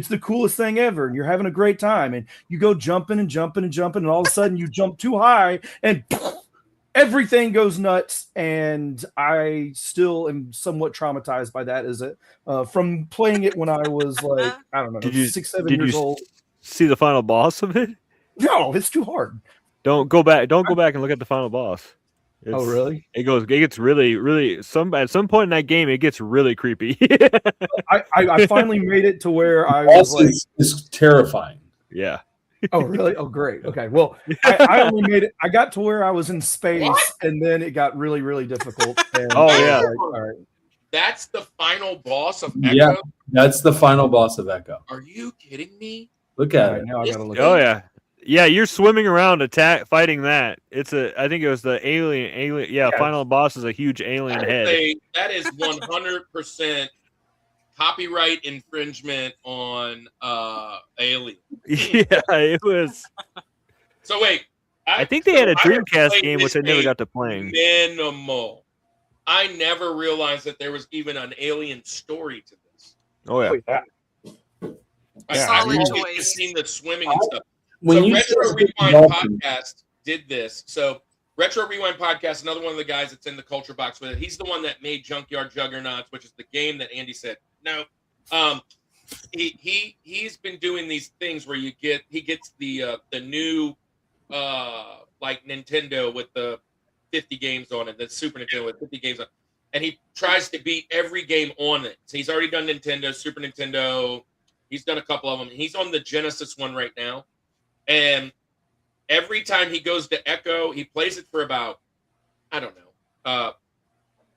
the coolest thing ever, and you're having a great time, and you go jumping, and all of a sudden you jump too high, and everything goes nuts. And I still am somewhat traumatized by that as from playing it when I was like, I don't know, 6-7 years old. See the final boss of it? No, it's too hard. Don't go back and look at the final boss. Oh, really? It gets really, really at some point in that game it gets really creepy. I finally made it to where I was like, it's terrifying. Yeah. Oh, really? Oh, great. Okay. Well, I only made it. I got to where I was in space, and then it got really, really difficult. And yeah. Like, all right. That's the final boss of Echo? Yeah, that's the final boss of Echo. Are you kidding me? Look at All right, it. now I gotta look. Oh yeah. Yeah, you're swimming around fighting that. I think it was the alien. Yeah, final boss is a huge alien head. That is 100% copyright infringement on Alien. Yeah, it was. So wait, I think they had a Dreamcast played game this which I never game got to playing. Minimal. I never realized that there was even an Alien story to this. Oh yeah. I've Solid always choice. just seen the swimming and stuff. When So you Retro said Rewind dolphin- Podcast did this. So Retro Rewind Podcast, another one of the guys that's in the culture box with it. He's the one that made Junkyard Juggernauts, which is the game that Andy said no. He's been doing these things where he gets the new like Nintendo with the 50 games on it, the Super Nintendo with 50 games on it, and he tries to beat every game on it. So he's already done Nintendo, Super Nintendo. He's done a couple of them. He's on the Genesis one right now. And every time he goes to Echo, he plays it for about, I don't know,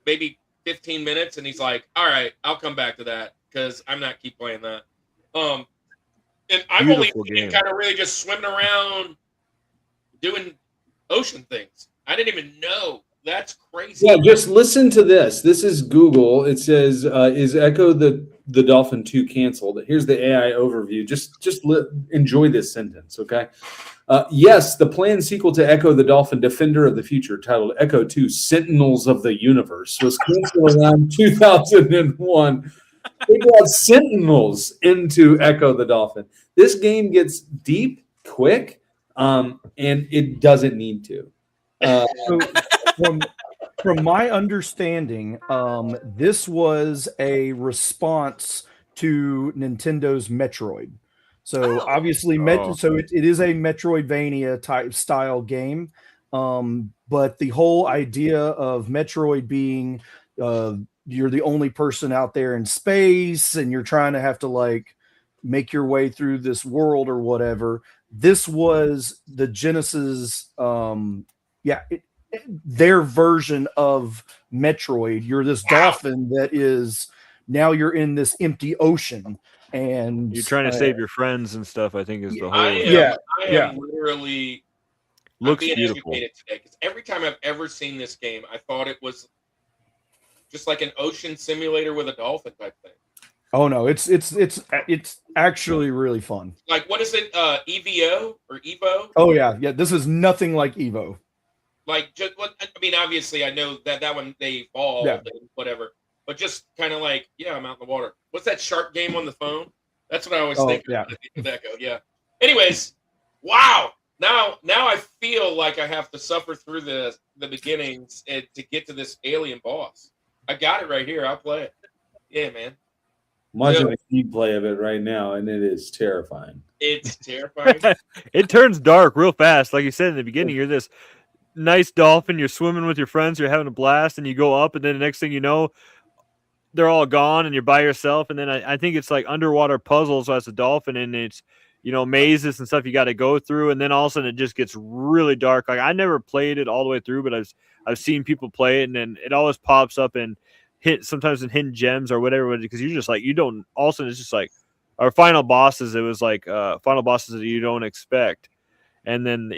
maybe 15 minutes. And he's like, all right, I'll come back to that because I'm not keep playing that. And I've only been kind of really just swimming around doing ocean things. I didn't even know. That's crazy. Yeah, just listen to this. This is Google. It says, "Is Echo the Dolphin 2 canceled?" Here's the AI overview. Just enjoy this sentence, okay? Yes, the planned sequel to Echo the Dolphin, Defender of the Future, titled Echo 2: Sentinels of the Universe, was canceled around 2001. They got Sentinels into Echo the Dolphin. This game gets deep quick, and it doesn't need to. So from my understanding, this was a response to Nintendo's Metroid. So obviously, it is a Metroidvania type style game. But the whole idea of Metroid being you're the only person out there in space, and you're trying to have to like make your way through this world or whatever. This was the Genesis. Their version of Metroid. You're this dolphin that is now you're in this empty ocean, and you're trying to save your friends and stuff. I think is the whole. I am literally looks being beautiful educated today because every time I've ever seen this game, I thought it was just like an ocean simulator with a dolphin type thing. Oh no, it's actually really fun. Like what is it? EVO or Evo? Oh yeah. This is nothing like Evo. Like just I mean, obviously I know that one they evolved and whatever, but just kind of like I'm out in the water. What's that shark game on the phone? That's what I always think. Yeah. Of Echo. Yeah. Anyways, wow. Now I feel like I have to suffer through the beginnings and to get to this alien boss. I got it right here. I'll play it. Yeah, man. I'm watching a gameplay of it right now, and it is terrifying. It's terrifying. It turns dark real fast. Like you said in the beginning, you're this nice dolphin. You're swimming with your friends. You're having a blast, and you go up, and then the next thing you know, they're all gone, and you're by yourself. And then I think it's like underwater puzzles as a dolphin, and it's mazes and stuff you got to go through. And then all of a sudden, it just gets really dark. Like I never played it all the way through, but I've seen people play it, and then it always pops up and sometimes in hidden gems or whatever, because you're just like, you don't, all of a sudden it's just like our final bosses. It was like final bosses that you don't expect. And then,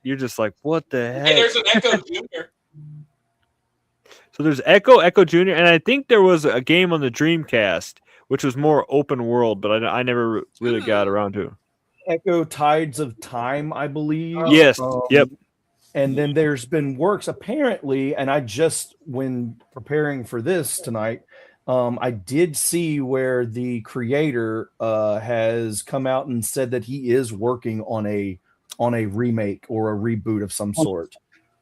you're just like, what the heck? Hey, there's an Echo Jr. So there's Echo Jr. And I think there was a game on the Dreamcast, which was more open world, but I never really got around to it. Echo Tides of Time, I believe. Yes. Yep. And then there's been works apparently, and I just, when preparing for this tonight, I did see where the creator has come out and said that he is working on a remake or a reboot of some sort.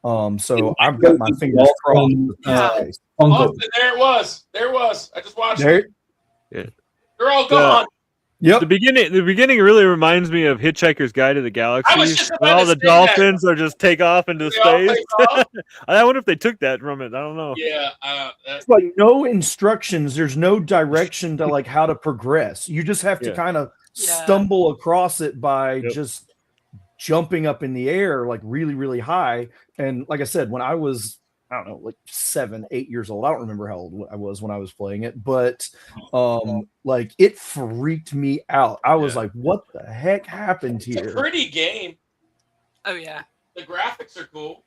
So I've got my fingers crossed. Oh, there it was. I just watched it. Yeah. They're all gone. Yep. The beginning really reminds me of Hitchhiker's Guide to the Galaxy. I was just about when all to the say dolphins are just take off into They all space. take off? I wonder if they took that from it. I don't know. Yeah. It's like no instructions. There's no direction to like how to progress. You just have to kind of stumble across it by just jumping up in the air like really, really high. And like I said, when I was, I don't know, like 7, 8 years old. I don't remember how old I was when I was playing it, but like it freaked me out. I was like, what the heck happened here? It's a pretty game. Oh yeah. The graphics are cool.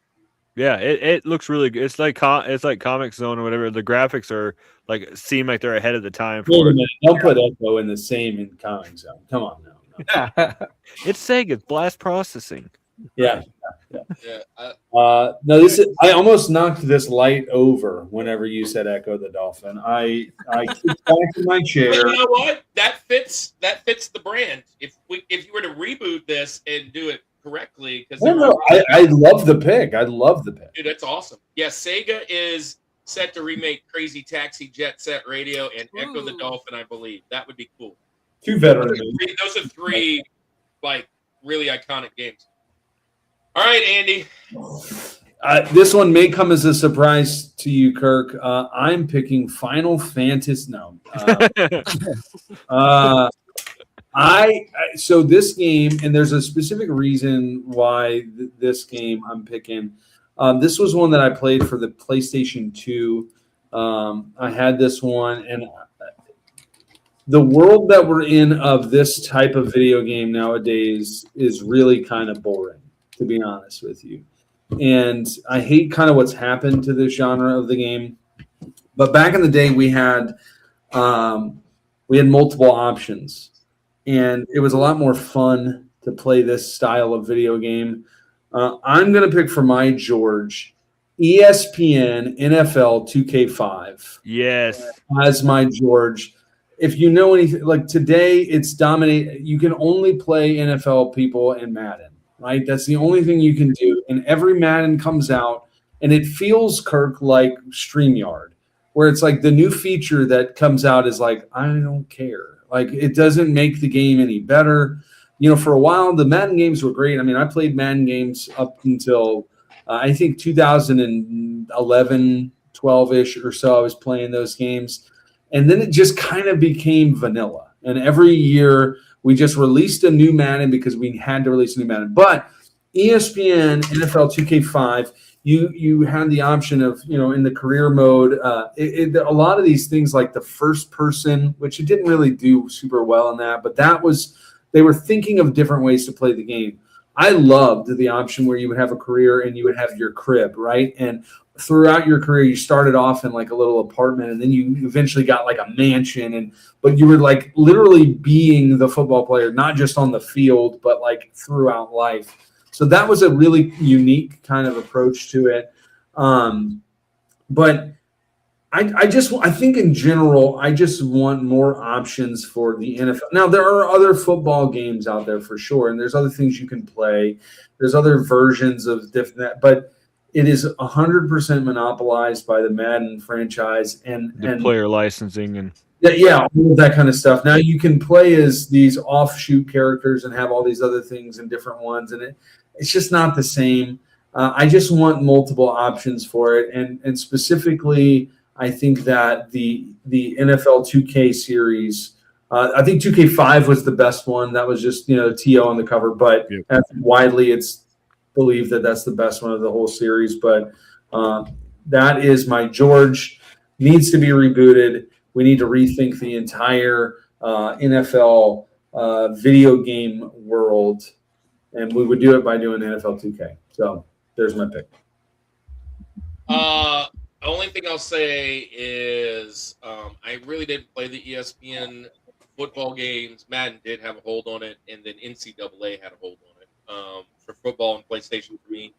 Yeah, it looks really good. It's like Comic Zone or whatever. The graphics are like seem like they're ahead of the time. Wait a minute. Don't put Echo in the same in Comic Zone. Come on now. It's Sega Blast Processing. Yeah. Yeah. No, I almost knocked this light over whenever you said Echo the Dolphin. I kicked back in my chair. But you know what? That fits the brand. If you were to reboot this and do it correctly, because I love the pick. Dude, that's awesome. Yeah, Sega is set to remake Crazy Taxi, Jet Set Radio, and Echo the Dolphin. I believe that would be cool. Two veteran movies. Those are three like really iconic games. All right, Andy. This one may come as a surprise to you, Kirk. I'm picking Final Fantasy. No. So this game, and there's a specific reason why this game I'm picking. This was one that I played for the PlayStation 2. I had this one, and the world that we're in of this type of video game nowadays is really kind of boring, to be honest with you. And I hate kind of what's happened to this genre of the game. But back in the day, we had multiple options, and it was a lot more fun to play this style of video game. I'm going to pick for my George ESPN NFL 2K5. Yes. As my George. If you know anything, like today, it's dominate. You can only play NFL people in Madden, right? That's the only thing you can do. And every Madden comes out, and it feels, Kirk, like StreamYard, where it's like the new feature that comes out is like, I don't care. Like, it doesn't make the game any better. You know, for a while, the Madden games were great. I mean, I played Madden games up until, I think, 2011, 12-ish or so. I was playing those games. And then it just kind of became vanilla. And every year we just released a new Madden because we had to release a new Madden. But ESPN NFL 2K5, you had the option of, you know, in the career mode, a lot of these things like the first person, which it didn't really do super well in that, but they were thinking of different ways to play the game. I loved the option where you would have a career and you would have your crib, right? And throughout your career, you started off in like a little apartment, and then you eventually got like a mansion, but you were like literally being the football player, not just on the field, but like throughout life. So that was a really unique kind of approach to it. But I think in general, I just want more options for the NFL. Now, there are other football games out there for sure, and there's other things you can play. There's other versions of different, but it is 100% monopolized by the Madden franchise and player licensing and yeah, all of that kind of stuff. Now you can play as these offshoot characters and have all these other things and different ones, and it's just not the same. I just want multiple options for it, and specifically, I think that the NFL 2K series. I think 2K5 was the best one. That was just TO on the cover, but widely it's believed that that's the best one of the whole series. But that is my George. Needs to be rebooted. We need to rethink the entire NFL video game world, and we would do it by doing NFL 2K. So there's my pick. The only thing I'll say is I really didn't play the ESPN football games. Madden did have a hold on it, and then NCAA had a hold on it for football and PlayStation for me.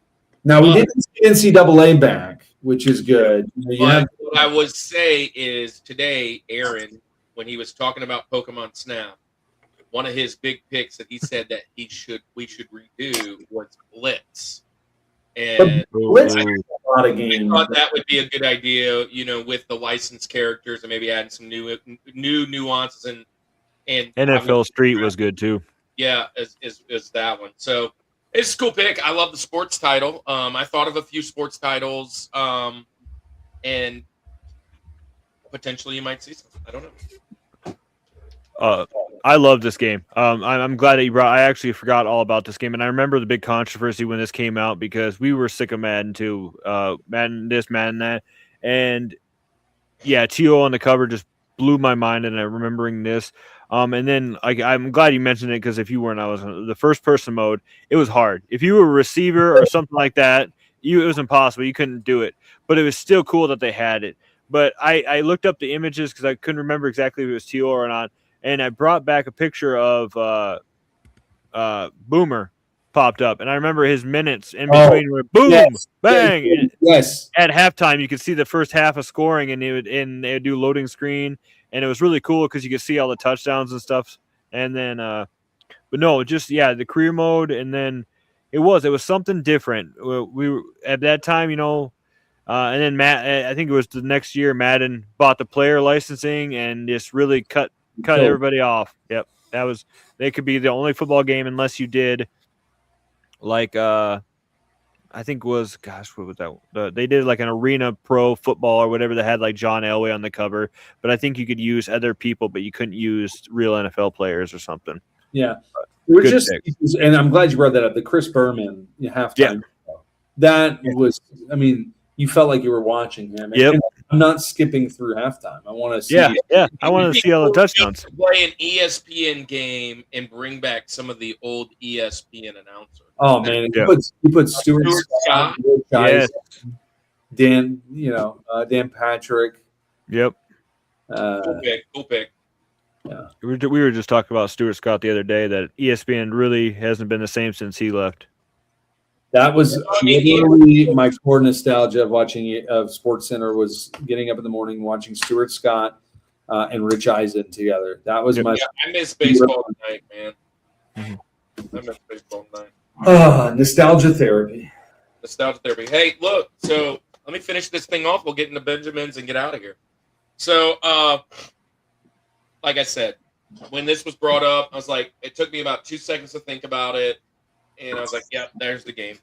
Now, we did see NCAA back, which is good. But what I would say is today, Aaron, when he was talking about Pokemon Snap, one of his big picks that he said that we should redo was Blitz. And Blitz has a lot of games. I thought that would be a good idea, with the licensed characters and maybe adding some new nuances and NFL Street was good too. Yeah, is that one. So it's a cool pick. I love the sports title. I thought of a few sports titles, and potentially you might see some. I don't know. I love this game. I'm glad that you brought. I actually forgot all about this game, and I remember the big controversy when this came out because we were sick of Madden too. Madden this, Madden that, and yeah, TO on the cover just blew my mind, and I'm remembering this. And then I'm glad you mentioned it because if you weren't, I was the first person mode. It was hard. If you were a receiver or something like that, it was impossible. You couldn't do it. But it was still cool that they had it. But I looked up the images because I couldn't remember exactly if it was TO or not. And I brought back a picture of Boomer popped up. And I remember his minutes in between were boom, yes, bang. Yes. At halftime, you could see the first half of scoring, and they would do loading screen. And it was really cool because you could see all the touchdowns and stuff. And then, but no, just, the career mode. And then it was something different. We were at that time, and then I think it was the next year, Madden bought the player licensing and just really cut everybody off. Yep. They could be the only football game unless you did like, I think was, what was that? They did like an Arena Pro Football or whatever that had like John Elway on the cover. But I think you could use other people, but you couldn't use real NFL players or something. Yeah. We're just, and I'm glad you brought that up. The Chris Berman halftime. Yeah. That was, you felt like you were watching him. Yep. And I'm not skipping through halftime. I want to see. Yeah. I want to see all the touchdowns. Play an ESPN game and bring back some of the old ESPN announcers. Oh man, you put Stuart Scott, yes. Dan, Dan Patrick. Yep. Cool pick. Yeah. We were just talking about Stuart Scott the other day that ESPN really hasn't been the same since he left. That was literally my core nostalgia of watching Sports Center was getting up in the morning watching Stuart Scott and Rich Eisen together. That was my. I miss baseball tonight, man. Mm-hmm. I miss baseball tonight. Nostalgia therapy. Nostalgia therapy. Hey, look. So let me finish this thing off. We'll get into Benjamins and get out of here. So, like I said, when this was brought up, I was like, it took me about 2 seconds to think about it. And I was like, yep, there's the game.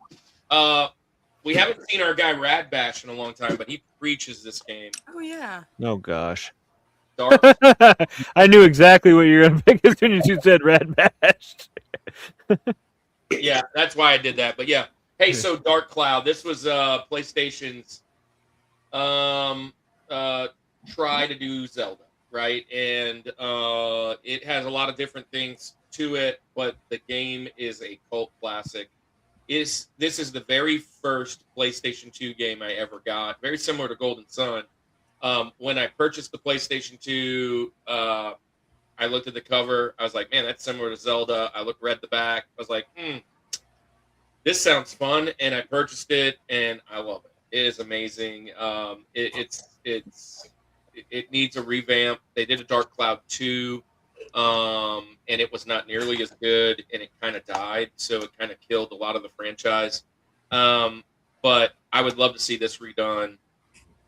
We haven't seen our guy Rad Bash in a long time, but he preaches this game. Oh, yeah. Oh, gosh. Dark. I knew exactly what you were going to pick as soon as you said Rad Bash. Yeah, that's why I did that. But yeah. Hey, so Dark Cloud. This was PlayStation's try to do Zelda, right? And it has a lot of different things to it, but the game is a cult classic. This is the very first PlayStation 2 game I ever got. Very similar to Golden Sun. When I purchased the PlayStation 2, I looked at the cover. I was like, man, that's similar to Zelda. I read the back. I was like, this sounds fun. And I purchased it, and I love it. It is amazing. It's it needs a revamp. They did a Dark Cloud 2, and it was not nearly as good, and it kind of died, so it kind of killed a lot of the franchise. But I would love to see this redone,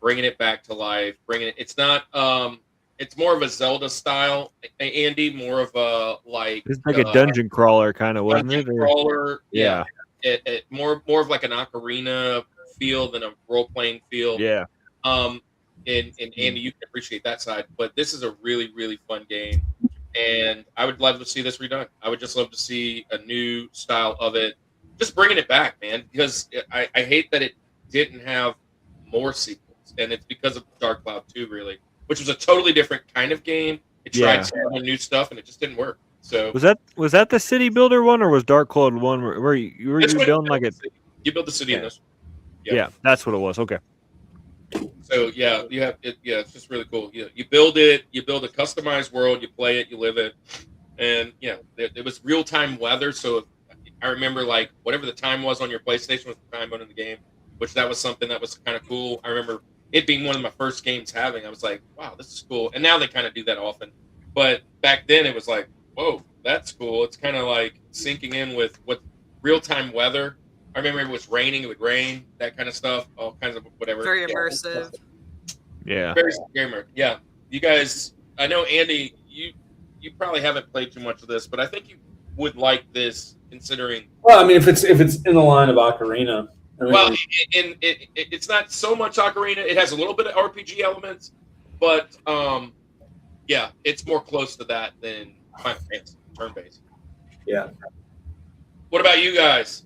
bringing it back to life, it's not it's more of a Zelda style, Andy, more of a It's like a dungeon crawler kind of, wasn't it? dungeon crawler, Yeah. It more of like an ocarina feel than a role playing feel. Yeah. And Andy, you can appreciate that side, but this is a really, really fun game, and I would love to see this redone. I would just love to see a new style of it, just bringing it back, man. Because I hate that it didn't have more sequels, and it's because of Dark Cloud 2, really, which was a totally different kind of game. It tried some new stuff, and it just didn't work. So was that the city builder one, or was Dark Cloud one where you were building like it? You build the city in this. Yeah, that's what it was. Okay. So yeah, you have it. Yeah, it's just really cool. You build it. You build a customized world. You play it. You live it. And it was real time weather. So I remember like whatever the time was on your PlayStation was the time on in the game, which that was something that was kind of cool. I remember it being one of my first games having. I was like, wow, this is cool. And now they kind of do that often, but back then it was like, whoa, that's cool. It's kind of like syncing in with what real time weather. I remember it was raining, it would rain, that kind of stuff, all kinds of whatever. Very immersive. Yeah. Very immersive. Yeah. You guys, I know, Andy, you probably haven't played too much of this, but I think you would like this considering. Well, I mean, if it's in the line of Ocarina. I mean, Well, it's not so much Ocarina. It has a little bit of RPG elements, but yeah, it's more close to that than Final Fantasy turn-based. yeah. What about you guys?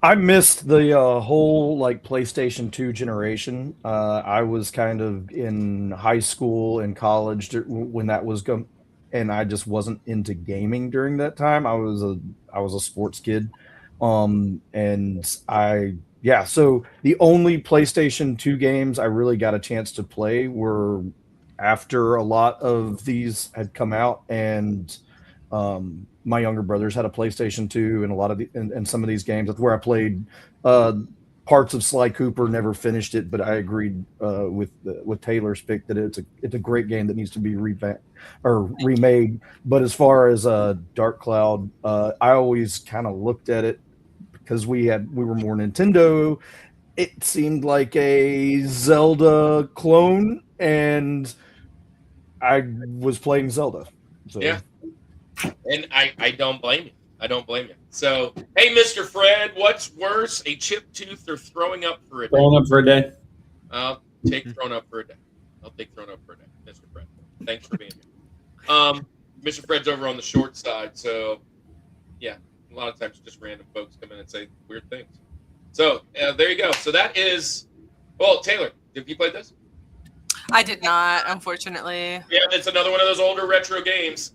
I missed the whole like PlayStation 2 generation. I was kind of in high school and college when that was going, and I just wasn't into gaming during that time. I was a sports kid, so the only PlayStation 2 games I really got a chance to play were after a lot of these had come out, and my younger brothers had a PlayStation 2, and a lot of and some of these games. That's where I played parts of Sly Cooper. Never finished it, but I agreed with Taylor's pick that it's a great game that needs to be revamped or remade. But as far as Dark Cloud, I always kind of looked at it because we were more Nintendo. It seemed like a Zelda clone, and I was playing Zelda. So. Yeah. And I don't blame you. I don't blame you. So, hey, Mr. Fred, what's worse, a chipped tooth or throwing up for a day? Throwing up for a day. I'll take throwing up for a day. I'll take throwing up for a day, Mr. Fred. Thanks for being here. Mr. Fred's over on the short side, so yeah, a lot of times just random folks come in and say weird things. So there you go. So that is, well, Taylor, have you played this? I did not, unfortunately. Yeah, it's another one of those older retro games.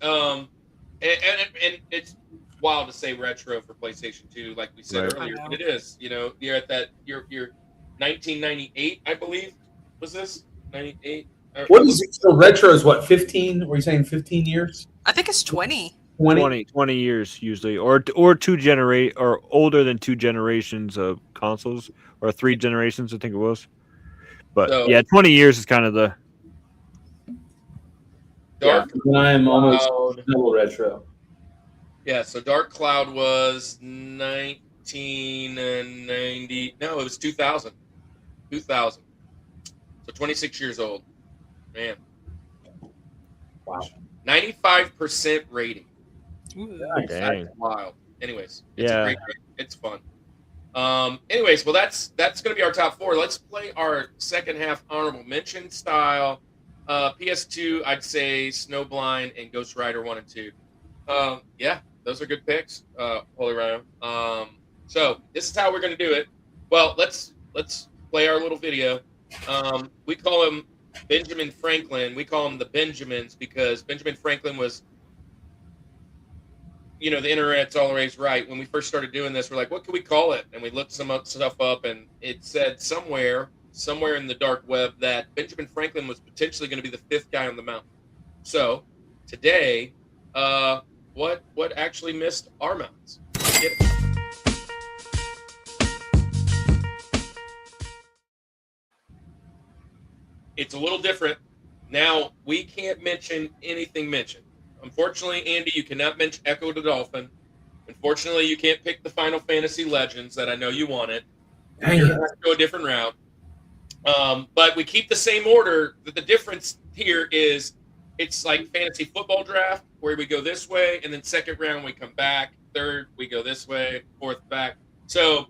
And it's wild to say retro for PlayStation 2, like we said earlier, but it is. You're at that. You're 1998, I believe. Was this 98? What is it? So retro is what, 15? Were you saying 15 years? I think it's 20. 20 years usually, or older than 2 generations of consoles, or 3 generations, I think it was. But So- yeah, 20 years is kind of the. Dark I am almost Cloud. double retro. Yeah, so Dark Cloud was 1990. No, it was 2000. 2000. So 26 years old. Man. Wow. 95% rating. Dang. That's wild. Anyways, it's Yeah. a great game. It's fun. Anyways, well, that's going to be our top 4. Let's play our second half honorable mention style. PS2, I'd say Snowblind and Ghost Rider 1 and 2. Yeah, those are good picks, Holy Rhino. So this is how we're going to do it. Well, let's play our little video. We call him Benjamin Franklin. We call him the Benjamins because Benjamin Franklin was, the internet's always right. When we first started doing this, we're like, what can we call it? And we looked some stuff up, and it said somewhere in the dark web that Benjamin Franklin was potentially going to be the 5th guy on the mountain. So today, what actually missed our mountains? Let's get it. it's a little different. Now, we can't mention anything mentioned. Unfortunately, Andy, you cannot mention Echo the Dolphin. Unfortunately, you can't pick the Final Fantasy Legends that I know you wanted. Dang You're it. going to go a different route. But we keep the same order. The difference here is it's like fantasy football draft, where we go this way, and then second round we come back. Third, we go this way. Fourth, back. So,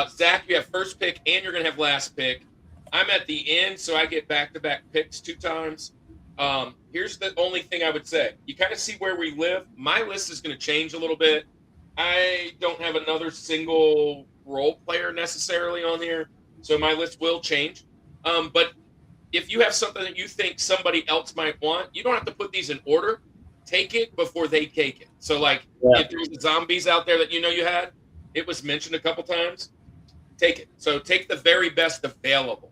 Zach, you have first pick, and you're going to have last pick. I'm at the end, so I get back-to-back picks 2 times. Here's the only thing I would say. You kind of see where we live. My list is going to change a little bit. I don't have another single role player necessarily on here, so my list will change. But if you have something that you think somebody else might want, you don't have to put these in order. Take it before they take it. So, like, if there was zombies out there that you know you had, it was mentioned a couple times, take it. So take the very best available.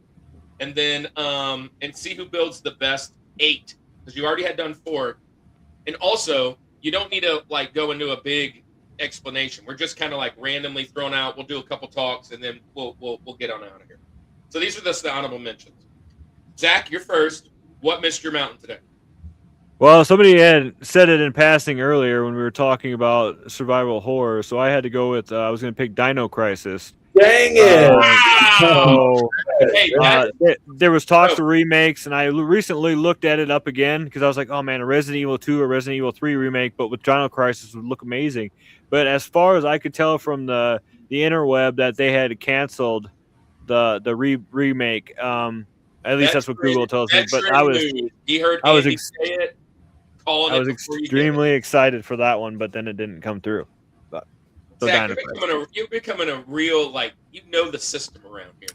And then and see who builds the best 8, because you already had done 4. And also, you don't need to like go into a big explanation. We're just kind of like randomly thrown out. We'll do a couple talks, and then we'll get on out of here. So these are just the honorable mentions. Zach, you're first. What missed your mountain today? Well, somebody had said it in passing earlier when we were talking about survival horror, so I had to go with I was going to pick Dino Crisis. Dang it! So, Hey, there was talks of remakes, and I recently looked at it up again because I was like, oh man, a Resident Evil 2 or Resident Evil 3 remake, but with Dino Crisis would look amazing. But as far as I could tell from the interweb, that they had canceled the remake. At least that's what Google tells me. But I was say it. I was extremely excited for that one, but then it didn't come through. But so Zach, you're becoming a real, like, you know the system around here.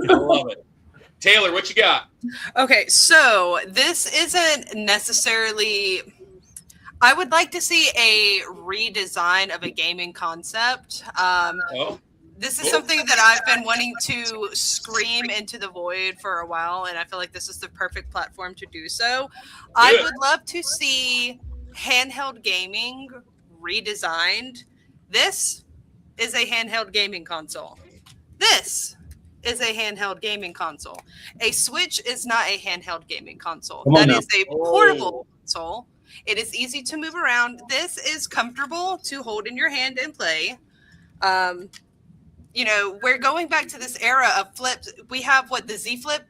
I love it. Taylor, what you got? Okay, so this isn't necessarily. I would like to see a redesign of a gaming concept. This is something that I've been wanting to scream into the void for a while, and I feel like this is the perfect platform to do so. I would love to see handheld gaming redesigned. This is a handheld gaming console. This is a handheld gaming console. A Switch is not a handheld gaming console. That is a portable console. It is easy to move around. This is comfortable to hold in your hand and play. You know, we're going back to this era of flips. We have the Z Flip,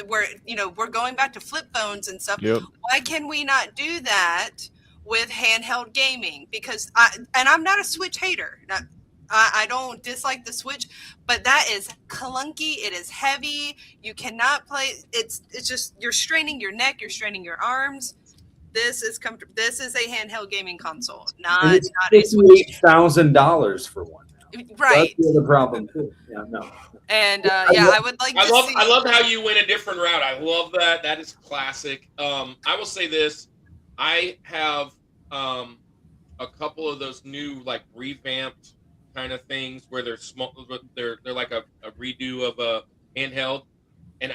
where, you know, we're going back to flip phones and stuff. Yep. Why can we not do that with handheld gaming? Because I'm not a Switch hater. I don't dislike the Switch, but that is clunky. It is heavy. You cannot play. It's just, you're straining your neck. You're straining your arms. This is comfortable. This is a handheld gaming console, not a Switch. $8,000 for one. Right. That's the other problem too. Yeah, no. And I would like. I love how you went a different route. I love that. That is classic. I will say this: I have a couple of those new, like, revamped kind of things where they're small. They're like a redo of a handheld, and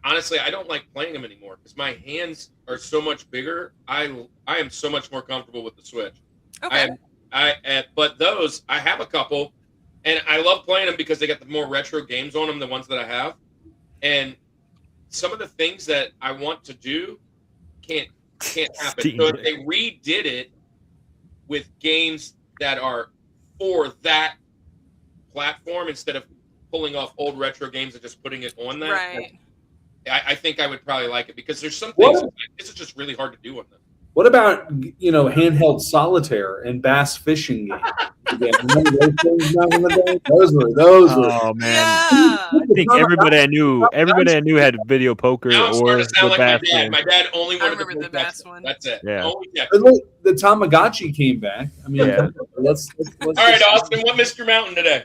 honestly, I don't like playing them anymore because my hands are so much bigger. I am so much more comfortable with the Switch. Okay. But those, I have a couple. And I love playing them because they got the more retro games on them, the ones that I have. And some of the things that I want to do can't happen. So if they redid it with games that are for that platform instead of pulling off old retro games and just putting it on that, Right. I think I would probably like it, because there's some things that, this is just really hard to do on them. What about, you know, handheld solitaire and bass fishing games? Remember those things back in the day? Those were. Oh man, Yeah. I think everybody I knew had video poker Now I'm starting or to sound like my bass dad. games. My dad only wanted remember the bass one. That's it. Yeah. Only Texas. But look, the Tamagotchi came back. I mean, Yeah. let's All right, Austin, what missed your mountain today?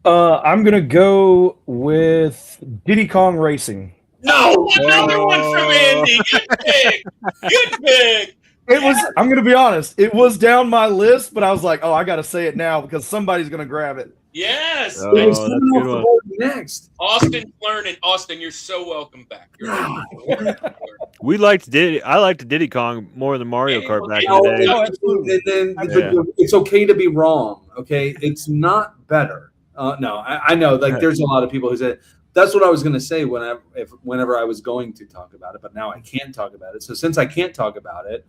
I'm gonna go with Diddy Kong Racing. No, another one from Andy. Good pick. Good pick. It was. I'm gonna be honest. It was down my list, but I was like, oh, I got to say it now because somebody's gonna grab it. Yes. Oh, It was that's a coming good off the one. board next. Austin learning. Austin, you're so welcome back. You're I liked Diddy Kong more than Mario Kart back in No, the day. Oh, absolutely. and then Yeah. it's okay to be wrong. Okay, it's not better. No, I know. Like, there's a lot of people who say, that's what I was going to say whenever I was going to talk about it, but now I can't talk about it. So since I can't talk about it,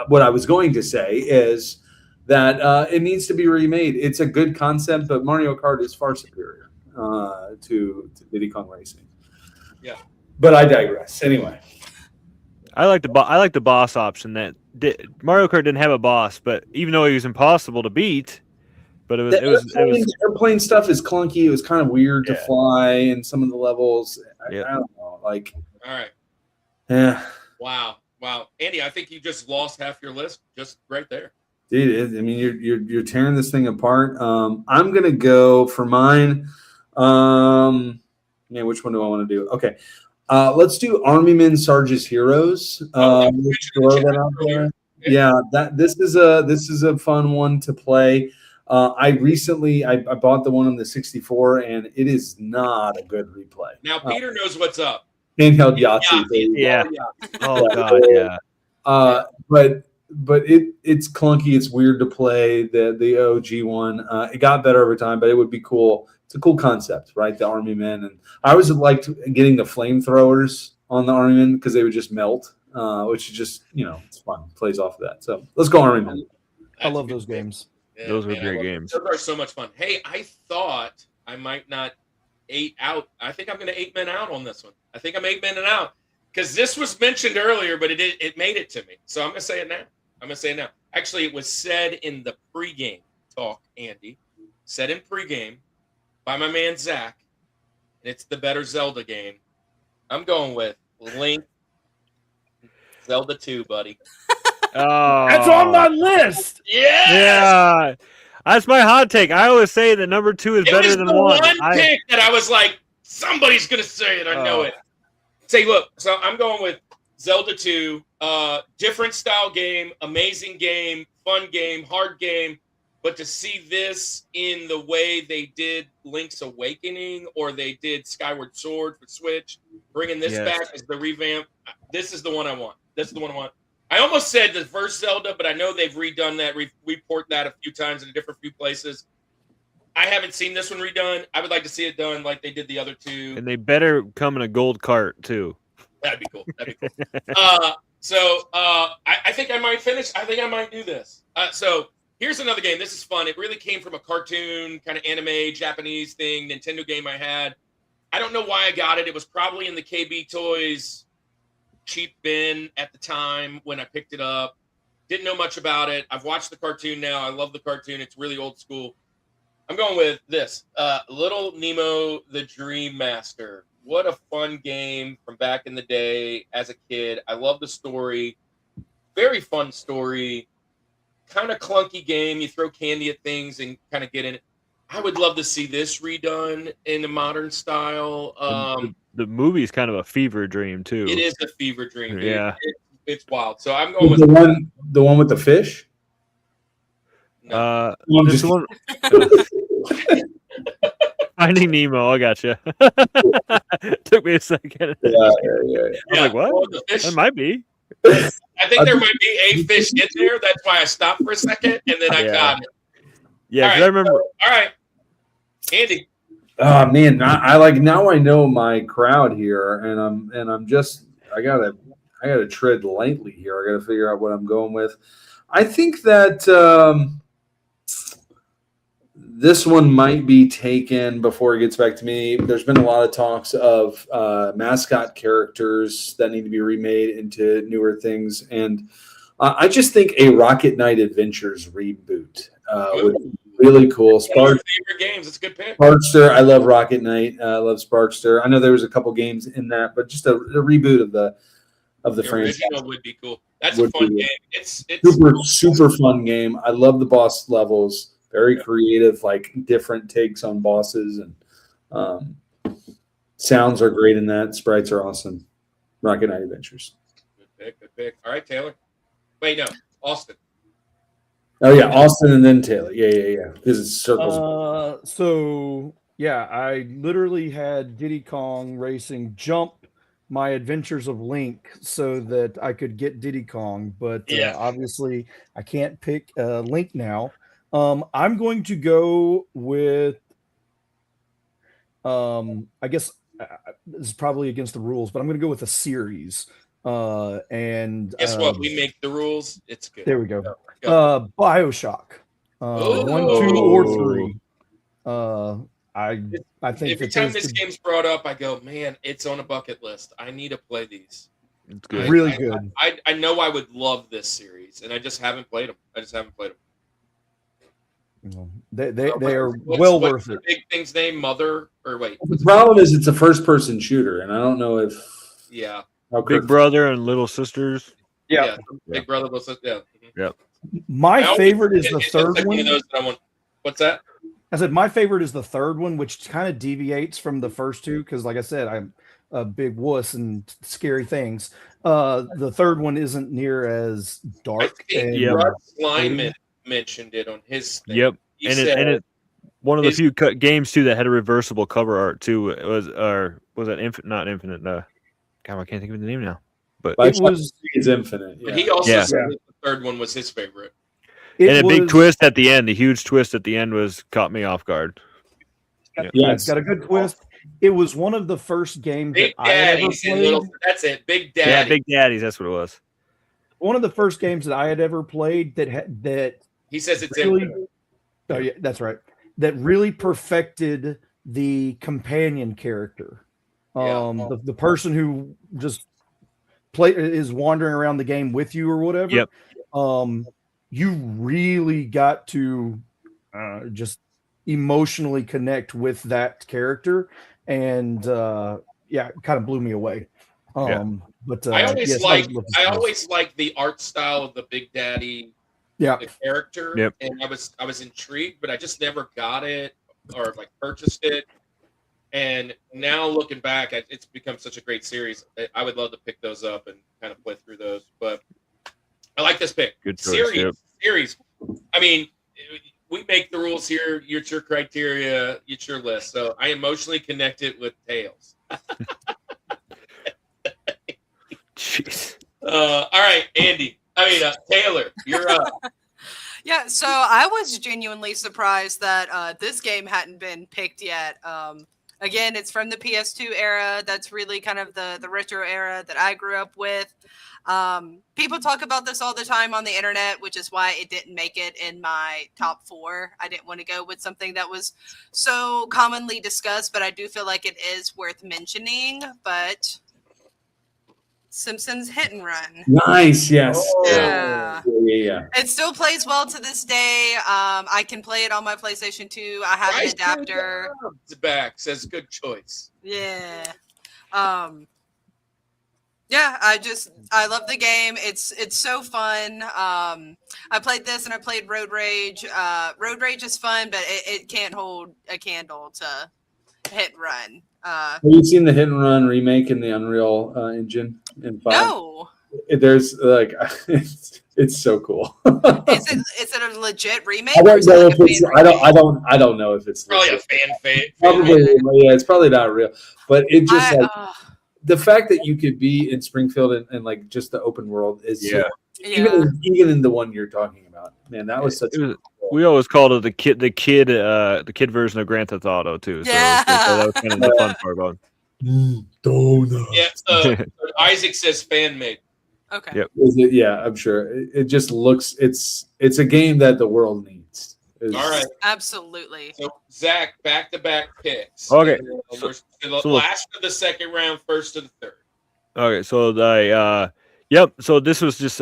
what I was going to say is that it needs to be remade. It's a good concept, but Mario Kart is far superior to Diddy Kong Racing. Yeah. But I digress. Anyway. I like the boss option. That Mario Kart didn't have a boss, but even though he was impossible to beat, but it was airplane stuff is clunky. It was kind of weird to fly in some of the levels. I don't know. Like, all right. Yeah. Wow. Andy, I think you just lost half your list just right there. Dude, I mean, you're tearing this thing apart. I'm gonna go for mine. Which one do I want to do? Okay. Let's do Army Men Sarge's Heroes. Let's throw that out there. Yeah, this is a fun one to play. I recently I bought the one on the 64, and it is not a good replay. Now Peter knows what's up. Handheld Yahtzee. Yeah. Oh god, yeah. But it's clunky. It's weird to play. The OG one. It got better over time, but it would be cool. It's a cool concept, right? The Army Men, and I always liked getting the flamethrowers on the Army Men because they would just melt, which is just it's fun. Plays off of that. So let's go Army Men. I love those games. Yeah, those were great games. Those are so much fun. Hey, I thought I might not 8 out. I think I'm going to 8 men out on this one. I think I'm 8 men out because this was mentioned earlier, but it made it to me. So I'm going to say it now. Actually, it was said in the pregame talk, Andy. Said in pregame by my man Zach. And it's the better Zelda game. I'm going with Link Zelda 2, buddy. Oh, That's on my list. Yeah. That's my hot take. I always say that number 2 is better than 1. One pick that I was like, somebody's gonna say it. I know it. Say, look. So I'm going with Zelda 2. Different style game, amazing game, fun game, hard game. But to see this in the way they did Link's Awakening or they did Skyward Sword for Switch, bringing this back as the revamp, this is the one I want. I almost said the first Zelda, but I know they've redone that, report that a few times in a different few places. I haven't seen this one redone. I would like to see it done like they did the other 2. And they better come in a gold cart, too. That'd be cool. So I think I might finish. I think I might do this. So here's another game. This is fun. It really came from a cartoon, kind of anime, Japanese thing, Nintendo game I had. I don't know why I got it. It was probably in the KB Toys cheap bin at the time when I picked it up. Didn't know much about it. I've watched the cartoon now. I love the cartoon. It's really old school. I'm going with this. Little Nemo the Dream Master. What a fun game from back in the day as a kid. I love the story. Very fun story. Kind of clunky game. You throw candy at things and kind of get in it. I would love to see this redone in a modern style. The movie's kind of a fever dream too. It is a fever dream. Dude. Yeah, it's wild. So I'm going with the one with the fish. No. This one. Finding Nemo. I got you. Took me a second. Yeah. I'm like, what? Well, That might be. I think there might be a fish in there. That's why I stopped for a second, and then I got it. Yeah, All right, I remember. All right, Andy. Oh man, I like now I know my crowd here, and I'm just I gotta tread lightly here. I gotta figure out what I'm going with. I think that this one might be taken before it gets back to me. There's been a lot of talks of mascot characters that need to be remade into newer things, and I just think a Rocket Knight Adventures reboot would be really cool. Favorite games. It's a good pick. Sparkster, I love Rocket Knight. I love Sparkster. I know there was a couple games in that, but just a reboot of the franchise would be cool. That's a fun game. It's super fun game. I love the boss levels. Very creative, like different takes on bosses, and sounds are great in that. Sprites are awesome. Rocket Knight Adventures. Good pick. All right, Taylor. Wait, no, Austin. Oh yeah, Austin and then Taylor. Yeah. Because it's circles. So yeah, I literally had Diddy Kong Racing jump my Adventures of Link so that I could get Diddy Kong, but obviously I can't pick Link now. I'm going to go with I guess this is probably against the rules, but I'm going to go with a series. And Guess what? We make the rules. It's good. there we go. Go. BioShock, Ooh. 1, 2, or 3. I think Every that time those this could- game's brought up, I go, man, it's on a bucket list. I need to play these. It's good. really good. I know I would love this series, and I just haven't played them. You know, they are What's worth the it. big thing's name? Mother or wait? The problem is it's a first-person shooter, and I don't know if Yeah, how Big Kirk- Brother and Little Sisters. yeah. Big Brother was yeah. Mhm. My I always- favorite is the it's third like one. of those that I want. What's that? I said my favorite is the third one, which kind of deviates from the first two because, like I said, I'm a big wuss and scary things. The third one isn't near as I dark. think And, Yeah. Russ Lyman mentioned it on his thing. Yep. He And said, it one of the his- few games too that had a reversible cover art too. It was that Infinite? Not Infinite. God, I can't think of the name now. But it was it's infinite. but Yeah. he also Yeah. said that the third one was his favorite. and a big was- twist at the end. The huge twist at the end was caught me off guard. Yeah, it's got a good twist. It was one of the first games Big that I had ever Daddies and played. Little. That's it. Big Daddy. Yeah, Big Daddies. That's what it was. One of the first games that I had ever played that He says it's really. infinite. Oh yeah, that's right. That really perfected the companion character. Yeah. The person who just is wandering around the game with you or whatever. Yep. You really got to just emotionally connect with that character, and yeah, it kind of blew me away. But I always yes, like. love this I game. always like the art style of the Big Daddy. Yeah. The character. Yep. And I was intrigued, but I just never got it or like purchased it. And now looking back, it's become such a great series. I would love to pick those up and kind of play through those. But I like this pick. Good choice, Series. yep. Series. I mean, we make the rules here. It's your criteria. It's your list. So I emotionally connected with Tails. Jeez. All right, Andy. Taylor, you're up. Yeah, so I was genuinely surprised that this game hadn't been picked yet. Again, it's from the PS2 era. That's really kind of the retro era that I grew up with. People talk about this all the time on the internet, which is why it didn't make it in my top 4. I didn't want to go with something that was so commonly discussed, but I do feel like it is worth mentioning. But Simpsons Hit and Run. Nice. Yes. Yeah. Yeah. It still plays well to this day. I can play it on my PlayStation 2. I have an adapter. It's back. Says good choice. Yeah. Yeah, I love the game. It's so fun. I played this and I played Road Rage. Road Rage is fun, but it can't hold a candle to Hit and Run. Have you seen the Hit and Run remake in the Unreal Engine in 5? No. There's like it's so cool. Is it a legit remake? I or don't is it know like if a it's. fan I don't know if it's Probably a legit. fan fade. Probably, yeah. It's probably not real, but it just like the fact that you could be in Springfield and like just the open world is so, yeah. even in the one you're talking about, man. That was such. We always called it the kid version of Grand Theft Auto too. So that was kind of the fun part about it. Donuts. Yeah. Isaac says fan made. Okay. Yep. Yeah, I'm sure. It just looks. It's a game that the world needs. All right. Absolutely. So Zach, back-to-back picks. Okay. We're the last of the second round, first of the third. Okay, so so this was just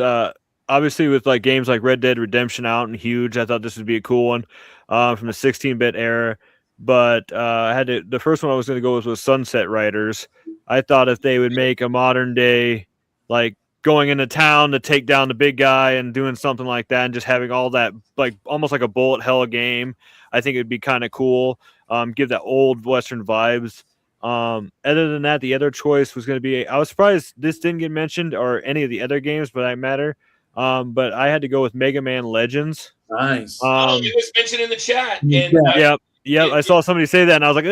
obviously with like games like Red Dead Redemption out and huge. I thought this would be a cool one from the 16-bit era. But the first one I was going to go with was Sunset Riders. I thought if they would make a modern day, like going into town to take down the big guy and doing something like that, and just having all that like almost like a bullet hell game, I think it'd be kind of cool. Give that old Western vibes. Other than that, the other choice was going to be. I was surprised this didn't get mentioned or any of the other games, but that matter. But I had to go with Mega Man Legends. Nice. It was mentioned in the chat. And Yep. I saw somebody say that, and I was like,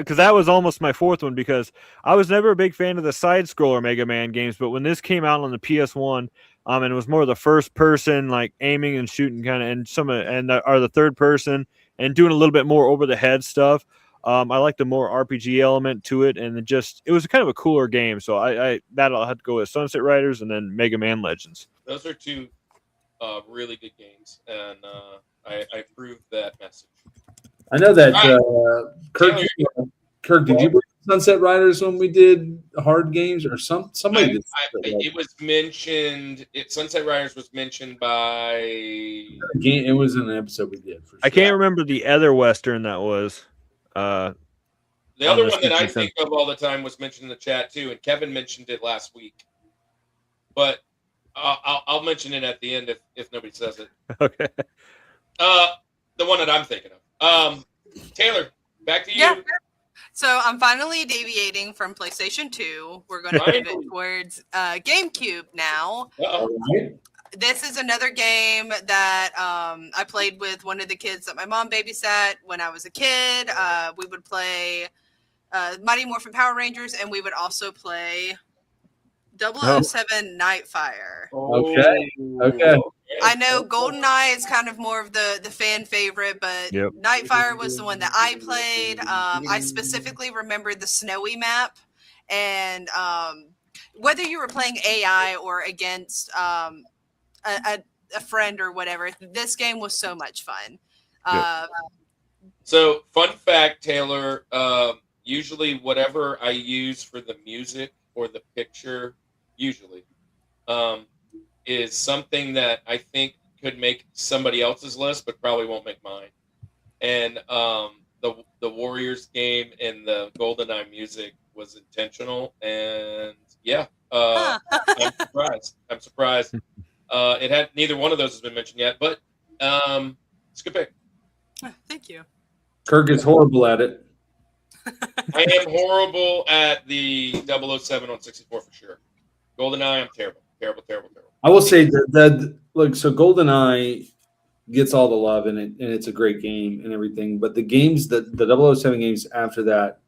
because that was almost my fourth one because I was never a big fan of the side scroller Mega Man games, but when this came out on the PS1, and it was more the first person like aiming and shooting kind of, and the third person and doing a little bit more over the head stuff. I like the more RPG element to it, and it was kind of a cooler game. So I'll have to go with Sunset Riders and then Mega Man Legends. Those are two really good games, and I approve that message. I know that Kirk. Taylor, Kirk, did you bring Sunset Riders when we did hard games, or somebody? It was mentioned. Sunset Riders was mentioned by. It was in an episode we did. For sure. I can't remember the other Western that was. The other one that I think of all the time was mentioned in the chat too, and Kevin mentioned it last week. But I'll mention it at the end if nobody says it. Okay. The one that I'm thinking of. Taylor, back to you. Yeah. So I'm finally deviating from PlayStation 2. We're going to pivot towards GameCube now. Right. This is another game that I played with one of the kids that my mom babysat when I was a kid. We would play Mighty Morphin Power Rangers, and we would also play 007 Nightfire. Okay. I know GoldenEye is kind of more of the fan favorite, but Nightfire was the one that I played. I specifically remember the snowy map, and whether you were playing AI or against a friend or whatever, this game was so much fun. So, fun fact, Taylor, usually whatever I use for the music or the picture, usually, is something that I think could make somebody else's list, but probably won't make mine. And the Warriors game and the GoldenEye music was intentional, and I'm surprised. It had neither one of those has been mentioned yet, but it's a good pick. Thank you. Kirk is horrible at it. I am horrible at the 007 on 64 for sure. GoldenEye, I'm terrible. I will say that look, so GoldenEye gets all the love in it, and it's a great game and everything. But the games the 007 games after that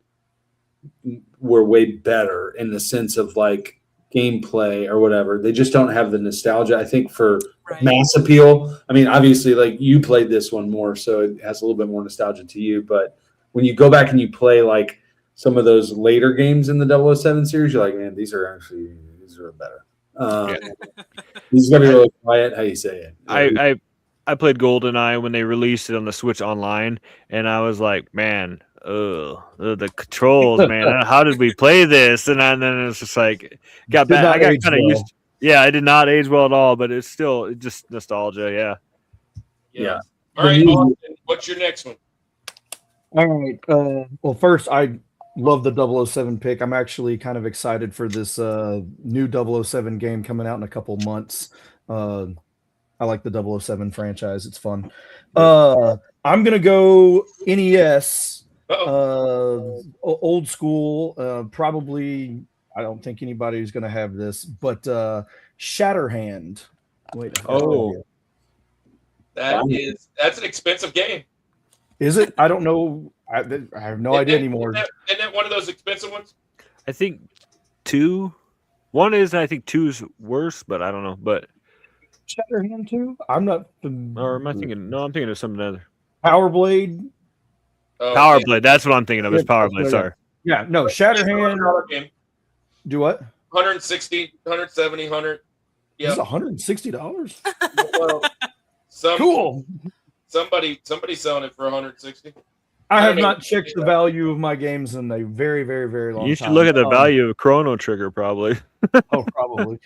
were way better in the sense of like gameplay or whatever. They just don't have the nostalgia, I think, for mass appeal. I mean, obviously, like you played this one more, so it has a little bit more nostalgia to you. But when you go back and you play like some of those later games in the 007 series, you're like, man, these are better. These gotta be really quiet. How you say it? I played GoldenEye when they released it on the Switch Online, and I was like, man, the controls, man. How did we play this? And then it's just like got back. I got kind of used. Yeah, I did not age well at all, but it's just nostalgia. Yeah. All right, Austin, what's your next one? All right. Well, first, I love the 007 pick. I'm actually kind of excited for this new 007 game coming out in a couple months. I like the 007 franchise. It's fun. I'm going to go NES, old school. Probably, I don't think anybody's going to have this, but Shatterhand. Wait. That's an expensive game. Is it? I don't know. I have no idea anymore. Isn't that one of those expensive ones? I think 2. One is, I think 2's worse, but I don't know. But Shatterhand 2? I'm not. Or am I thinking? No, I'm thinking of something other. Power Blade. Power Blade. That's what I'm thinking of. Is Power Blade. Sorry. Yeah. No. Shatterhand. Do what? 160, 170, 100. Yeah. It's $160. Well, cool. Somebody selling it for 160. I have not checked the value of my games in a very, very, very long time. You should look at the value of Chrono Trigger, probably. Oh, probably.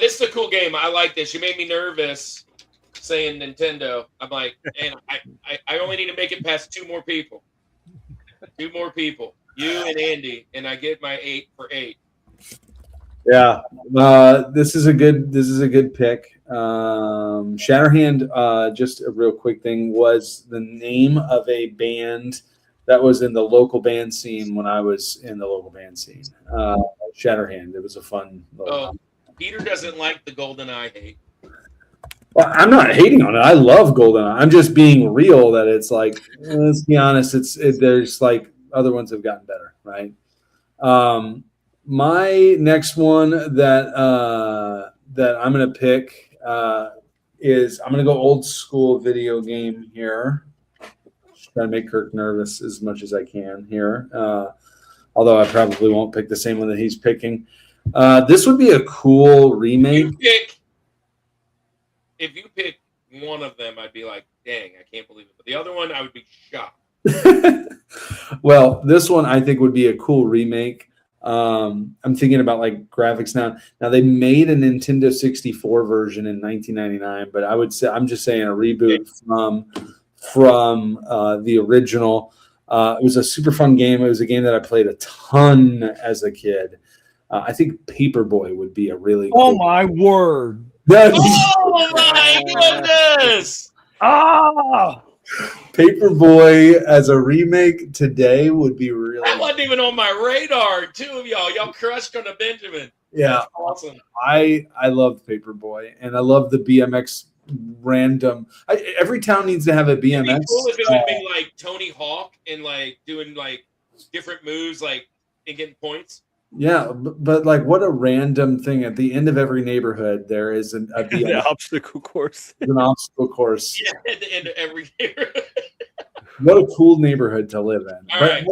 This is a cool game. I like this. You made me nervous saying Nintendo. I'm like, and I only need to make it past 2 more people. 2 more people. You and Andy, and I get my 8 for 8. Yeah, this is a good pick. Shatterhand, just a real quick thing, was the name of a band that was in the local band scene when I was in the local band scene. Shatterhand. It was a fun. Peter doesn't like the GoldenEye hate. Well, I'm not hating on it. I love GoldenEye. I'm just being real that it's like, let's be honest. There's like other ones have gotten better, right? My next one that I'm going to pick is I'm going to go old school video game here. Just trying to make Kirk nervous as much as I can here. Although I probably won't pick the same one that he's picking. This would be a cool remake. If you pick one of them, I'd be like, dang, I can't believe it. But the other one, I would be shocked. Well, this one I think would be a cool remake. I'm thinking about like graphics now. Now they made a Nintendo 64 version in 1999, but I would say I'm just saying a reboot from the original. It was a super fun game. It was a game that I played a ton as a kid. I think Paperboy would be a really cool my word. Oh my goodness! Ah! Paperboy as a remake today would be really. That wasn't even on my radar. Two of y'all crushed on a Benjamin. Yeah, that's awesome. I loved Paperboy, and I love the BMX random. Every town needs to have a BMX. It'd be cool if it would be like Tony Hawk and like doing like different moves, like and getting points. Yeah, but like what a random thing. At the end of every neighborhood, there is an obstacle course. An obstacle course. Yeah, at the end of every neighborhood. What a cool neighborhood to live in. All right.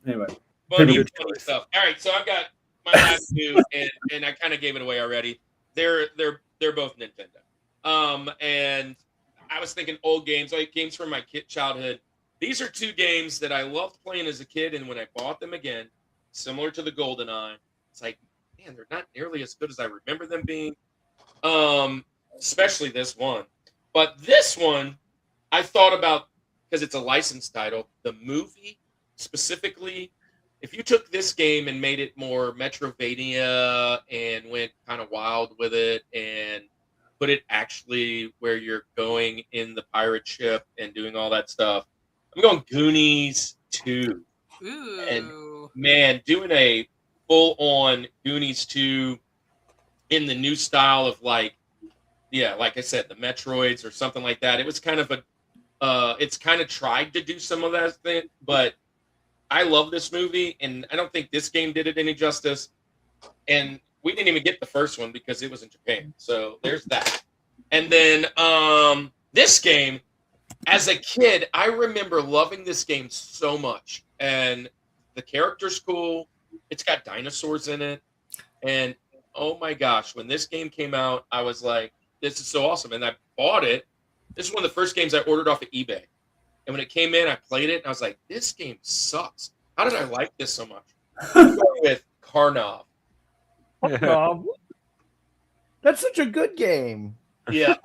Anyway. Funny stuff. All right, so I've got my last two, and I kind of gave it away already. They're both Nintendo. And I was thinking old games, like games from my childhood. These are two games that I loved playing as a kid, and when I bought them again, similar to the GoldenEye, it's like, man, they're not nearly as good as I remember them being. Especially this one. But this one, I thought about, because it's a licensed title, the movie specifically. If you took this game and made it more Metrovania and went kind of wild with it and put it actually where you're going in the pirate ship and doing all that stuff, I'm going Goonies 2. Ooh. And man, doing a full-on Goonies 2 in the new style of like I said, the Metroids or something like that. It was kind of it's kind of tried to do some of that thing, but I love this movie, and I don't think this game did it any justice. And we didn't even get the first one because it was in Japan. So there's that. And then this game, as a kid, I remember loving this game so much. And the character's cool. It's got dinosaurs in it. And oh my gosh, when this game came out, I was like, this is so awesome. And I bought it. This is one of the first games I ordered off of eBay. And when it came in, I played it, and I was like, this game sucks. How did I like this so much? I'm going with Karnov. That's such a good game. Yeah.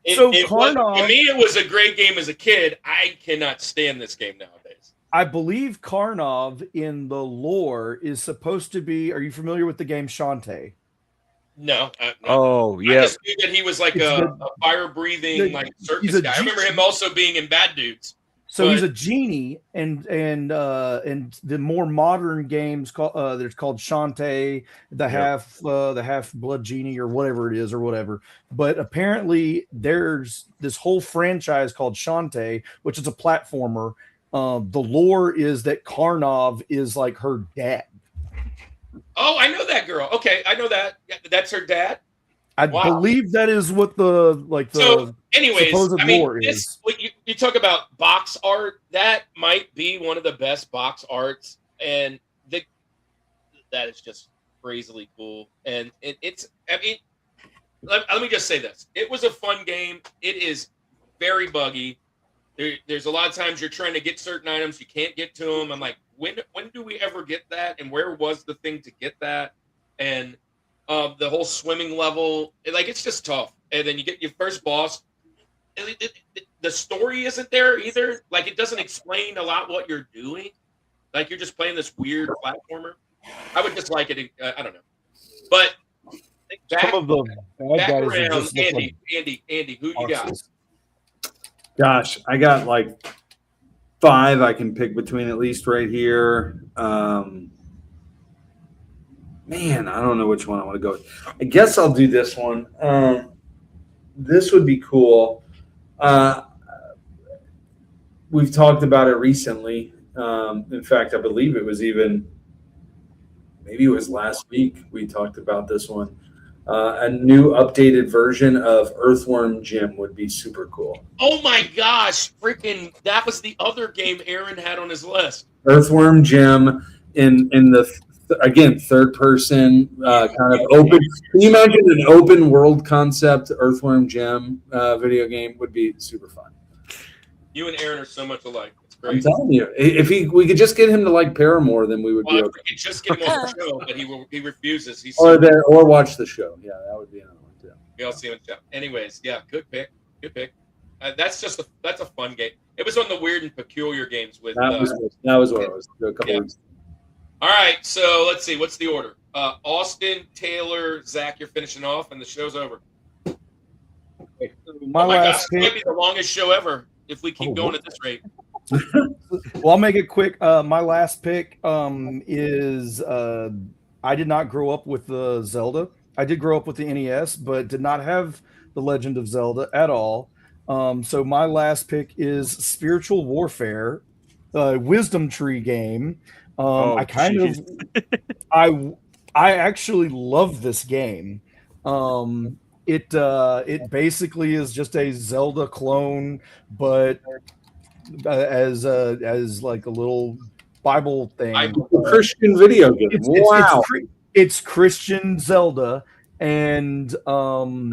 Karnov, to me, it was a great game as a kid. I cannot stand this game nowadays. I believe Karnov in the lore is supposed to be. Are you familiar with the game Shantae? No. Oh, yeah. I just knew that he was like a fire-breathing like circus guy. I remember him also being in Bad Dudes. So he's a genie, and the more modern games there's called Shantae, the half blood genie or whatever it is or whatever. But apparently there's this whole franchise called Shantae, which is a platformer. The lore is that Karnov is like her dad. Oh, I know that girl. Okay, I know that. That's her dad. I believe that is what So, anyways, supposed lore is. You talk about box art. That might be one of the best box arts, and that is just crazily cool. And it's. I mean, let me just say this: it was a fun game. It is very buggy. There's a lot of times you're trying to get certain items, you can't get to them. I'm like, when do we ever get that? And where was the thing to get that? And the whole swimming level, it's just tough. And then you get your first boss. The story isn't there either. Like, it doesn't explain a lot what you're doing. Like, you're just playing this weird platformer. I would just like it. I don't know. But Some of the bad guys are around, just look Andy, who you got? Gosh, I got like 5 I can pick between at least right here. Man, I don't know which one I want to go with. I guess I'll do this one. This would be cool. We've talked about it recently. In fact, I believe it was maybe it was last week we talked about this one. A new updated version of Earthworm Jim would be super cool. Oh my gosh, freaking! That was the other game Aaron had on his list. Earthworm Jim in the again third person kind of open. Can you imagine an open world concept Earthworm Jim video game would be super fun. You and Aaron are so much alike. It's I'm great. telling you, if we could just get him to like Paramore, then we would Well, be if okay. we could just get him on the show, but he refuses. He's Or watch the show. Yeah, that would be another one too. we all see him in the show. Anyways, yeah, good pick. Good pick. That's a fun game. It was on the weird and peculiar games with. That was what it was. A couple weeks. All right, so let's see. What's the order? Austin, Taylor, Zach, you're finishing off, and the show's over. My oh my last gosh, it might be the longest show ever if we keep going at this rate. Well, I'll make it quick. My last pick is I did not grow up with the Zelda. I did grow up with the NES, but did not have the Legend of Zelda at all. So my last pick is Spiritual Warfare, Wisdom Tree game. I actually love this game. It basically is just a Zelda clone, but as like a little Bible thing. Christian video game. Wow. It's Christian Zelda, and Mom,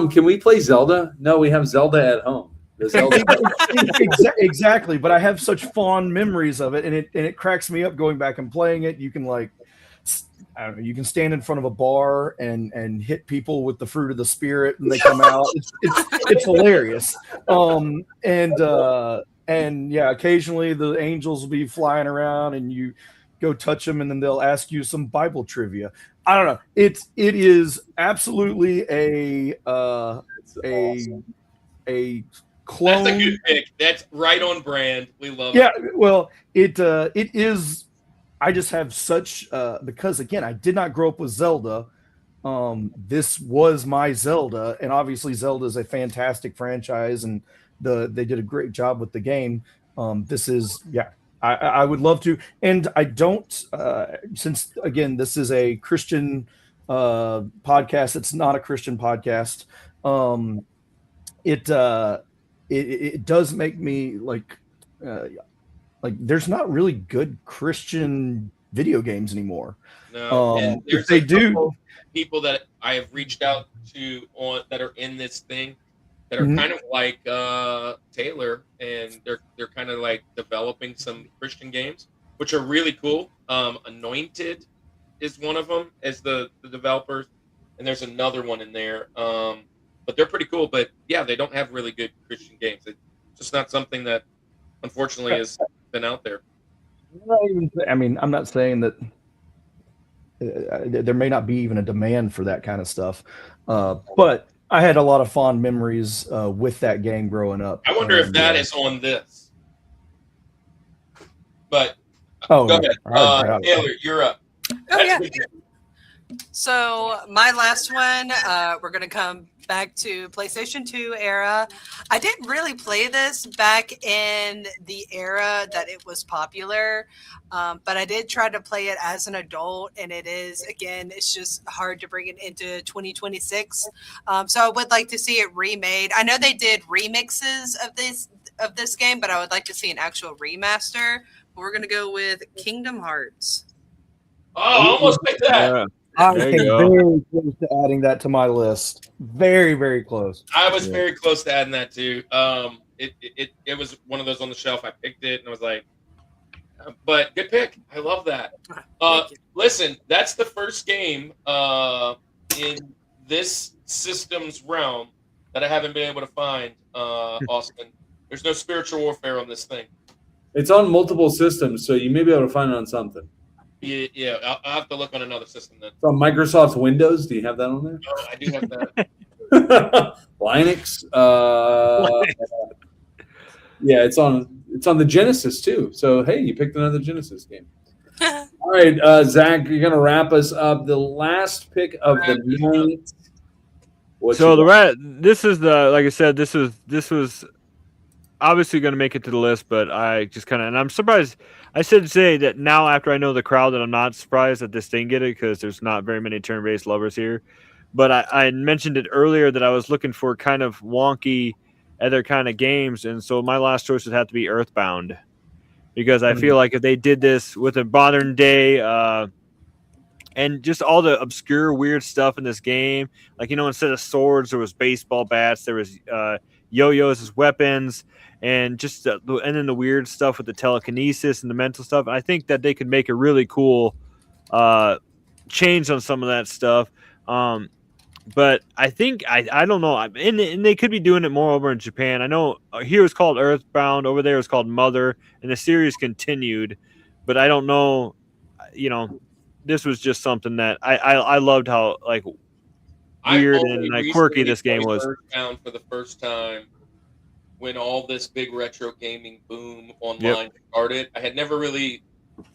can we play Zelda? No, we have Zelda at home. The Zelda. Exactly, but I have such fond memories of it, and it cracks me up going back and playing it. You can you can stand in front of a bar and hit people with the fruit of the spirit, and they come out. It's hilarious. Occasionally the angels will be flying around, and you go touch them, and then they'll ask you some Bible trivia. I don't know. It is absolutely a clone. That's a good pick. That's right on brand. We love it. Yeah, it. well, it is. I just have such because again, I did not grow up with Zelda. This was my Zelda, and obviously Zelda is a fantastic franchise, and they did a great job with the game. This is I would love to, and I don't since again this is a Christian podcast. It's not a Christian podcast. It does make me like there's not really good Christian video games anymore. No, and there's if they do, people that I have reached out to that are in this thing that are kind of like Taylor, and they're kind of like developing some Christian games, which are really cool. Anointed is one of them as the developers, and there's another one in there. But they're pretty cool. But yeah, they don't have really good Christian games. It's just not something that, unfortunately, has been out there. I'm not saying that there may not be even a demand for that kind of stuff, but I had a lot of fond memories with that game growing up. I wonder if that is on this. But go ahead. Right. Taylor, you're up. Oh, yeah. So my last one, we're going to come back to PlayStation 2 era. I didn't really play this back in the era that it was popular, but I did try to play it as an adult, and it's just hard to bring it into 2026. So I would like to see it remade. I know they did remixes of this game, but I would like to see an actual remaster. We're going to go with Kingdom Hearts. Oh, almost like that. Yeah. I came very close to adding that to my list. Very, very close. I was very close to adding that too. It was one of those on the shelf. I picked it and I was like, but good pick. I love that. Listen, that's the first game in this system's realm that I haven't been able to find, Austin. There's no spiritual warfare on this thing. It's on multiple systems, so you may be able to find it on something. Yeah, I'll have to look on another system then. It's on Microsoft Windows. Do you have that on there? Oh, I do have that. Linux. Yeah, it's on the Genesis too. So hey, you picked another Genesis game. All right, Zach, you're gonna wrap us up. The last pick of the night. This is like I said, this was obviously going to make it to the list, but I just kind of, and I'm surprised. I should say that now after I know the crowd that I'm not surprised that this didn't get it because there's not very many turn-based lovers here. But I mentioned it earlier that I was looking for kind of wonky other kind of games, and so my last choice would have to be Earthbound because I feel like if they did this with a modern day and just all the obscure weird stuff in this game, like, instead of swords there was baseball bats, there was yo-yos as weapons, and just and then the weird stuff with the telekinesis and the mental stuff. I think that they could make a really cool change on some of that stuff. But I think I don't know, and they could be doing it more over in Japan. I know here it's called Earthbound, over there it's called Mother, and the series continued. But I don't know, this was just something that I loved how like weird and like quirky this game was. Earthbound for the first time when all this big retro gaming boom online started. I had never really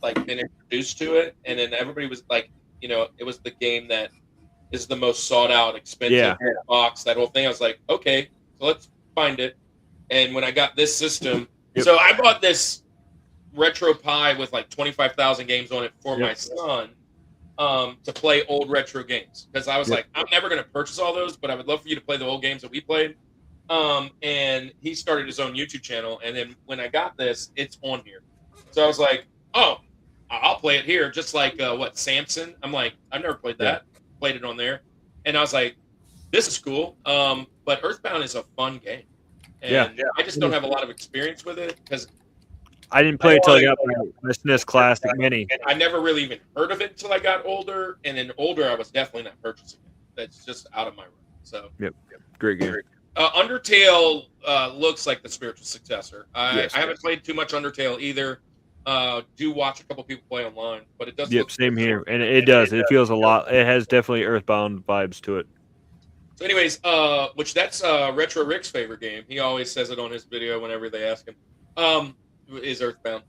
like been introduced to it, and then everybody was like, it was the game that is the most sought out, expensive box, that whole thing. I was like, okay, so let's find it. And when I got this system, so I bought this Retro Pi with like 25,000 games on it for my son to play old retro games. Because I was like, I'm never going to purchase all those, but I would love for you to play the old games that we played. And he started his own YouTube channel. And then when I got this, it's on here. So I was like, oh, I'll play it here. Just like, Samson? I'm like, I've never played that. Played it on there, and I was like, "This is cool." But Earthbound is a fun game, and I just don't have a lot of experience with it because I didn't play it until I got my SNES Classic Mini. I never really even heard of it until I got older, and then older, I was definitely not purchasing it. That's just out of my realm. So, Great game. Undertale looks like the spiritual successor. I haven't played too much Undertale either. Do watch a couple people play online, but it does. Same here, and it does. It feels a lot. It has definitely Earthbound vibes to it. So, anyways, that's Retro Rick's favorite game. He always says it on his video whenever they ask him. Is Earthbound.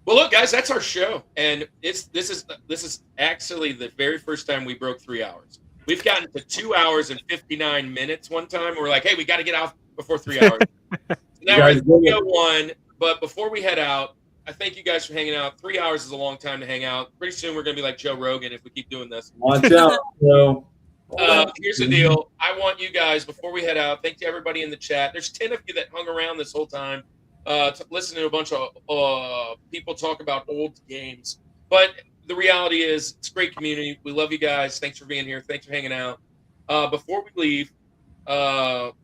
Well, look, guys, that's our show, and this is actually the very first time we broke 3 hours. We've gotten to 2 hours and 59 minutes one time. We're like, hey, we got to get out before 3 hours. Now we're at 3:01, but before we head out, I thank you guys for hanging out. 3 hours is a long time to hang out. Pretty soon we're going to be like Joe Rogan if we keep doing this. Watch out, Joe. Here's the deal. I want you guys, before we head out, thank you everybody in the chat. There's 10 of you that hung around this whole time to listen to a bunch of people talk about old games. But the reality is it's a great community. We love you guys. Thanks for being here. Thanks for hanging out. Before we leave,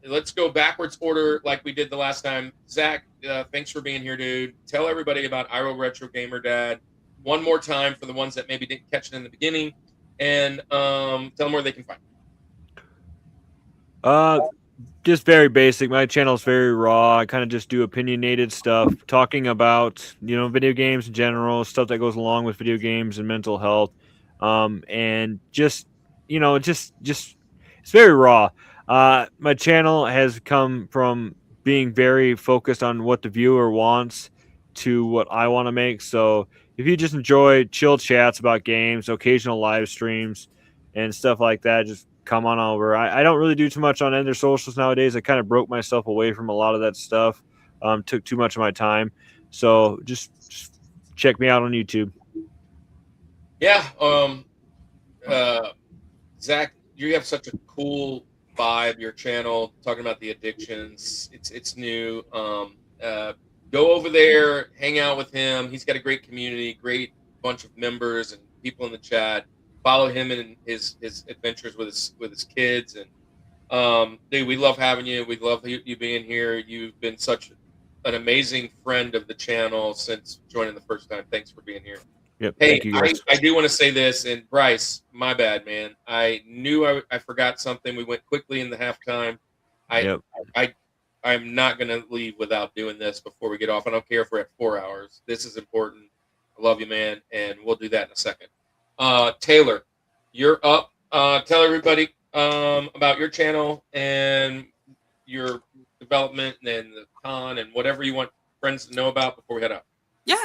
let's go backwards order like we did the last time. Zach, thanks for being here, dude. Tell everybody about Iro Retro Gamer Dad one more time for the ones that maybe didn't catch it in the beginning, and tell them where they can find it. Just very basic. My channel is very raw. I kind of just do opinionated stuff, talking about video games in general, stuff that goes along with video games and mental health, and just it's very raw. My channel has come from being very focused on what the viewer wants to what I want to make. So if you just enjoy chill chats about games, occasional live streams, and stuff like that, just come on over. I don't really do too much on Ender Socials nowadays. I kind of broke myself away from a lot of that stuff. Took too much of my time. So just check me out on YouTube. Yeah. Zach, you have such a cool vibe, your channel, talking about the addictions. It's new. Go over there, hang out with him. He's got a great community, great bunch of members and people in the chat. Follow him in his adventures with his kids. And dude, we love having you. We love you being here. You've been such an amazing friend of the channel since joining the first time. Thanks for being here. Yep. Hey, Thank you guys. I do want to say this, and Bryce, my bad, man. I knew I forgot something. We went quickly in the halftime. I'm not going to leave without doing this before we get off. I don't care if we're at 4 hours. This is important. I love you, man, and we'll do that in a second. Taylor, you're up. Tell everybody about your channel and your development and the con and whatever you want friends to know about before we head out. Yeah.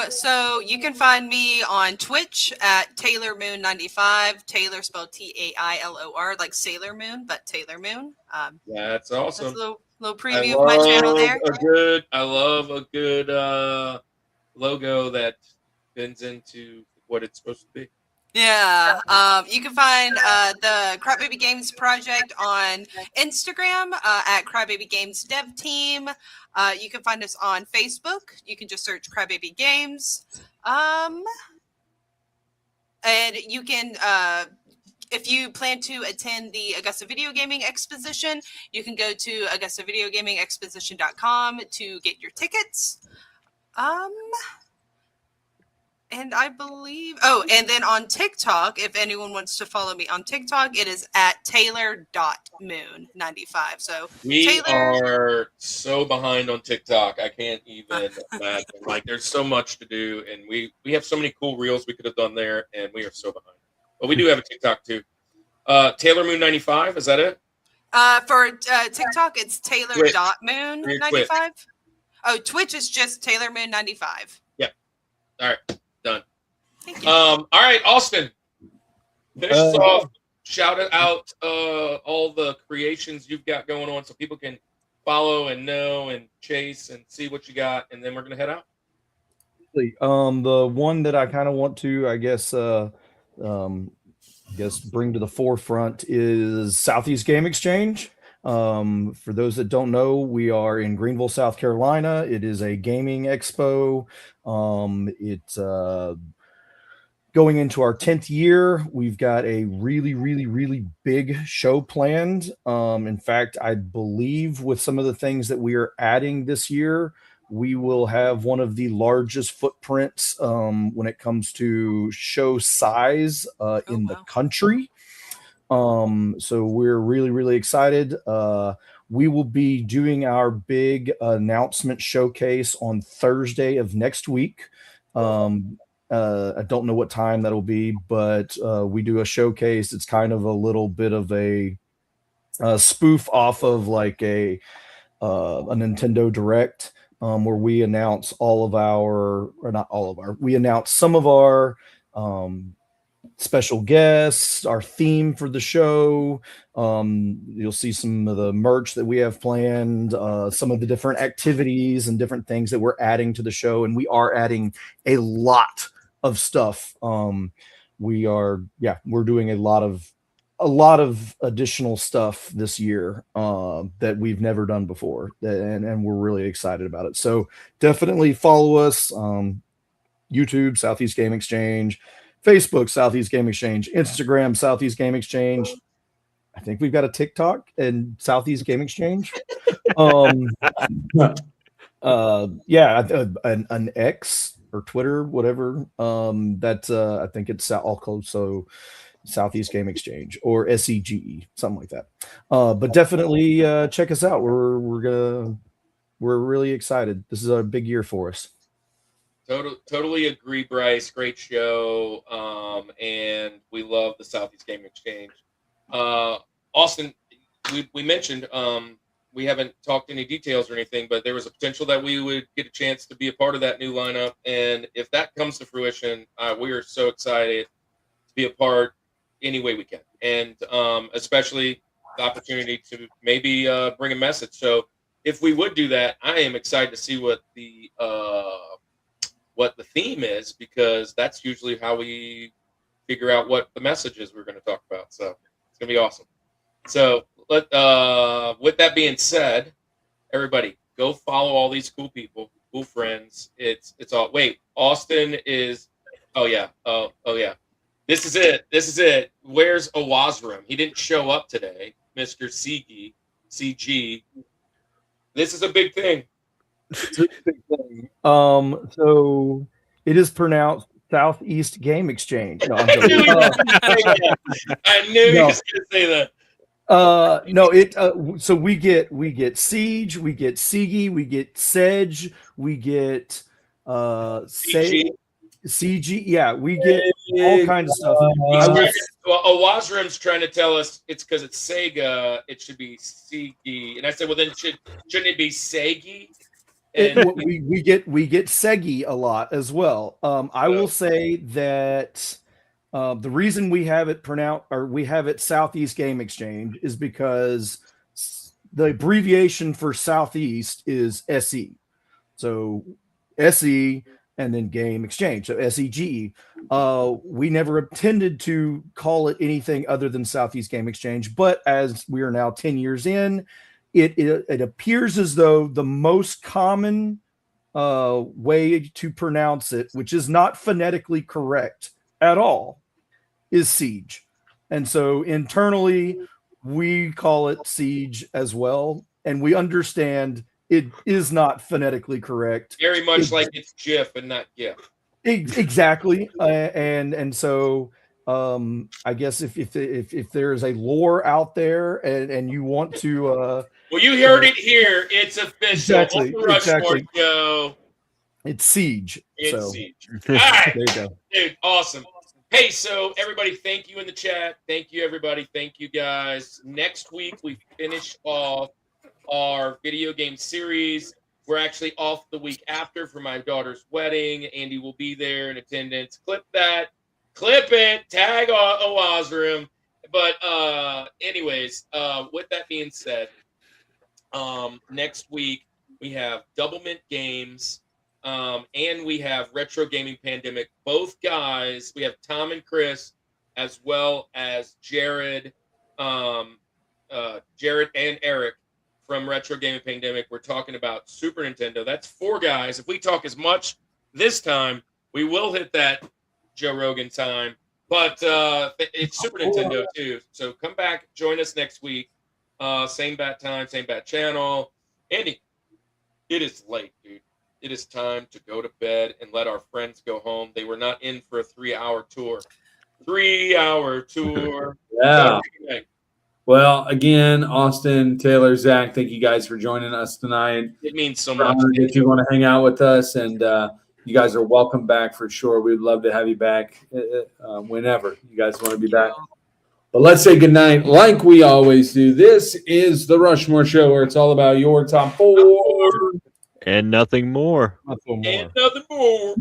So you can find me on Twitch at TaylorMoon95. Taylor spelled Tailor, like Sailor Moon, but Taylor Moon. That's That's a awesome. little I preview of my channel there. I love a good logo that bends into what it's supposed to be. Yeah. You can find the Crybaby Games project on Instagram at Crybaby Games Dev Team. You can find us on Facebook. You can just search Crybaby Games. And you can, if you plan to attend the Augusta Video Gaming Exposition, you can go to AugustaVideoGamingExposition.com to get your tickets. And I believe, and then on TikTok, if anyone wants to follow me on TikTok, it is at Taylor.moon95. So We Taylor, are so behind on TikTok. I can't even imagine. Like, there's so much to do, and we have so many cool reels we could have done there, and we are so behind. But we do have a TikTok too. Taylor Moon 95, is that it? for TikTok, it's Taylor.moon95. Oh, Twitch is just TaylorMoon95. Yep. All right, done. Thank you. All right, Austin. Finish us off. Shout it out all the creations you've got going on so people can follow and know and chase and see what you got, and then we're gonna head out. The one that I kind of want to, I guess bring to the forefront is Southeast Game Exchange. For those that don't know, we are in Greenville, South Carolina. It is a gaming expo. It's going into our 10th year. We've got a really, really, really big show planned. In fact, I believe with some of the things that we are adding this year, we will have one of the largest footprints when it comes to show size in the country. So we're really, really excited. We will be doing our big announcement showcase on Thursday of next week. I don't know what time that'll be, but we do a showcase. It's kind of a little bit of a spoof off of like a Nintendo Direct, where we announce we announce some of our special guests, our theme for the show. You'll see some of the merch that we have planned, some of the different activities and different things that we're adding to the show. And we are adding a lot of stuff. We're doing a lot of additional stuff this year that we've never done before, and we're really excited about it. So definitely follow us. YouTube, Southeast Game Exchange. Facebook, Southeast Game Exchange. Instagram, Southeast Game Exchange. I think we've got a TikTok and Southeast Game Exchange. An X or Twitter, whatever. I think it's also Southeast Game Exchange or SEGE, something like that. But definitely check us out. We're really excited. This is a big year for us. Totally agree, Bryce. Great show, and we love the Southeast Game Exchange. Austin, we mentioned we haven't talked any details or anything, but there was a potential that we would get a chance to be a part of that new lineup, and if that comes to fruition, we are so excited to be a part any way we can, and especially the opportunity to maybe bring a message. So if we would do that, I am excited to see what the theme is, because that's usually how we figure out what the message is we're going to talk about. So it's going to be awesome. So with that being said, everybody go follow all these cool people, cool friends. It's all, wait, Austin is, oh yeah. This is it. Where's Owazram? He didn't show up today. Mr. CG. This is a big thing. So it is pronounced Southeast Game Exchange. No, I'm I knew he was going to say that. So we get Siege, we get Sigi, we get Sedge, we get CG. Yeah, we get all kinds of stuff. Owazram's trying to tell us it's because it's Sega, it should be Sigi. And I said, well, then shouldn't it be Segi? We get Segi a lot as well. I will say that the reason we have it Southeast Game Exchange is because the abbreviation for Southeast is SE. So SE and then Game Exchange. So SEGE. We never intended to call it anything other than Southeast Game Exchange, but as we are now 10 years in, it appears as though the most common way to pronounce it, which is not phonetically correct at all, is Siege. And so internally, we call it Siege as well. And we understand it is not phonetically correct. Very much like it's GIF and not GIF. Exactly. And so I guess if there's a lore out there and you want to well, you heard it here. It's official. Exactly, On the Rushmore exactly. Show. It's Siege. It's so Siege. All right. there you go. Dude, awesome. Hey, so everybody, thank you in the chat. Thank you, everybody. Thank you, guys. Next week, we finish off our video game series. We're actually off the week after for my daughter's wedding. Andy will be there in attendance. Clip that. Clip it. Tag Owazrim. But anyways, with that being said, next week we have Double Mint Games. And we have Retro Gaming Pandemic. Both guys, we have Tom and Chris, as well as Jared and Eric from Retro Gaming Pandemic. We're talking about Super Nintendo. That's 4 guys. If we talk as much this time, we will hit that Joe Rogan time. But it's Super Nintendo too. So come back, join us next week. Same bat time, same bat channel. Andy, it is late, dude. It is time to go to bed and let our friends go home. They were not in for a 3-hour tour. 3-hour tour. Yeah. Well, again, Austin, Taylor, Zach, thank you guys for joining us tonight. It means so much. If you want to hang out with us, and you guys are welcome back for sure. We'd love to have you back whenever you guys want to be back. But let's say goodnight like we always do. This is the Rushmore Show, where it's all about your top 4. And nothing more. And nothing more.